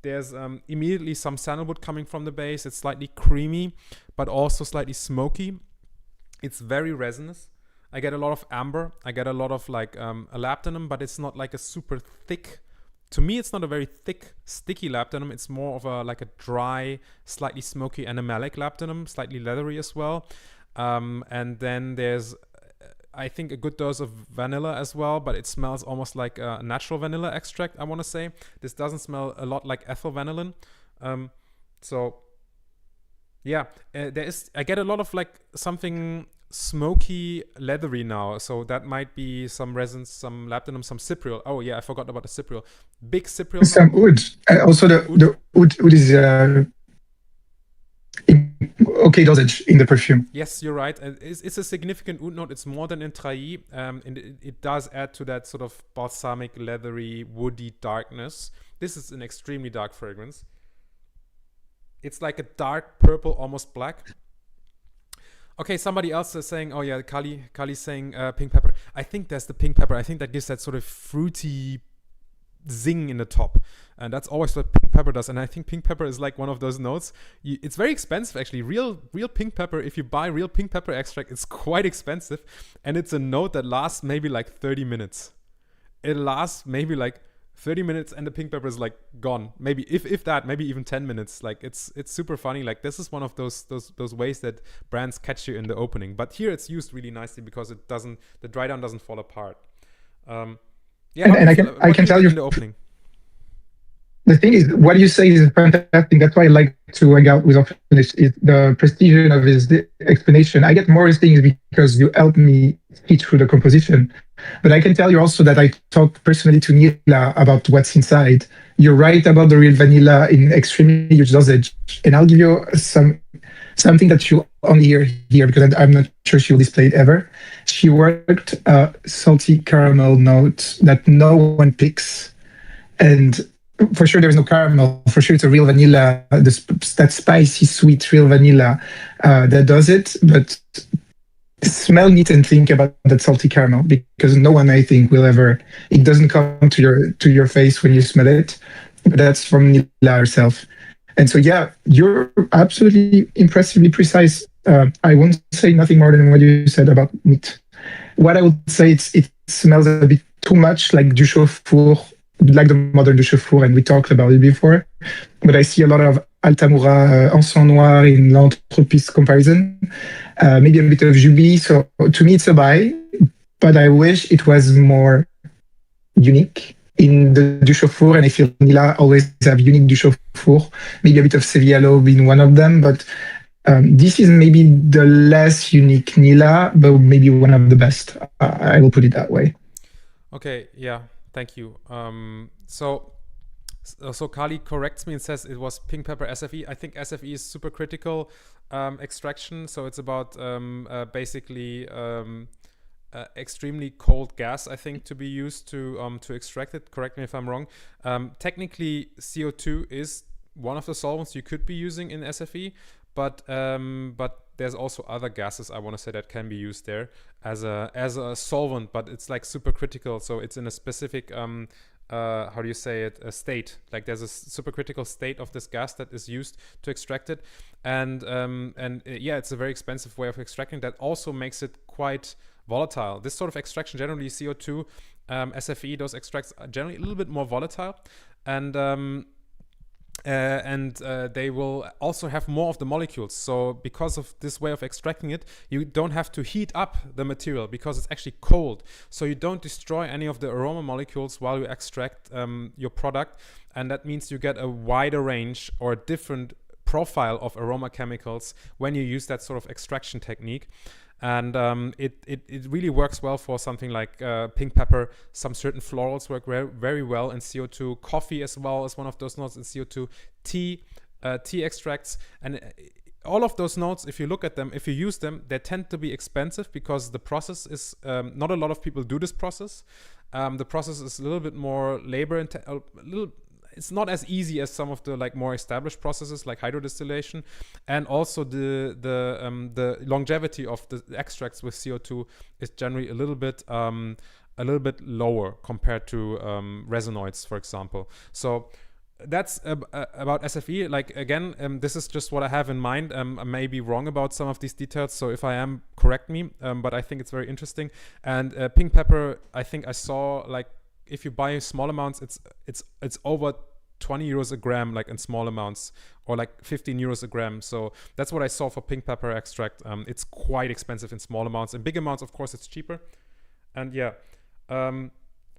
There's immediately some sandalwood coming from the base. It's slightly creamy, but also slightly smoky. It's very resinous. I get a lot of amber. I get a lot of like labdanum, but it's not like a super thick. To me, it's not a very thick, sticky labdanum. It's more of like a dry, slightly smoky animalic labdanum, slightly leathery as well. And then there's, I think, a good dose of vanilla as well, but it smells almost like a natural vanilla extract, I want to say. This doesn't smell a lot like ethyl vanillin. So, yeah, I get a lot of like something smoky, leathery now, so that might be some resins, some labdanum, some cypriol. Oh yeah, I forgot about the cypriol. Big cypriol. Some oud. Also the oud is okay dosage in the perfume. Yes, you're right. It's a significant oud note. It's more than in Trahi, and it does add to that sort of balsamic, leathery, woody darkness. This is an extremely dark fragrance. It's like a dark purple, almost black. Okay, somebody else is saying, oh yeah, Kali's saying pink pepper. I think that's the pink pepper. I think that gives that sort of fruity zing in the top, and that's always what pink pepper does. And I think pink pepper is like one of those notes. It's very expensive, actually. Real pink pepper, if you buy real pink pepper extract, it's quite expensive, and it's a note that lasts maybe like 30 minutes. It lasts maybe like 30 minutes and the pink pepper is like gone. Maybe if that, maybe even 10 minutes. Like it's super funny. Like this is one of those ways that brands catch you in the opening. But here it's used really nicely because the dry down doesn't fall apart. And I can tell you in the opening. The thing is, what you say is fantastic. That's why I like to hang out with Ofenlicht, is the precision of his explanation. I get more things because you help me see through the composition. But I can tell you also that I talked personally to Neela about what's inside. You're right about the real vanilla in extremely huge dosage. And I'll give you something that you only hear here because I'm not sure she will display it ever. She worked a salty caramel note that no one picks. And for sure, there's no caramel. For sure, it's a real vanilla, that spicy, sweet, real vanilla that does it. But smell it and think about that salty caramel because no one, I think, will ever. It doesn't come to your face when you smell it. But that's from Neela herself. And so, yeah, you're absolutely impressively precise. I won't say nothing more than what you said about meat. What I would say, it smells a bit too much like du chauffour, like the modern du chauffour, and we talked about it before. But I see a lot of Altamura, Encens Noir in l'Anthropis comparison, maybe a bit of Juby. So to me, it's a buy, but I wish it was more unique in the du chauffour, and I feel Neela always have unique du chauffour, maybe a bit of Sevillalo being one of them, but this is maybe the less unique Neela, but maybe one of the best. I will put it that way. Okay, yeah, thank you. So Kali corrects me and says it was pink pepper SFE. I think SFE is supercritical extraction, so it's about basically extremely cold gas, I think, to be used to extract it. Correct me if I'm wrong. Technically, CO2 is one of the solvents you could be using in SFE, but there's also other gases, I want to say, that can be used there as a solvent, but it's like supercritical, so it's in a specific how do you say it, a state. Like there's a supercritical state of this gas that is used to extract it, and yeah, it's a very expensive way of extracting that also makes it quite volatile. This sort of extraction, generally CO2, SFE, those extracts are generally a little bit more volatile, and they will also have more of the molecules. So because of this way of extracting it, you don't have to heat up the material because it's actually cold. So you don't destroy any of the aroma molecules while you extract your product. And that means you get a wider range or a different profile of aroma chemicals when you use that sort of extraction technique. And it really works well for something like pink pepper. Some certain florals work very well in CO2. Coffee as well is one of those notes in CO2. Tea extracts, and all of those notes, if you look at them, if you use them, they tend to be expensive because the process is not a lot of people do this process. The process is a little bit more labor intensive, it's not as easy as some of the like more established processes like hydrodistillation, and also the longevity of the extracts with CO2 is generally a little bit lower compared to resinoids, for example. So that's about SFE. Like again, this is just what I have in mind. I may be wrong about some of these details, so if I am, correct me. But I think it's very interesting. And pink pepper, I think I saw, like, if you buy small amounts, it's over 20 euros a gram, like in small amounts, or like 15 euros a gram. So that's what I saw for pink pepper extract. It's quite expensive in small amounts. In big amounts, of course, it's cheaper. And yeah,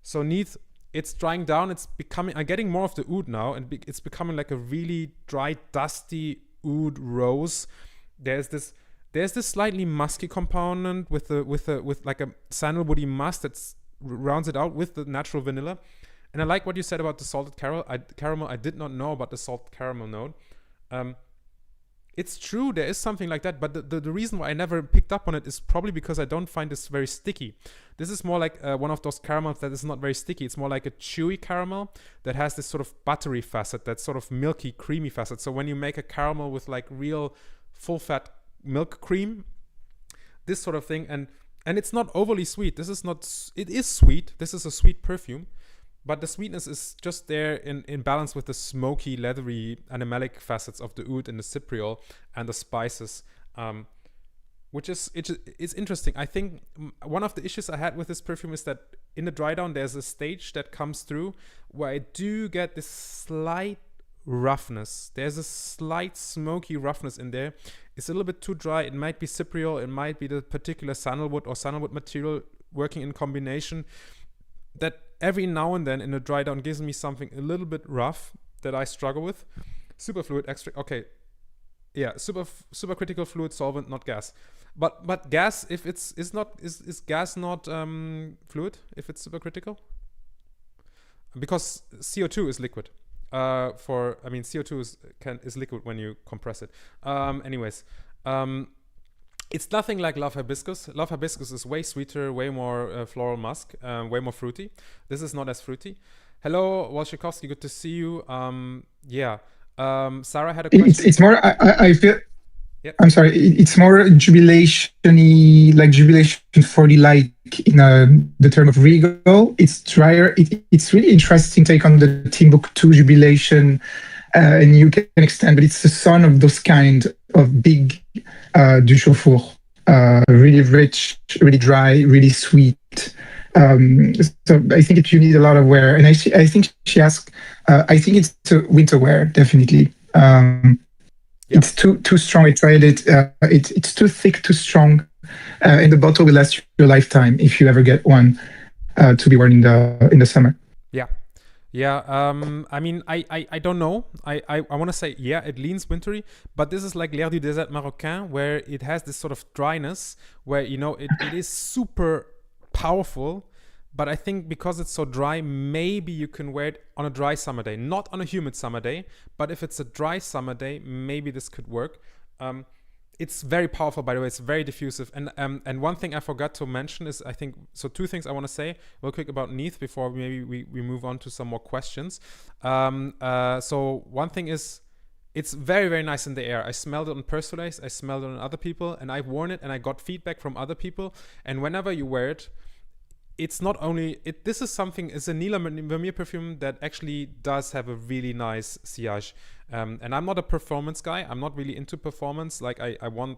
so neath, it's drying down. It's becoming, I'm getting more of the oud now, and it's becoming like a really dry, dusty oud rose. There's this slightly musky component with like a sandalwoody musk that's rounds it out with the natural vanilla. And I like what you said about the salted caramel. I did not know about the salted caramel note. it's true, there is something like that, but the reason why I never picked up on it is probably because I don't find this very sticky. This is more like one of those caramels that is not very sticky. It's more like a chewy caramel that has this sort of buttery facet, that sort of milky, creamy facet. So when you make a caramel with like real full-fat milk cream, this sort of thing, and it's not overly sweet. This is not, it is sweet. This is a sweet perfume, but the sweetness is just there in balance with the smoky, leathery, animalic facets of the oud and the cypriol and the spices, which is it's interesting. I think one of the issues I had with this perfume is that in the dry down, there's a stage that comes through where I do get this slight roughness. There's a slight smoky roughness in there. It's a little bit too dry. It might be cypriol. It might be the particular sandalwood or sandalwood material working in combination, that every now and then in a dry down gives me something a little bit rough that I struggle with. Superfluid extract. Okay. Yeah, supercritical fluid solvent, not gas. But gas, if it's not, is gas not fluid if it's supercritical? Because CO2 is liquid. CO2 is liquid when you compress it. It's nothing like Love Hibiscus. Love Hibiscus is way sweeter, way more floral musk, way more fruity. This is not as fruity. Hello, Walshikovsky, good to see you. Sarah had a question. It's more, I feel, yep. I'm sorry, it's more jubilation-y, like jubilation 40, like in the term of regal. It's drier. It's really interesting take on the Timbuktu jubilation, and you can extend, but it's the son of those kind of big du chauffour, really rich, really dry, really sweet. So I think you need a lot of wear, and I think she asked. I think it's a winter wear, definitely. It's too strong. I tried it. It's too thick, too strong, and the bottle will last you a lifetime if you ever get one to be worn in the summer. I don't know. I want to say, it leans wintry, but this is like L'air du désert marocain, where it has this sort of dryness, where, it is super powerful, but I think because it's so dry, maybe you can wear it on a dry summer day, not on a humid summer day, but if it's a dry summer day, maybe this could work. It's very powerful, by the way. It's very diffusive. And one thing I forgot to mention is, I think, so two things I want to say real quick about Neath before maybe we move on to some more questions. So one thing is, it's very, very nice in the air. I smelled it on Persolace, I smelled it on other people, and I've worn it and I got feedback from other people. And whenever you wear it, it's not only, it's a Neela Vermeire perfume that actually does have a really nice sillage. And I'm not a performance guy. I'm not really into performance. Like I want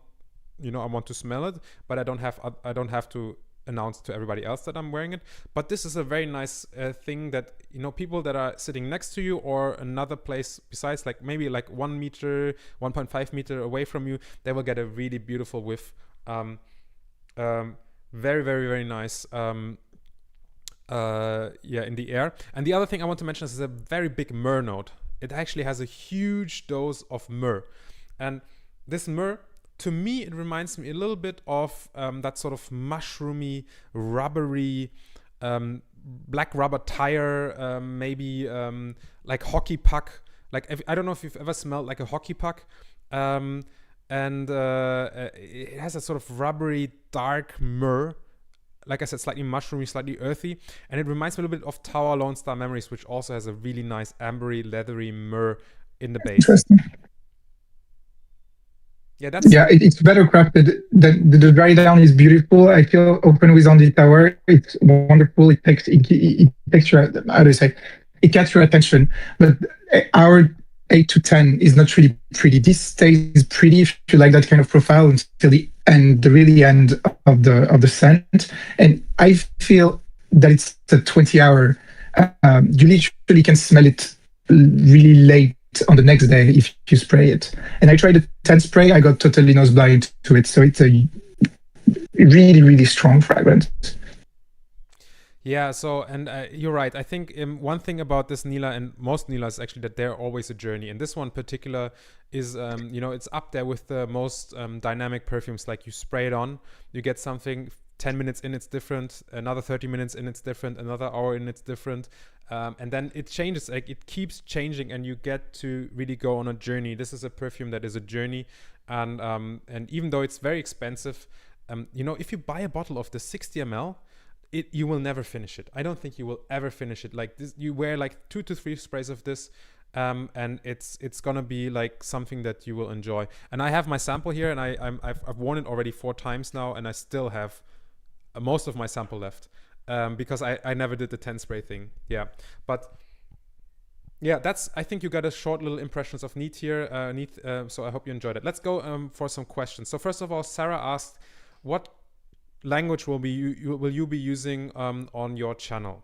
to smell it, but I don't have to announce to everybody else that I'm wearing it. But this is a very nice thing that, people that are sitting next to you or another place besides, like maybe like 1 meter, 1.5 meter away from you, they will get a really beautiful whiff. Very, very, very nice. In the air. And the other thing I want to mention is a very big myrrh note. It actually has a huge dose of myrrh. And this myrrh, to me, it reminds me a little bit of that sort of mushroomy, rubbery, black rubber tire, maybe like hockey puck. Like, I don't know if you've ever smelled like a hockey puck. And it has a sort of rubbery, dark myrrh. Like I said, slightly mushroomy, slightly earthy. And it reminds me a little bit of Tower Lone Star Memories, which also has a really nice ambery, leathery myrrh in the base. Interesting. It's better crafted. The dry down is beautiful. I feel open with on the tower. It's wonderful. It takes your, how do you say, it gets your attention. But our 8 to 10 is not really pretty. This stays pretty if you like that kind of profile until the end, the really end of the scent. And I feel that it's a 20-hour. You literally can smell it really late on the next day if you spray it. And I tried a 10 spray. I got totally nose blind to it. So it's a really, really strong fragrance. Yeah, so, and you're right. I think one thing about this Neela and most Neela is actually that they're always a journey. And this one in particular is, it's up there with the most dynamic perfumes. Like you spray it on, you get something 10 minutes in it's different, another 30 minutes in it's different, another hour in it's different, and then it changes. Like it keeps changing, and you get to really go on a journey. This is a perfume that is a journey, and even though it's very expensive, you know, if you buy a bottle of the 60 ml, you will never finish it. I don't think you will ever finish it. Like this, you wear like 2 to 3 sprays of this, and it's gonna be like something that you will enjoy. And I have my sample here, and I've worn it already 4 times now, and I still have most of my sample left, because I never did the 10 spray thing. Yeah, but yeah, I think you got a short little impressions of Neat here, so I hope you enjoyed it. Let's go for some questions. So first of all, Sarah asked, what language will you be using on your channel?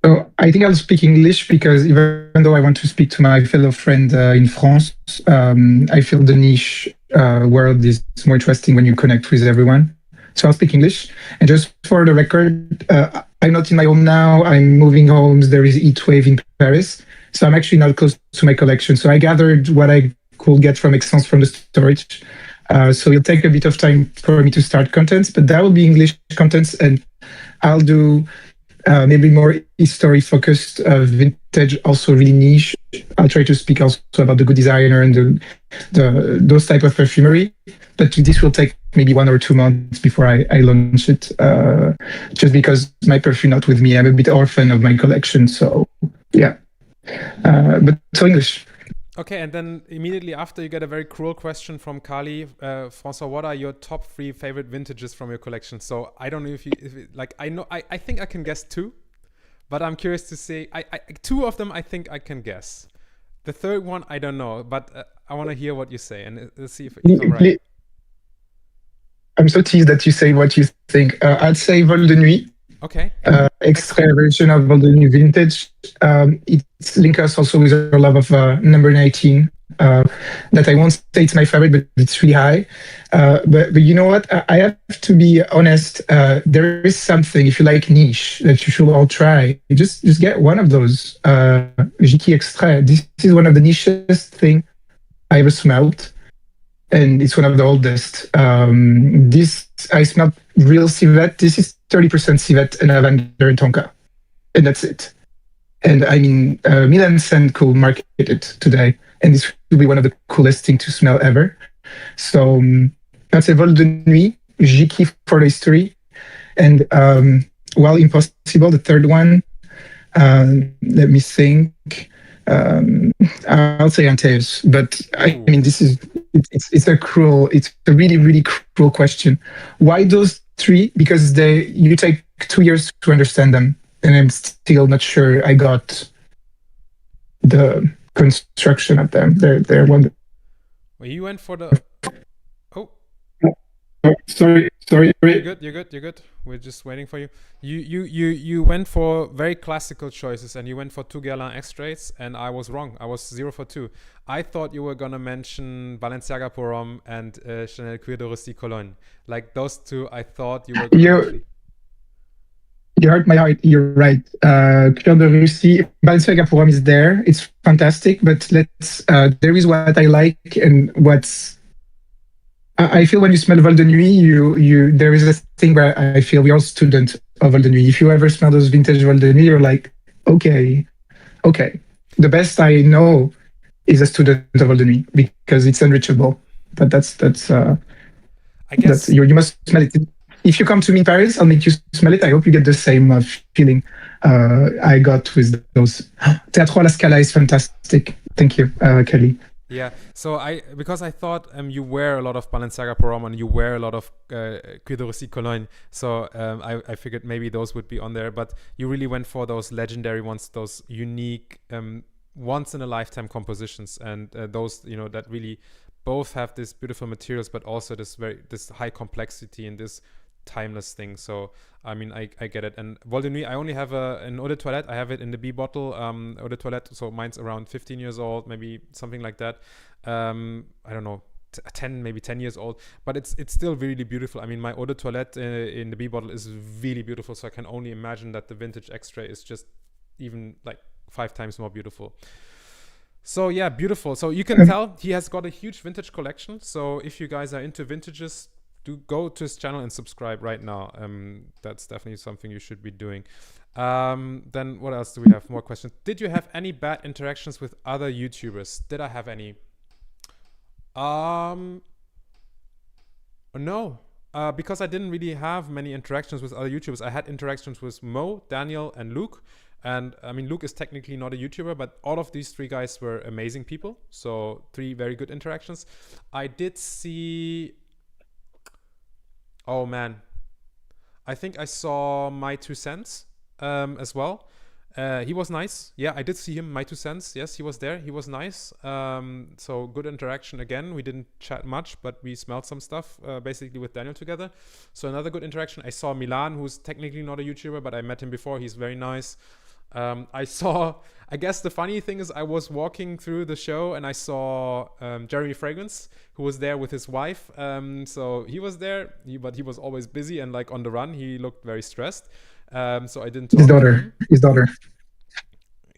So I think I'll speak English, because even though I want to speak to my fellow friend in France, I feel the niche world is more interesting when you connect with everyone. So I'll speak English. And just for the record, I'm not in my home now. I'm moving homes. There is a heat wave in Paris. So I'm actually not close to my collection. So I gathered what I could get from Esxence from the storage. So it'll take a bit of time for me to start contents, but that will be English contents. And I'll do maybe more history focused, vintage, also really niche. I'll try to speak also about the good designer and those type of perfumery. But this will take maybe 1 or 2 months before I launch it, just because my perfume not with me. I'm a bit orphan of my collection. So yeah, but so English. Okay, and then immediately after, you get a very cruel question from Kali. François, what are your top 3 favorite vintages from your collection? So I don't know if I think I can guess 2, but I'm curious to see. 2 of them I think I can guess. The third one I don't know, but I want to hear what you say and see if I'm right. I'm so teased that you say what you think. I'd say Vol de Nuit. Okay. Extra version of Vol de Nuit vintage. It's linked us also with our love of number 19. That I won't say it's my favorite, but it's really high. But you know what? I have to be honest. There is something, if you like niche, that you should all try. You just get one of those. Jiki Extrait. This is one of the nichest thing I ever smelled. And it's one of the oldest. This, I smelled real civet. This is 30% civet and lavender and tonka. And that's it. And I mean, Milan Scent could market it today. And this will be one of the coolest things to smell ever. So that's a Vol de Nuit, Jiki for the history. And Well Impossible, the third one. Let me think. I'll say Antaeus, but I mean, it's a really, really cruel question. Why those 3? Because you take 2 years to understand them, and I'm still not sure I got the construction of them. They're wonderful. Well, you went for the. Oh. Sorry. You're good. We're just waiting for you. You went for very classical choices, and you went for 2 Guerlain extracts, and I was wrong. I was 0 for 2. I thought you were gonna mention Balenciaga Pour Homme and Chanel Cuir de Russie Cologne. Like those 2, I thought you were gonna You hurt my heart. You're right. Cuir de Russie, Balenciaga Pour Homme is there. It's fantastic, but there is what I like and what's. I feel when you smell Vol de Nuit, there is a thing where I feel we're all students of Vol de Nuit. If you ever smell those vintage Vol de Nuit, you're like, okay. The best I know is a student of Vol de Nuit because it's unreachable. But that's I guess you must smell it. If you come to me in Paris, I'll make you smell it. I hope you get the same feeling I got with those. Teatro alla Scala is fantastic. Thank you, Kelly. Yeah, so because I thought you wear a lot of Balenciaga Pour Homme and you wear a lot of Cuir de Russie Cologne, so I figured maybe those would be on there, but you really went for those legendary ones, those unique once in a lifetime compositions, and those that really both have this beautiful materials, but also this high complexity and this timeless thing. So I mean, I get it. And Vol de Nuit, I only have an Eau de Toilette. I have it in the B bottle, Eau de Toilette. So mine's around 15 years old, maybe something like that. I don't know, 10 years old, but it's still really beautiful. I mean, my Eau de Toilette in the B bottle is really beautiful. So I can only imagine that the vintage extra is just even like 5 times more beautiful. So yeah, beautiful. So you can tell he has got a huge vintage collection. So if you guys are into vintages, do go to his channel and subscribe right now. That's definitely something you should be doing. Then what else do we have? More questions. Did you have any bad interactions with other YouTubers? Did I have any? No. Because I didn't really have many interactions with other YouTubers. I had interactions with Mo, Daniel, and Luke. And I mean, Luke is technically not a YouTuber, but all of these three guys were amazing people. So 3 very good interactions. I did see... Oh, man. I think I saw Maie Piou as well. He was nice. Yeah, I did see him, Maie Piou. Yes, he was there. He was nice. So good interaction again. We didn't chat much, but we smelled some stuff basically with Daniel together. So another good interaction. I saw Milan, who's technically not a YouTuber, but I met him before. He's very nice. I guess the funny thing is I was walking through the show and I saw Jeremy Fragrance, who was there with his wife. So he was there, but he was always busy and like on the run. He looked very stressed. So I didn't talk His daughter.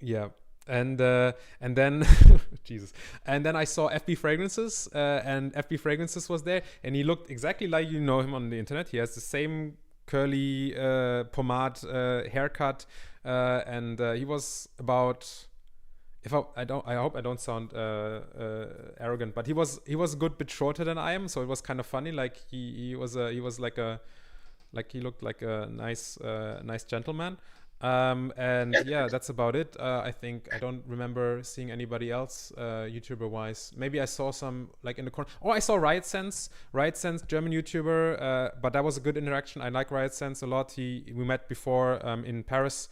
Yeah. And then Jesus. And then I saw FB Fragrances, and FB Fragrances was there, and he looked exactly like you know him on the internet. He has the same curly pomade haircut, and he was about... I hope I don't sound arrogant, but he was a good bit shorter than I am, so it was kind of funny. Like he looked like a nice gentleman. And yeah, that's about it. I think I don't remember seeing anybody else YouTuber wise. Maybe I saw some like in the corner. Oh, I saw Riot Sense, German YouTuber, but that was a good interaction. I like Riot Sense a lot. We met before in Paris.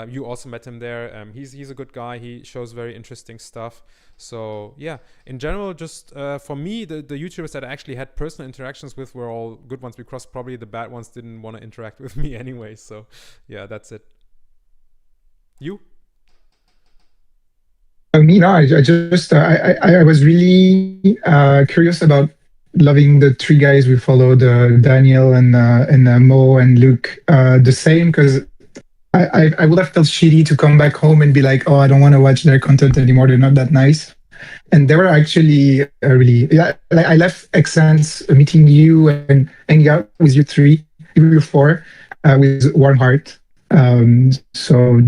You also met him there. He's a good guy. He shows very interesting stuff. So yeah, in general, just for me, the YouTubers that I actually had personal interactions with were all good ones, because probably the bad ones didn't want to interact with me anyway. So yeah, that's it. You? Me, no, I just I was really curious about loving the 3 guys we followed, Daniel and Mo and Luke, the same, because I would have felt shitty to come back home and be like, oh, I don't want to watch their content anymore. They're not that nice. And they were actually really... Yeah, like I left Esxence meeting you and hanging out with you 4 with warm heart. So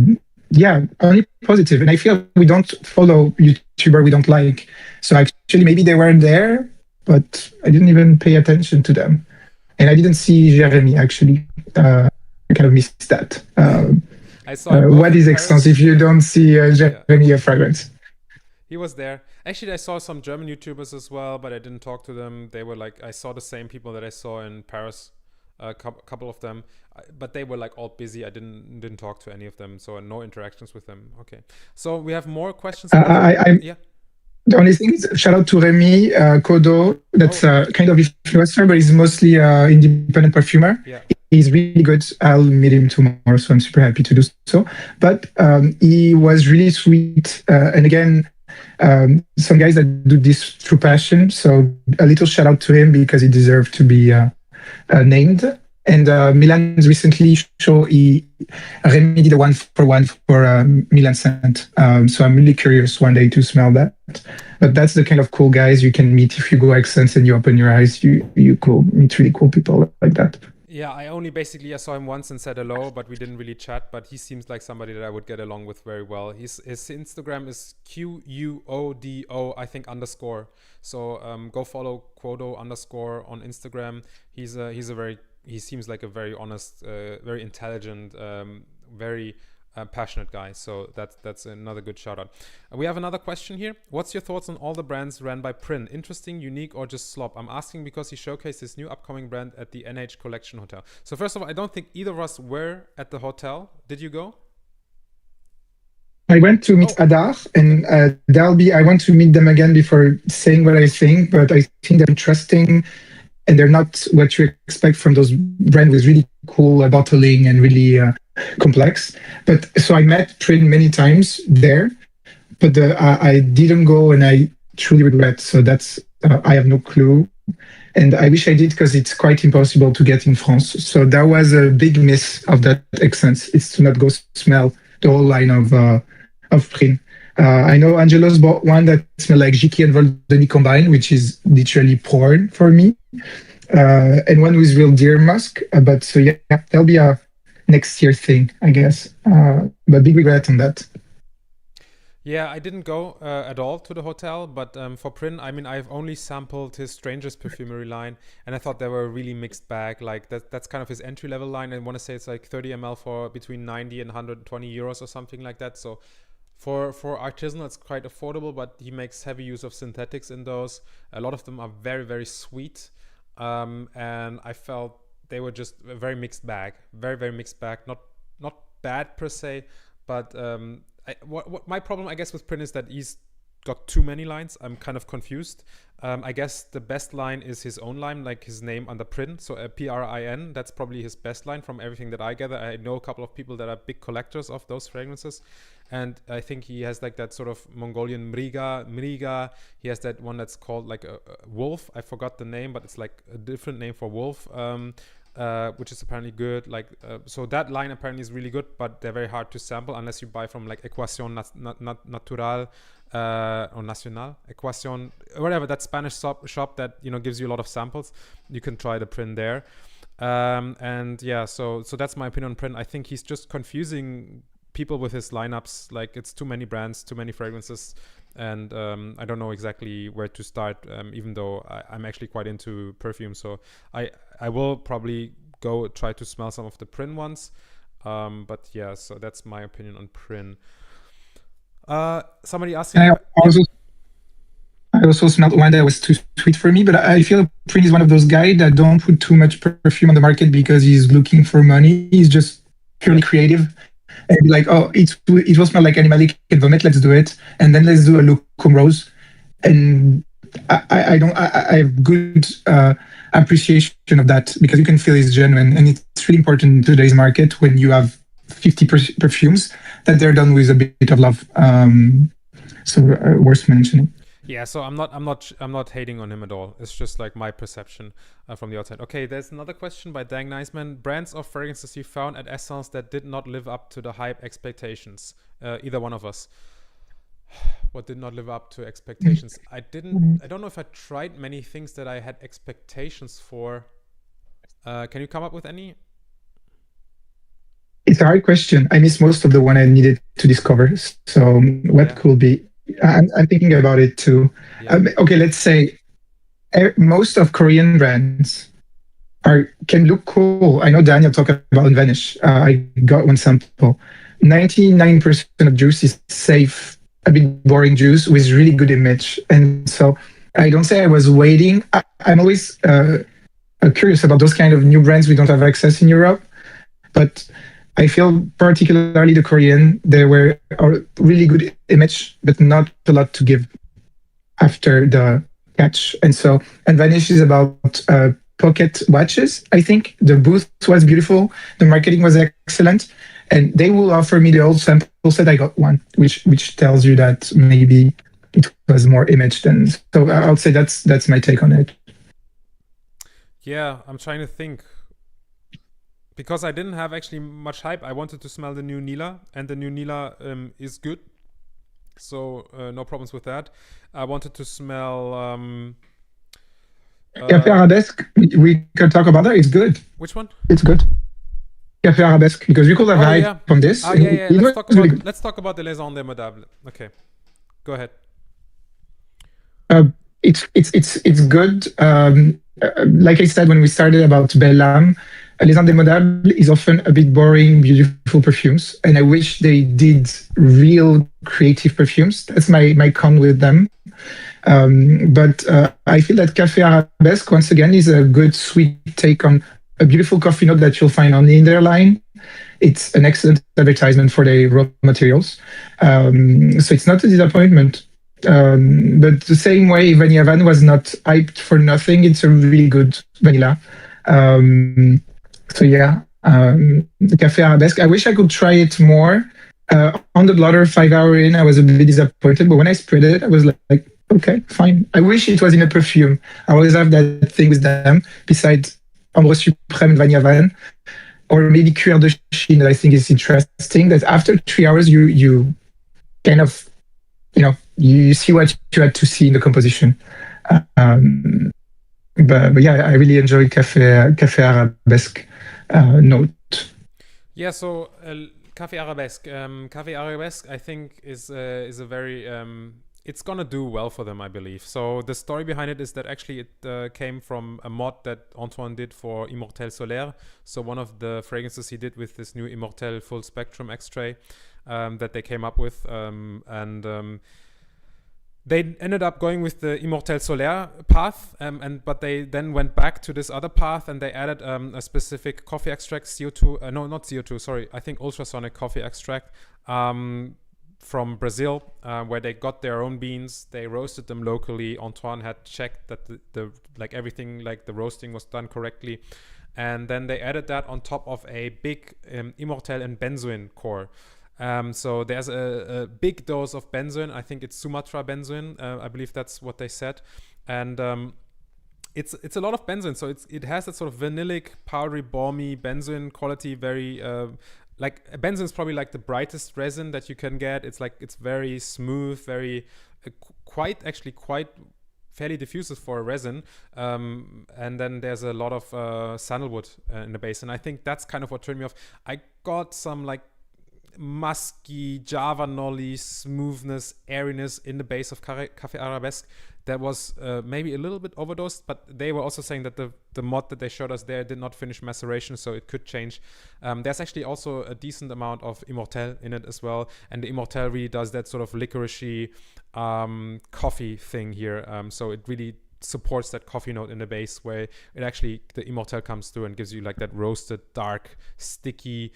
yeah, only positive. And I feel we don't follow YouTuber we don't like. So actually maybe they weren't there, but I didn't even pay attention to them. And I didn't see Jeremy actually. I kind of missed that. I saw what is Esxence if you don't see Jeremy a fragrance? He was there. Actually, I saw some German YouTubers as well, but I didn't talk to them. They were like, I saw the same people that I saw in Paris, a couple of them, but they were like all busy. I didn't talk to any of them, so no interactions with them. Okay, so we have more questions. Yeah. The only thing is, shout out to Remy Kodo. That's kind of influencer, but he's mostly independent perfumer. Yeah. He's really good. I'll meet him tomorrow, so I'm super happy to do so. But he was really sweet. And again, some guys that do this through passion. So a little shout out to him because he deserved to be named. And Milan's recently show Remy did a 1-for-1 for Milan scent. So I'm really curious one day to smell that. But that's the kind of cool guys you can meet if you go Esxence and you open your eyes. You meet really cool people like that. Yeah, I saw him once and said hello, but we didn't really chat. But he seems like somebody that I would get along with very well. His Instagram is QUODO, I think, _. So go follow Quodo _ on Instagram. He seems like a very honest, very intelligent, very passionate guy. So that's another good shout out. We have another question here. What's your thoughts on all the brands ran by Prin? Interesting, unique, or just slop? I'm asking because he showcased his new upcoming brand at the NH Collection Hotel. So first of all, I don't think either of us were at the hotel. Did you go? I went to meet Adar and Dalby. I want to meet them again before saying what I think, but I think they're interesting and they're not what you expect from those brands with really cool bottling and really complex. But so I met Prin many times there, but I didn't go and I truly regret. So that's, I have no clue. And I wish I did because it's quite impossible to get in France. So that was a big miss of that Esxence, is to not go smell the whole line of Prin. I know Angelos bought one that smelled like Jiki and Voldoni combined, which is literally porn for me. and one with real deer musk. But so yeah, that'll be a next year thing, I guess. But big regret on that. Yeah, I didn't go at all to the hotel, but for Prin, I mean, I've only sampled his Strangers perfumery line, and I thought they were a really mixed bag. Like that's kind of his entry level line. I want to say it's like 30 ml for between 90 and 120 euros or something like that. So for artisanal, it's quite affordable, but he makes heavy use of synthetics in those. A lot of them are very, very sweet, and I felt they were just a very mixed bag, very, very mixed bag. Not bad per se, but what my problem, I guess, with Prin is that he's got too many lines. I'm kind of confused. I guess the best line is his own line, like his name under Prin, so Prin. That's probably his best line from everything that I gather. I know a couple of people that are big collectors of those fragrances, and I think he has like that sort of Mongolian Mriga. He has that one that's called like a wolf. I forgot the name, but it's like a different name for wolf. Which is apparently good. Like so that line apparently is really good, but they're very hard to sample unless you buy from like Equation Natural or Nacional, Equation, whatever, that Spanish shop that, you know, gives you a lot of samples. You can try the Prin there. And yeah, so that's my opinion on Prin. I think he's just confusing people with his lineups. Like it's too many brands, too many fragrances, and I don't know exactly where to start, even though I'm actually quite into perfume. So I will probably go try to smell some of the Prin ones. But yeah, so that's my opinion on Prin. Somebody asked me. I also smelled one that was too sweet for me, but I feel Prin is one of those guys that don't put too much perfume on the market because he's looking for money. He's just purely creative. And like, oh, it will smell like animalic vomit. Let's do it, and then let's do a Lucum Rose. And I have good appreciation of that because you can feel it's genuine, and it's really important in today's market when you have 50 perfumes that they're done with a bit of love. So worth mentioning. Yeah, so I'm not hating on him at all. It's just like my perception from the outside. Okay, there's another question by Dang Niceman. Brands or fragrances you found at Esxence that did not live up to the hype expectations? Either one of us. What did not live up to expectations? I don't know if I tried many things that I had expectations for. Can you come up with any? It's a hard question. I missed most of the one I needed to discover. So what could be? I'm thinking about it too. Yeah. Okay, let's say most of Korean brands can look cool. I know Daniel talked about Vanish. I got one sample. 99% of juice is safe, a bit boring juice with really good image. And so I don't say I was waiting. I'm always curious about those kind of new brands we don't have access in Europe. But I feel particularly the Korean, they were a really good image, but not a lot to give after the catch. And Vanish is about pocket watches. I think the booth was beautiful. The marketing was excellent. And they will offer me the old sample set. I got one, which tells you that maybe it was more image than. So I'll say that's my take on it. Yeah, I'm trying to think. Because I didn't have actually much hype, I wanted to smell the new Neela, and the new Neela is good. So no problems with that. I wanted to smell... Café Arabesque, we can talk about that. It's good. Which one? It's good. Café Arabesque, because you could have hype from this. Yeah. Let's talk about the Les Indémodables. Okay, go ahead. It's good. Like I said when we started about Belle Lame, Les Indémodables is often a bit boring, beautiful perfumes, and I wish they did real creative perfumes. That's my con with them. But I feel that Café Arabesque, once again, is a good, sweet take on a beautiful coffee note that you'll find only in their line. It's an excellent advertisement for their raw materials. So it's not a disappointment. But the same way Vanilla Van was not hyped for nothing, it's a really good vanilla. So yeah, the Café Arabesque, I wish I could try it more. On the blotter, 5 hour in, I was a bit disappointed, but when I spread it, I was like, okay, fine. I wish it was in a perfume. I always have that thing with them, besides Ombre Suprême and Vanilla Van, or maybe Cuir de Chine, that I think is interesting, that after 3 hours, you kind of, you see what you had to see in the composition. but yeah, I really enjoy Cafe Arabesque note. Yeah, so Café Arabesque. Café Arabesque, I think, is a very it's gonna do well for them, I believe. So the story behind it is that actually it came from a mod that Antoine did for Immortel Solaire. So one of the fragrances he did with this new Immortel Full Spectrum X-Tray that they came up with, and they ended up going with the Immortel Solaire path, but they then went back to this other path and they added a specific coffee extract, CO2, no, not CO2, sorry, I think ultrasonic coffee extract from Brazil, where they got their own beans, they roasted them locally. Antoine had checked that the like everything, like the roasting was done correctly, and then they added that on top of a big Immortel and benzoin core. So there's a big dose of benzoin. I think it's Sumatra benzoin. I believe that's what they said, and it's a lot of benzoin. So it has that sort of vanillic, powdery, balmy benzoin quality. Very like benzoin is probably like the brightest resin that you can get. It's very smooth, very quite fairly diffusive for a resin, and then there's a lot of sandalwood in the base, and I think that's kind of what turned me off. I got some like musky, Java nolly smoothness, airiness in the base of Café Arabesque that was maybe a little bit overdosed, but they were also saying that the mod that they showed us there did not finish maceration, so it could change. There's actually also a decent amount of Immortel in it as well, and the Immortel really does that sort of licoricey coffee thing here, so it really supports that coffee note in the base, where it actually, the Immortel comes through and gives you like that roasted, dark, sticky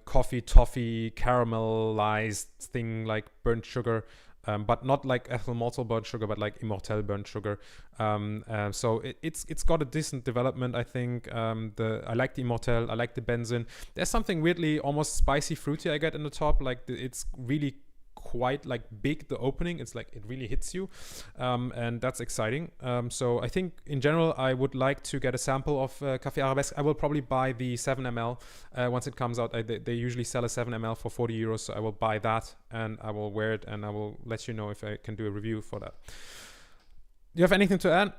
coffee, toffee, caramelized thing like burnt sugar, but not like ethyl maltol burnt sugar, but like Immortel burnt sugar. So it's got a decent development, I think. I like the Immortel, I like the benzoin. There's something weirdly almost spicy fruity I get in the top. Like it's really quite like big, the opening, it's like it really hits you, and that's exciting. So I think in general I would like to get a sample of Café Arabesque. I will probably buy the 7 ml once it comes out. They usually sell a 7 ml for 40 euros, so I will buy that and I will wear it and I will let you know if I can do a review for that. Do you have anything to add?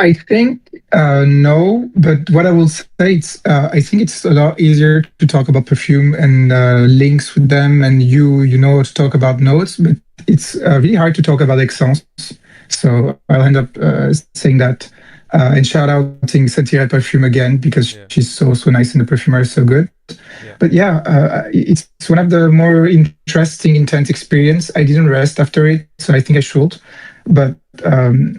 I think no, but what I will say, I think it's a lot easier to talk about perfume and links with them, and you know to talk about notes, but it's really hard to talk about Esxence. So I'll end up saying that, and shout out to Sentire Parfum again, because she's so nice and the Perfumeurs so good. Yeah. But yeah, it's one of the more interesting, intense experience. I didn't rest after it, so I think I should. But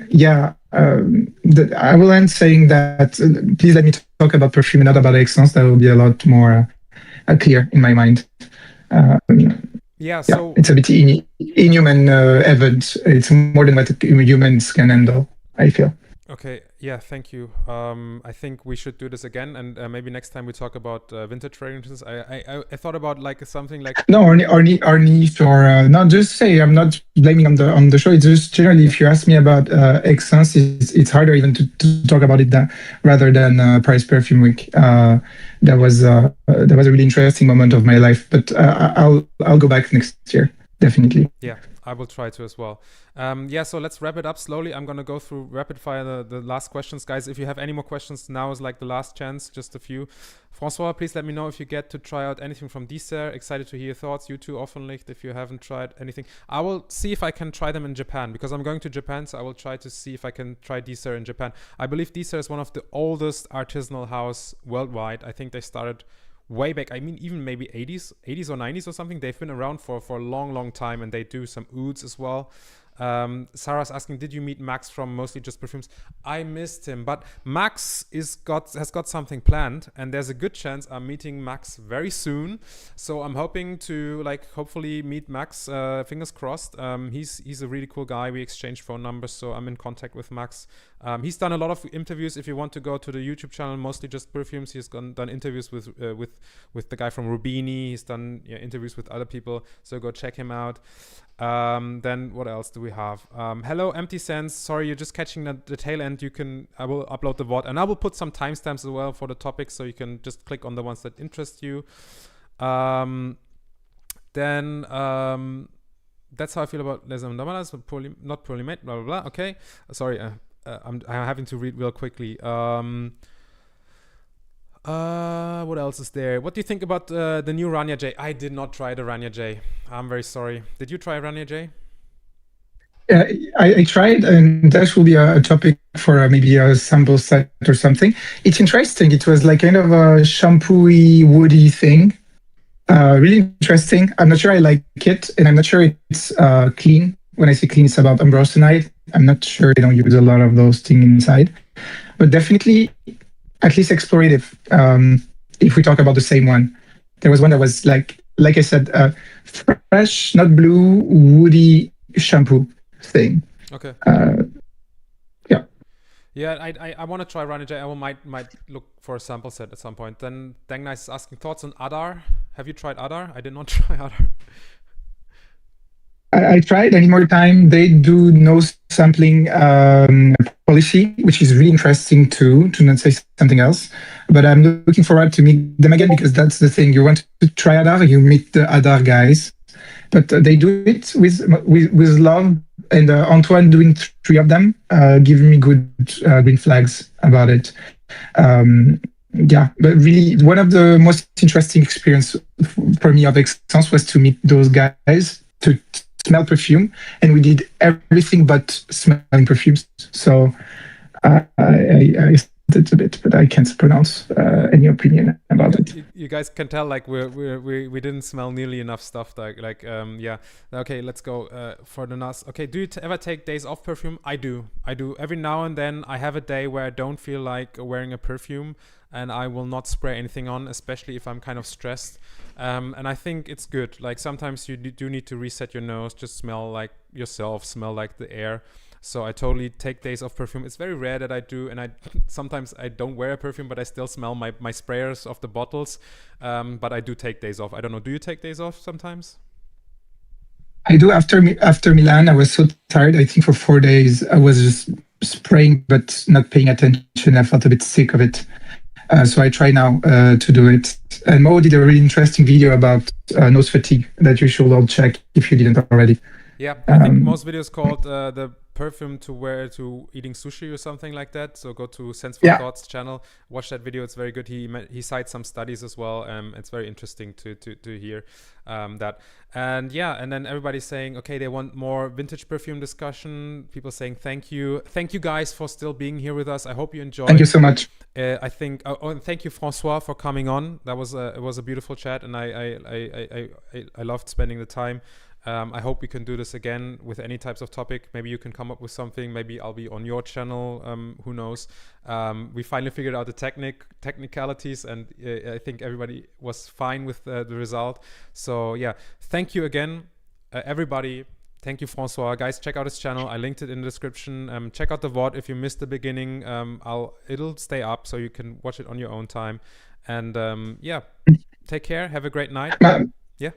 yeah. I will end saying that please let me talk about perfume and not about Esxence. That will be a lot more clear in my mind. So it's a bit inhuman event. It's more than what humans can handle, I feel. Okay, yeah, thank you. I think we should do this again, and maybe next time we talk about vintage fragrances. I thought about like something like or niche, or not. Just say I'm not blaming on the show. It's just generally, if you ask me about Esxence, it's harder even to talk about it rather than Paris Perfume Week. That was a really interesting moment of my life, but I'll go back next year, definitely. Yeah, I will try to as well. So let's wrap it up slowly. I'm going to go through rapid fire the last questions. Guys, if you have any more questions, now is like the last chance, just a few. Francois, please let me know if you get to try out anything from Dessert. Excited to hear your thoughts. You too, Ofenlicht, if you haven't tried anything. I will see if I can try them in Japan, because I'm going to Japan, so I will try to see if I can try Dessert in Japan. I believe Dessert is one of the oldest artisanal house worldwide. I think they started way back, I mean even maybe 80s or 90s or something. They've been around for a long time, and they do some ouds as well. Sarah's asking, did you meet Max from Mostly Just Perfumes? I missed him, but Max has got something planned, and there's a good chance I'm meeting Max very soon. So I'm hoping to hopefully meet Max. Fingers crossed. He's a really cool guy. We exchanged phone numbers, so I'm in contact with Max. He's done a lot of interviews. If you want to go to the YouTube channel, Mostly Just Perfumes, he's done interviews with the guy from Rubini. He's done interviews with other people, so go check him out. Then what else do we have? Hello, Empty Sense. Sorry, you're just catching the tail end. I will upload the VOD, and I will put some timestamps as well for the topics, so you can just click on the ones that interest you. Then that's how I feel about Les Indomables, not poorly made, blah, blah, blah. Okay. Sorry, I'm having to read real quickly. What else is there? What do you think about the new Rania J? I did not try the Rania J. I'm very sorry. Did you try Rania J? I tried, and that will be a topic for maybe a sample set or something. It's interesting. It was like kind of a shampoo-y, woody thing. Really interesting. I'm not sure I like it, and I'm not sure it's clean. When I say clean, it's about ambrostenite. I'm not sure they don't use a lot of those things inside, but definitely at least explorative. If we talk about the same one, there was one that was like I said, fresh, not blue, woody shampoo thing. Okay. Yeah. Yeah, I want to try Rania J. I might look for a sample set at some point. Then Deng Nice is asking thoughts on Adar. Have you tried Adar? I did not try Adar. I tried any more time. They do no sampling policy, which is really interesting too, to not say something else. But I'm looking forward to meet them again, because that's the thing. You want to try Adar, you meet the Adar guys. But they do it with love. And Antoine doing 3 of them, giving me good green flags about it. Yeah, but really one of the most interesting experience for me of Esxence was to meet those guys, to smell perfume, and we did everything but smelling perfumes. So I it a bit, but I can't pronounce any opinion about it. You guys can tell, like we didn't smell nearly enough stuff. Yeah. Okay, let's go for the NAS. Okay, do you ever take days off perfume? I do. Every now and then I have a day where I don't feel like wearing a perfume, and I will not spray anything on, especially if I'm kind of stressed. And I think it's good. Like sometimes you do need to reset your nose, just smell like yourself, smell like the air. So I totally take days off perfume. It's very rare that I do, and sometimes I don't wear a perfume, but I still smell my sprayers of the bottles. But I do take days off. I don't know. Do you take days off sometimes? I do. After Milan, I was so tired. I think for 4 days I was just spraying but not paying attention. I felt a bit sick of it. So I try now to do it. And Mo did a really interesting video about nose fatigue that you should all check if you didn't already. Yeah, I think most videos called the perfume to wear to eating sushi or something like that. So go to Sense for Thoughts channel, watch that video. It's very good. He cites some studies as well. It's very interesting to hear that. And yeah, and then everybody's saying, okay, they want more vintage perfume discussion. People saying thank you guys for still being here with us. I hope you enjoyed. Thank you so much. I think and thank you, Francois, for coming on. That was it was a beautiful chat, and I loved spending the time. I hope we can do this again with any types of topic. Maybe you can come up with something. Maybe I'll be on your channel. Who knows? We finally figured out the technicalities, and I think everybody was fine with the result. So yeah, thank you again, everybody. Thank you, Francois. Guys, check out his channel. I linked it in the description. Check out the VOD if you missed the beginning. It'll stay up so you can watch it on your own time. And yeah, take care. Have a great night. Yeah.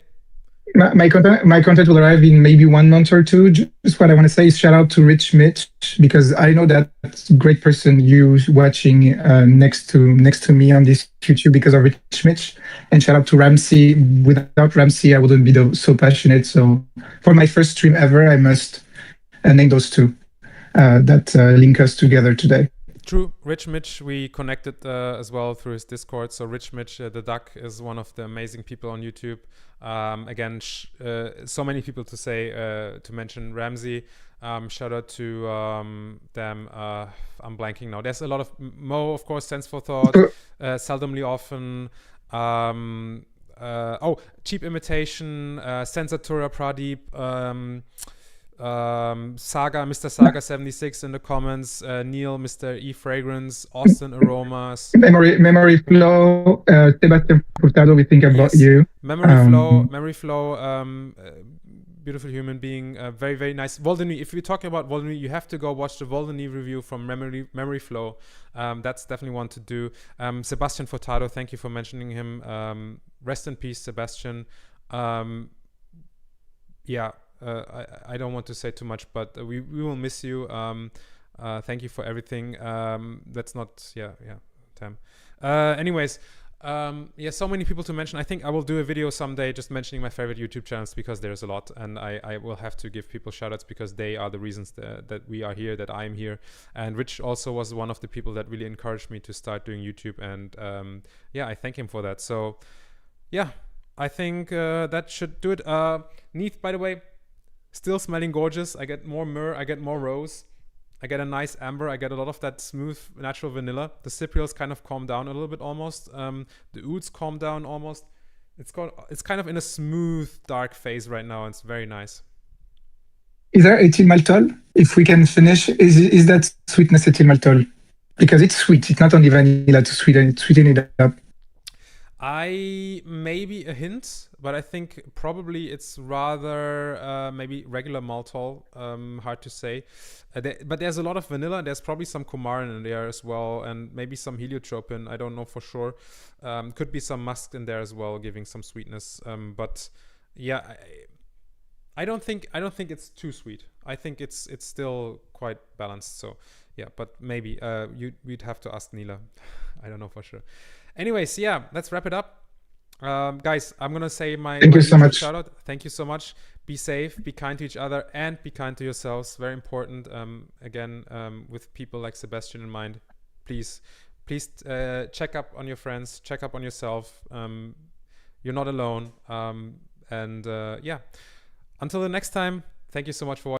My content will arrive in maybe 1 month or 2. Just what I want to say is shout out to Rich Mitch, because I know that's a great person you watching next to me on this YouTube because of Rich Mitch. And shout out to Ramsey. Without Ramsey, I wouldn't be so passionate. So for my first stream ever, I must name those 2 that link us together today. True. Rich Mitch, we connected as well through his Discord. So Rich Mitch, the duck, is one of the amazing people on YouTube. Again, so many people to mention Ramsey. Shout out to them. I'm blanking now. There's a lot of Mo, of course, Sense for Thought, Seldomly Often. Cheap Imitation, Sensatura Pradeep. Mr. Saga 76 in the comments, Neil, Mr. E Fragrance, Austin Aromas, Memory Flow, Sebastian Furtado, we think about you. Memory Flow, beautiful human being, very, very nice. Voldeney, if you're talking about Voldeney, you have to go watch the Voldeney review from Memory Flow. That's definitely one to do. Sebastian Furtado, thank you for mentioning him. Rest in peace, Sebastian. I don't want to say too much, but we will miss you. Thank you for everything. That's not, Tam. Anyways, Yeah, so many people to mention. I think I will do a video someday just mentioning my favorite YouTube channels, because there's a lot, and I will have to give people shout outs because they are the reasons that we are here, that I'm here. And Rich also was one of the people that really encouraged me to start doing YouTube, and yeah, I thank him for that. So yeah, I think that should do it. Neath, by the way, still smelling gorgeous. I get more myrrh, I get more rose, I get a nice amber. I get a lot of that smooth natural vanilla. The cypriels kind of calm down a little bit almost. The ouds calm down almost. It's kind of in a smooth dark phase right now. And it's very nice. Is there ethyl maltol? If we can finish, is that sweetness ethyl maltol? Because it's sweet. It's not only vanilla to sweeten it up. Maybe a hint, but I think probably it's rather maybe regular maltol. Hard to say. But there's a lot of vanilla. There's probably some coumarin in there as well, and maybe some heliotropin. I don't know for sure. Could be some musk in there as well, giving some sweetness. But yeah, I don't think it's too sweet. I think it's still quite balanced. So yeah, but maybe we'd have to ask Neela. I don't know for sure. Anyways, yeah, let's wrap it up. Guys, I'm going to say my Thank you so much. shout out. Thank you so much. Be safe, be kind to each other, and be kind to yourselves. Very important. Again, with people like Sebastian in mind, please check up on your friends, check up on yourself. You're not alone. And yeah, until the next time, thank you so much for watching.